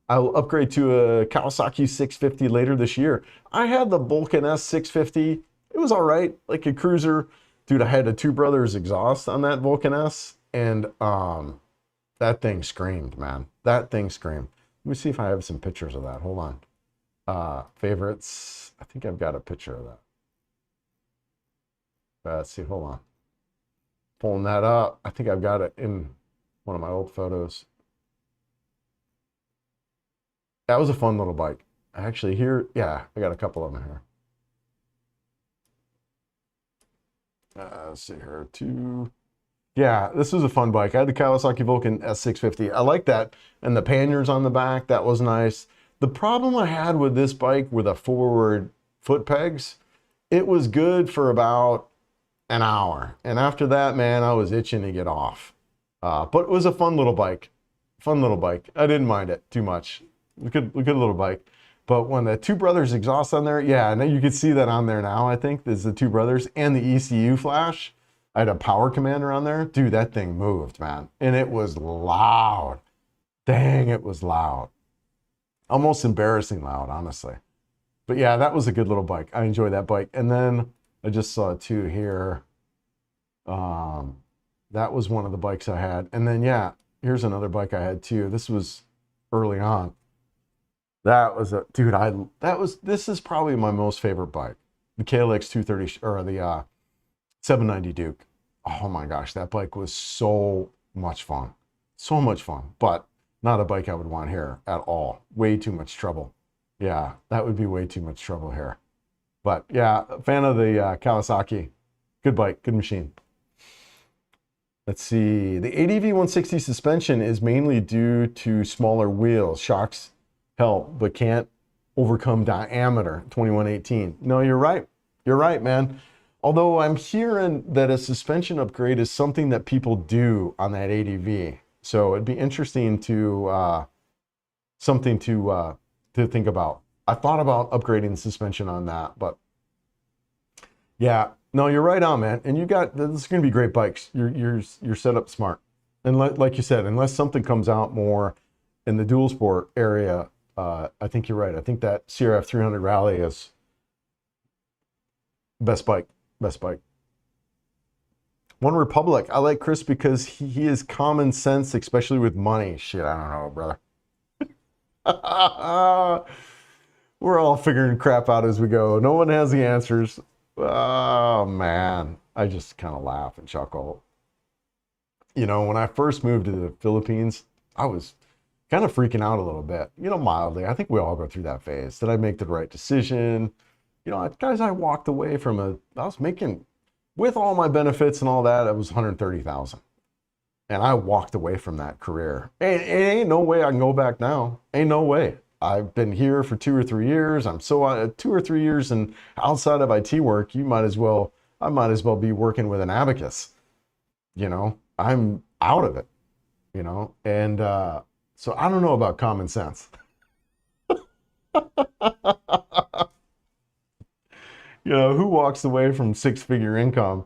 I'll upgrade to a Kawasaki 650 later this year. I had the Vulcan S650. It was all right, like a cruiser. Dude, I had a Two Brothers exhaust on that Vulcan S, and that thing screamed, man. That thing screamed. Let me see if I have some pictures of that. Hold on. Favorites. I think I've got a picture of that. Let's see, hold on. Pulling that up. I think I've got it in one of my old photos. That was a fun little bike. Actually, here, yeah, I got a couple of them here. Let's see here, two. Yeah, this was a fun bike. I had the Kawasaki Vulcan S650. I like that. And the panniers on the back, that was nice. The problem I had with this bike were the forward foot pegs. It was good for about an hour. And after that, man, I was itching to get off. But it was a fun little bike. Fun little bike. I didn't mind it too much. Good little bike. But when the Two Brothers exhaust on there, yeah, now you can see that on there now, I think. There's the Two Brothers and the ECU flash. I had a power commander on there. Dude, that thing moved, man. And it was loud. Dang, it was loud. Almost embarrassing loud, honestly. But yeah, that was a good little bike. I enjoyed that bike. And then I just saw two here. That was one of the bikes I had. And then, yeah, here's another bike I had too. This was early on. That was a, dude, this is probably my most favorite bike. The KLX 230, or the 790 Duke. Oh my gosh, that bike was so much fun. So much fun, but not a bike I would want here at all. Way too much trouble. Yeah, that would be way too much trouble here. But yeah, fan of the Kawasaki. Good bike, good machine. Let's see. The ADV 160 suspension is mainly due to smaller wheels. Shocks help, but can't overcome diameter, 2118. No, you're right. You're right, man. Although I'm hearing that a suspension upgrade is something that people do on that ADV. So it'd be interesting to, something to think about. I thought about upgrading the suspension on that, but yeah, no, you're right on, man. And you got, this is going to be great bikes. You're set up smart. And like you said, unless something comes out more in the dual sport area, I think you're right. I think that CRF 300 Rally is best bike. Best bike. One Republic. I like Chris because he is common sense, especially with money. Shit, I don't know, brother. We're all figuring crap out as we go. No one has the answers. Oh, man. I just kind of laugh and chuckle. You know, when I first moved to the Philippines, I was kind of freaking out a little bit. You know, mildly. I think we all go through that phase. Did I make the right decision? You know, guys, I walked away from I was making, with all my benefits and all that, it was 130,000. And I walked away from that career. Ain't no way I can go back now. Ain't no way. I've been here for 2 or 3 years. I'm so 2 or 3 years and outside of IT work, I might as well be working with an abacus. You know, I'm out of it, you know? And so I don't know about common sense. You know, who walks away from six-figure income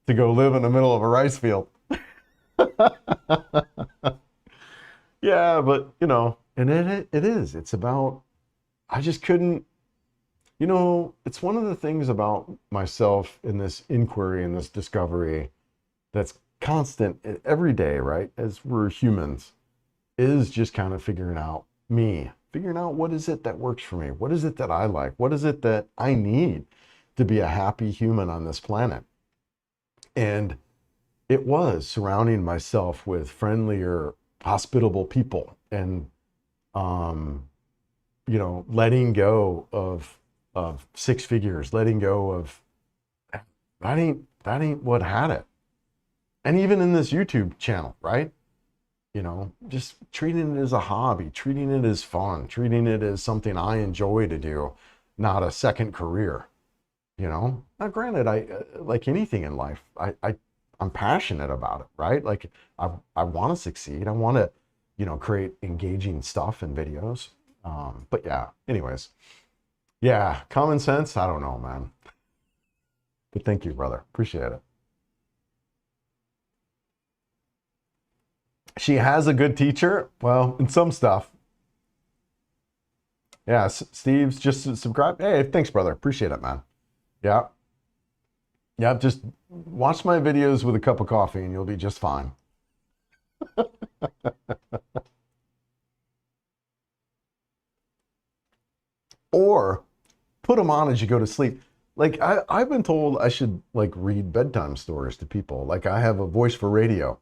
to go live in the middle of a rice field? Yeah, but you know, and it is. It's about, I just couldn't, you know, it's one of the things about myself in this inquiry and this discovery that's constant every day, right? As we're humans, is just kind of figuring out me, figuring out what is it that works for me? What is it that I like? What is it that I need to be a happy human on this planet? And it was surrounding myself with friendlier, hospitable people and, you know, letting go of six figures, letting go of that ain't what had it. And even in this YouTube channel, right? You know, just treating it as a hobby, treating it as fun, treating it as something I enjoy to do, not a second career. You know, now granted, I like anything in life, I'm passionate about it, right? Like I want to succeed. I want to, you know, create engaging stuff and videos. But yeah, anyways, yeah, common sense. I don't know, man. But thank you, brother. Appreciate it. She has a good teacher. Well, in some stuff. Yeah, Steve's just subscribed. Hey, thanks, brother. Appreciate it, man. Yeah. Yeah, just watch my videos with a cup of coffee and you'll be just fine. Or put them on as you go to sleep. Like I've been told I should like read bedtime stories to people. Like I have a voice for radio.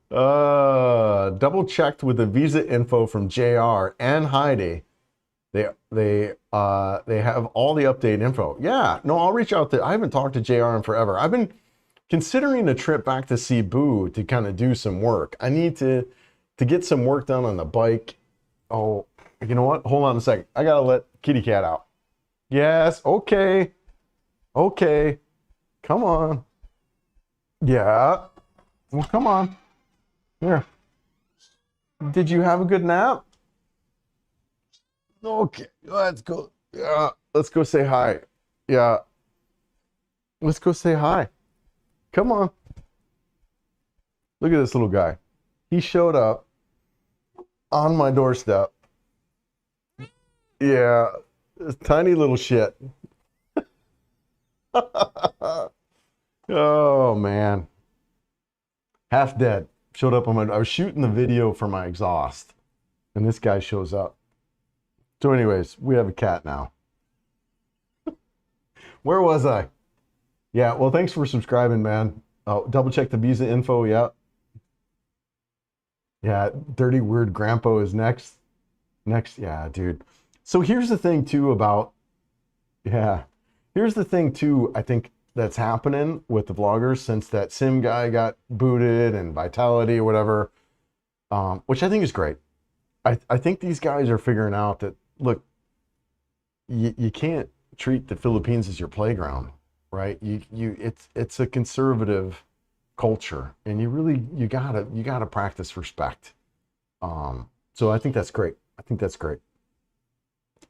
Double checked with the visa info from JR and Heidi. They have all the update info. Yeah, no, I'll reach out to, I haven't talked to JR in forever. I've been considering a trip back to Cebu to kind of do some work. I need to get some work done on the bike. Oh, you know what? Hold on a second. I gotta let kitty cat out. Yes, okay. Okay. Come on. Yeah. Well, come on. Here. Did you have a good nap? Okay, let's go. Yeah, let's go say hi. Yeah. Let's go say hi. Come on. Look at this little guy. He showed up on my doorstep. Yeah, this tiny little shit. Oh man. Half dead. Showed up on my, I was shooting the video for my exhaust and this guy shows up. So anyways, we have a cat now. Where was I? Yeah, well, thanks for subscribing, man. Oh, double check the visa info. Yeah. Yeah, Dirty Weird Grandpa is next. Next, yeah, dude. So here's the thing too about, yeah, here's the thing too, I think that's happening with the vloggers since that Sim guy got booted and Vitality or whatever, which I think is great. I think these guys are figuring out that, look, you can't treat the Philippines as your playground, right? It's a conservative culture, and you gotta practice respect. So I think that's great. I think that's great.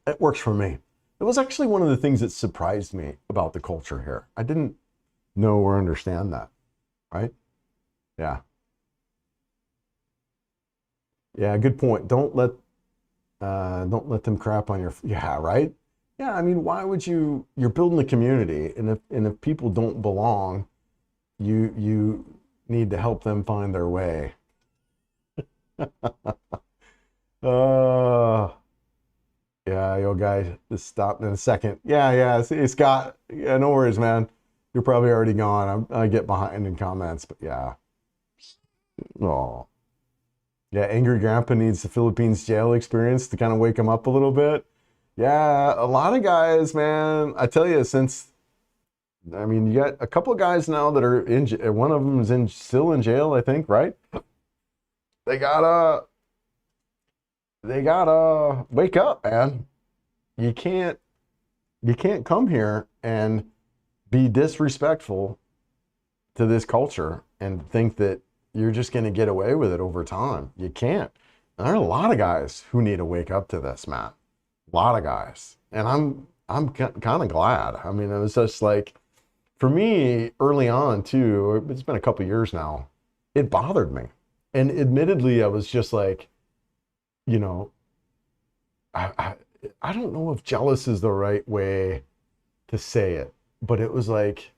It works for me. It was actually one of the things that surprised me about the culture here. I didn't know or understand that, right? Yeah. Yeah, good point. Don't let them crap on your, yeah, right? Yeah, I mean, why would you're building a community, and if people don't belong, you need to help them find their way. Yeah, yo guys, just stop in a second. Yeah, it's Scott. Yeah, no worries, man. You're probably already gone. I get behind in comments, but yeah. Oh. Yeah, Angry Grandpa needs the Philippines jail experience to kind of wake him up a little bit. Yeah, a lot of guys, man. I tell you, I mean, you got a couple of guys now that are in, one of them is still in jail, I think, right? They gotta wake up, man. You can't come here and be disrespectful to this culture and think that you're just going to get away with it over time. You can't. And there are a lot of guys who need to wake up to this, man. A lot of guys. And I'm kind of glad. I mean, it was just like, for me, early on too, it's been a couple years now, it bothered me. And admittedly, I was just like, you know, I, I, I don't know if jealous is the right way to say it, but it was like,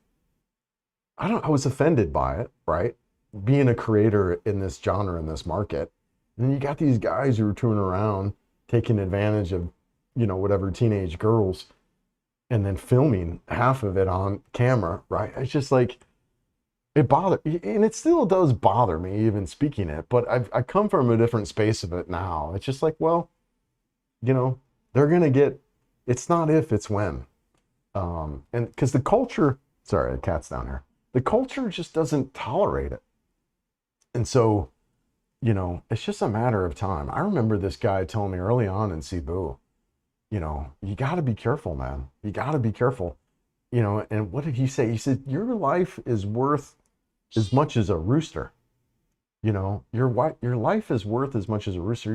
I was offended by it, right? Being a creator in this genre, in this market. And then you got these guys who are touring around taking advantage of, whatever teenage girls and then filming half of it on camera, right? It's just like, it bothered, and it still does bother me even speaking it, but I come from a different space of it now. It's just like, well, they're going to get, it's not if, it's when. And because the culture, sorry, the cat's down here. The culture just doesn't tolerate it. And so, it's just a matter of time. I remember this guy telling me early on in Cebu, you got to be careful, man. You got to be careful. And what did he say? He said, your life is worth as much as a rooster. Your life is worth as much as a rooster.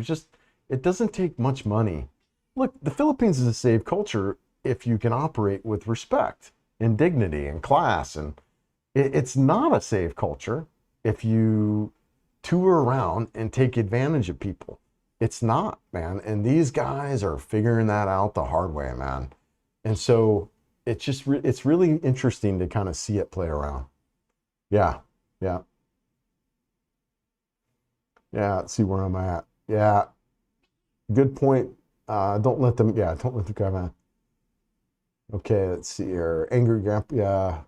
It doesn't take much money. Look, the Philippines is a safe culture if you can operate with respect and dignity and class. And it's not a safe culture if you tour around and take advantage of people. It's not, man. And these guys are figuring that out the hard way, man. And so it's really interesting to kind of see it play around. Yeah. Let's see where I'm at. Yeah. Good point. Don't let them come out. Okay, let's see here. Angry Gap. Yeah.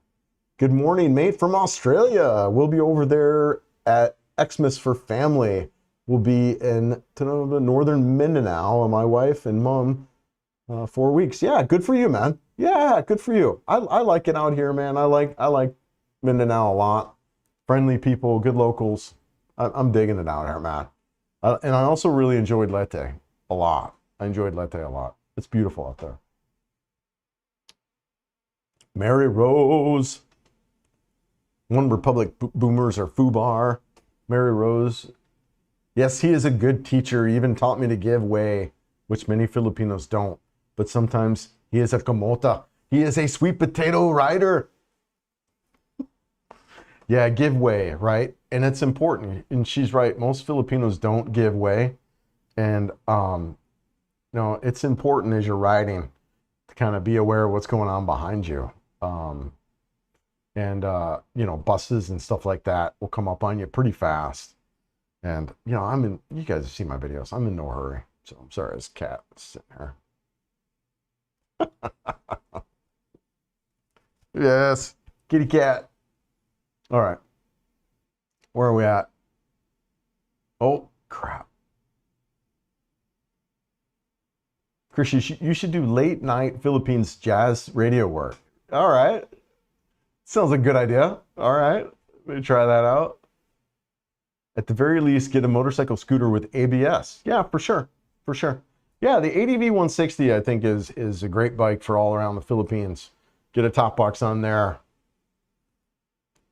Good morning, mate, from Australia. We'll be over there at Xmas for family. We'll be in northern Mindanao, and my wife and mom 4 weeks. Yeah, good for you, man. Yeah, good for you. I like it out here, man. I like Mindanao a lot. Friendly people, good locals. I'm digging it out here, man. And I also really enjoyed Leyte a lot. I enjoyed Leyte a lot. It's beautiful out there. Mary Rose. One Republic boomers are FUBAR. Mary Rose. Yes, he is a good teacher. He even taught me to give way, which many Filipinos don't. But sometimes he is a kamota. He is a sweet potato rider. Yeah, give way, right? And it's important. And she's right. Most Filipinos don't give way. And, it's important as you're riding to kind of be aware of what's going on behind you. Buses and stuff like that will come up on you pretty fast. And, you guys have seen my videos. I'm in no hurry. So I'm sorry, this cat is sitting here. Yes, kitty cat. All right. Where are we at? Oh, crap. Chris, you should do late night Philippines jazz radio work. All right. Sounds like a good idea. All right. Let me try that out. At the very least, get a motorcycle scooter with ABS. Yeah, for sure. For sure. Yeah, the ADV 160, I think, is a great bike for all around the Philippines. Get a top box on there.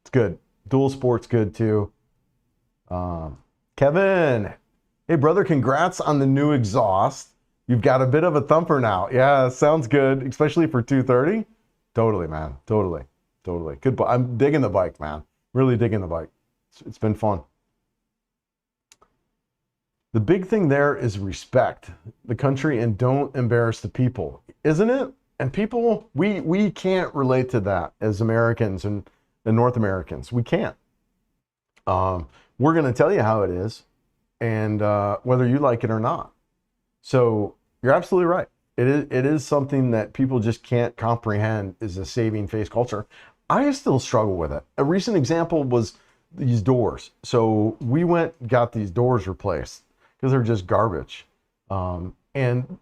It's good. Dual Sport's good, too. Kevin. Hey, brother, congrats on the new exhaust. You've got a bit of a thumper now. Yeah, sounds good, especially for 230. Totally, man. Totally. Good. I'm digging the bike, man. Really digging the bike. It's been fun. The big thing there is respect the country and don't embarrass the people, isn't it? And people, we can't relate to that as Americans and North Americans. We can't. We're going to tell you how it is, and whether you like it or not. So you're absolutely right. It is something that people just can't comprehend is a saving face culture. I still struggle with it. A recent example was these doors. So we got these doors replaced because they're just garbage. And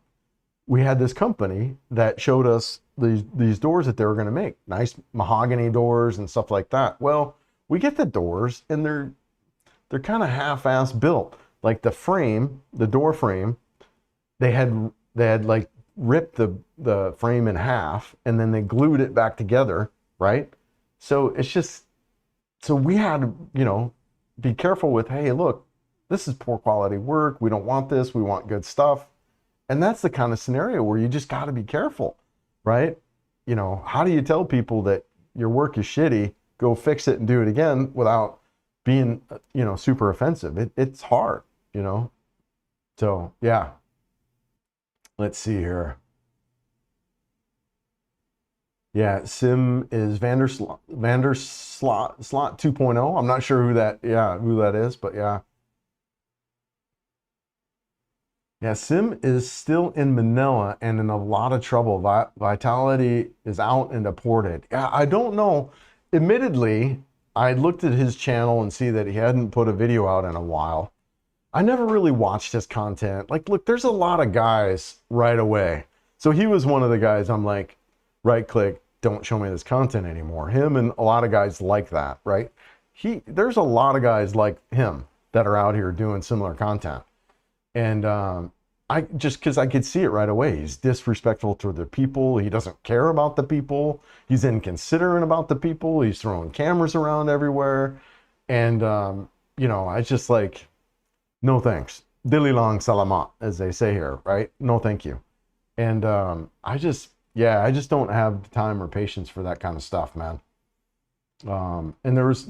we had this company that showed us these doors that they were going to make. Nice mahogany doors and stuff like that. Well, we get the doors and they're kind of half-ass built. Like the frame, the door frame, they had like ripped the frame in half and then they glued it back together, right? So it's just, so we had to, be careful with, hey, look, this is poor quality work. We don't want this. We want good stuff. And that's the kind of scenario where you just got to be careful, right? You know, how do you tell people that your work is shitty, go fix it and do it again without being, you know, super offensive? It's hard, you know? So, yeah. Let's see here. Yeah, Sim is Vanderslot 2.0. I'm not sure who that is, but yeah. Yeah, Sim is still in Manila and in a lot of trouble. Vitality is out and deported. Yeah, I don't know. Admittedly, I looked at his channel and see that he hadn't put a video out in a while. I never really watched his content. Like, look, there's a lot of guys right away. So he was one of the guys I'm like, right click, don't show me this content anymore. Him and a lot of guys like that, right? There's a lot of guys like him that are out here doing similar content. And I just, because I could see it right away. He's disrespectful to the people. He doesn't care about the people. He's inconsiderate about the people. He's throwing cameras around everywhere. And, you know, I just like, no thanks. Dili lang salamat, as they say here, right? No thank you. And I just don't have the time or patience for that kind of stuff, man. And there's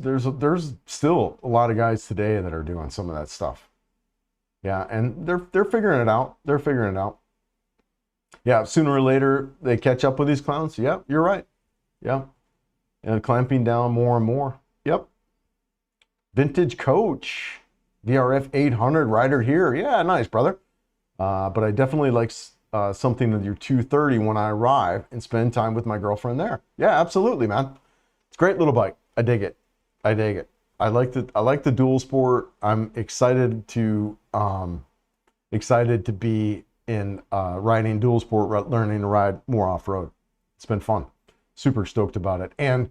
still a lot of guys today that are doing some of that stuff. Yeah, and they're figuring it out. They're figuring it out. Yeah, sooner or later they catch up with these clowns. Yep, you're right. Yep. And clamping down more and more. Yep. Vintage Coach. VRF 800 rider here. Yeah, nice, brother. But I definitely like something with your 230 when I arrive and spend time with my girlfriend there. Yeah, absolutely, man. It's a great little bike. I dig it. I dig it. I like the dual sport. I'm excited to be in riding dual sport, learning to ride more off-road. It's been fun. Super stoked about it. And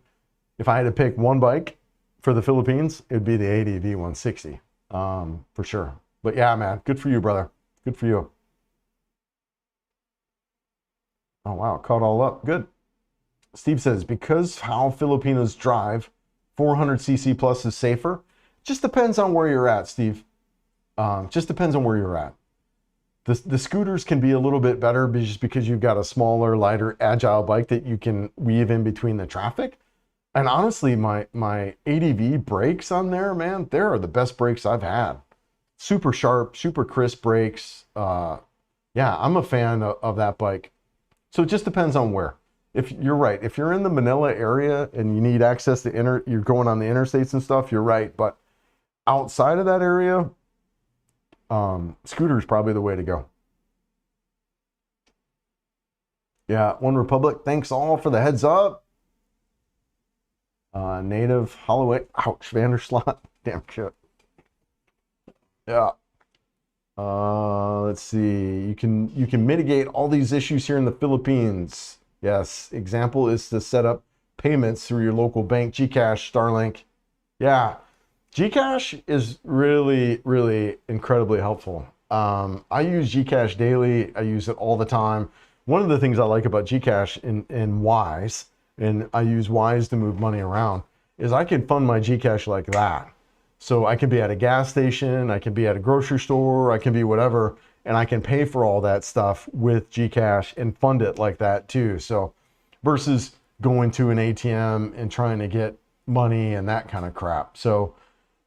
if I had to pick one bike for the Philippines, it'd be the ADV 160 for sure. But yeah, man, good for you, brother. Good for you. Oh wow, caught all up. Good. Steve says, because how Filipinos drive, 400cc plus is safer. Just depends on where you're at, Steve. Just depends on where you're at. The scooters can be a little bit better just because you've got a smaller, lighter, agile bike that you can weave in between the traffic. And honestly, my ADV brakes on there, man, they are the best brakes I've had. Super sharp, super crisp brakes. Yeah, I'm a fan of that bike. So it just depends on where. If you're right, if you're in the Manila area and you need access to you're going on the interstates and stuff, you're right. But outside of that area, scooter is probably the way to go. Yeah, One Republic, thanks all for the heads up. Native Holloway, ouch, Vanderslot, damn shit. Yeah. Let's see. You can mitigate all these issues here in the Philippines. Yes. Example is to set up payments through your local bank, Gcash, Starlink. Yeah. Gcash is really, really incredibly helpful. I use Gcash daily. I use it all the time. One of the things I like about Gcash in Wise, and I use Wise to move money around, is I can fund my Gcash like that. So I can be at a gas station, I can be at a grocery store, I can be whatever, and I can pay for all that stuff with Gcash and fund it like that too. So versus going to an ATM and trying to get money and that kind of crap. So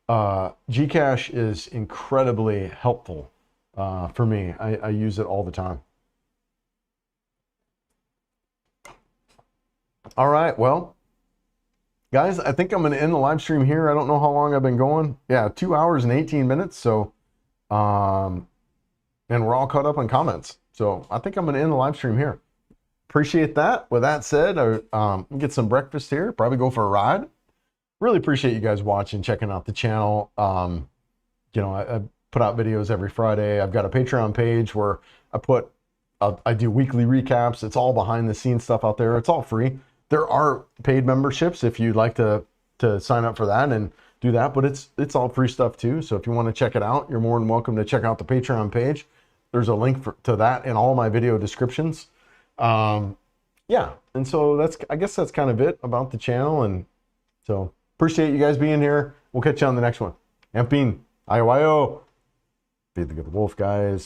Gcash is incredibly helpful for me. I use it all the time. All right, well, guys, I think I'm going to end the live stream here. I don't know how long I've been going. Yeah, 2 hours and 18 minutes. So, and we're all caught up on comments. So I think I'm going to end the live stream here. Appreciate that. With that said, get some breakfast here, probably go for a ride. Really appreciate you guys watching, checking out the channel. You know, I put out videos every Friday. I've got a Patreon page where I do weekly recaps. It's all behind the scenes stuff out there. It's all free. There are paid memberships if you'd like to sign up for that and do that, but it's all free stuff too. So if you want to check it out, you're more than welcome to check out the Patreon page. There's a link to that in all my video descriptions. Yeah, and so I guess that's kind of it about the channel. And so appreciate you guys being here. We'll catch you on the next one. Yapping. Ayo. Feed the good wolf, guys.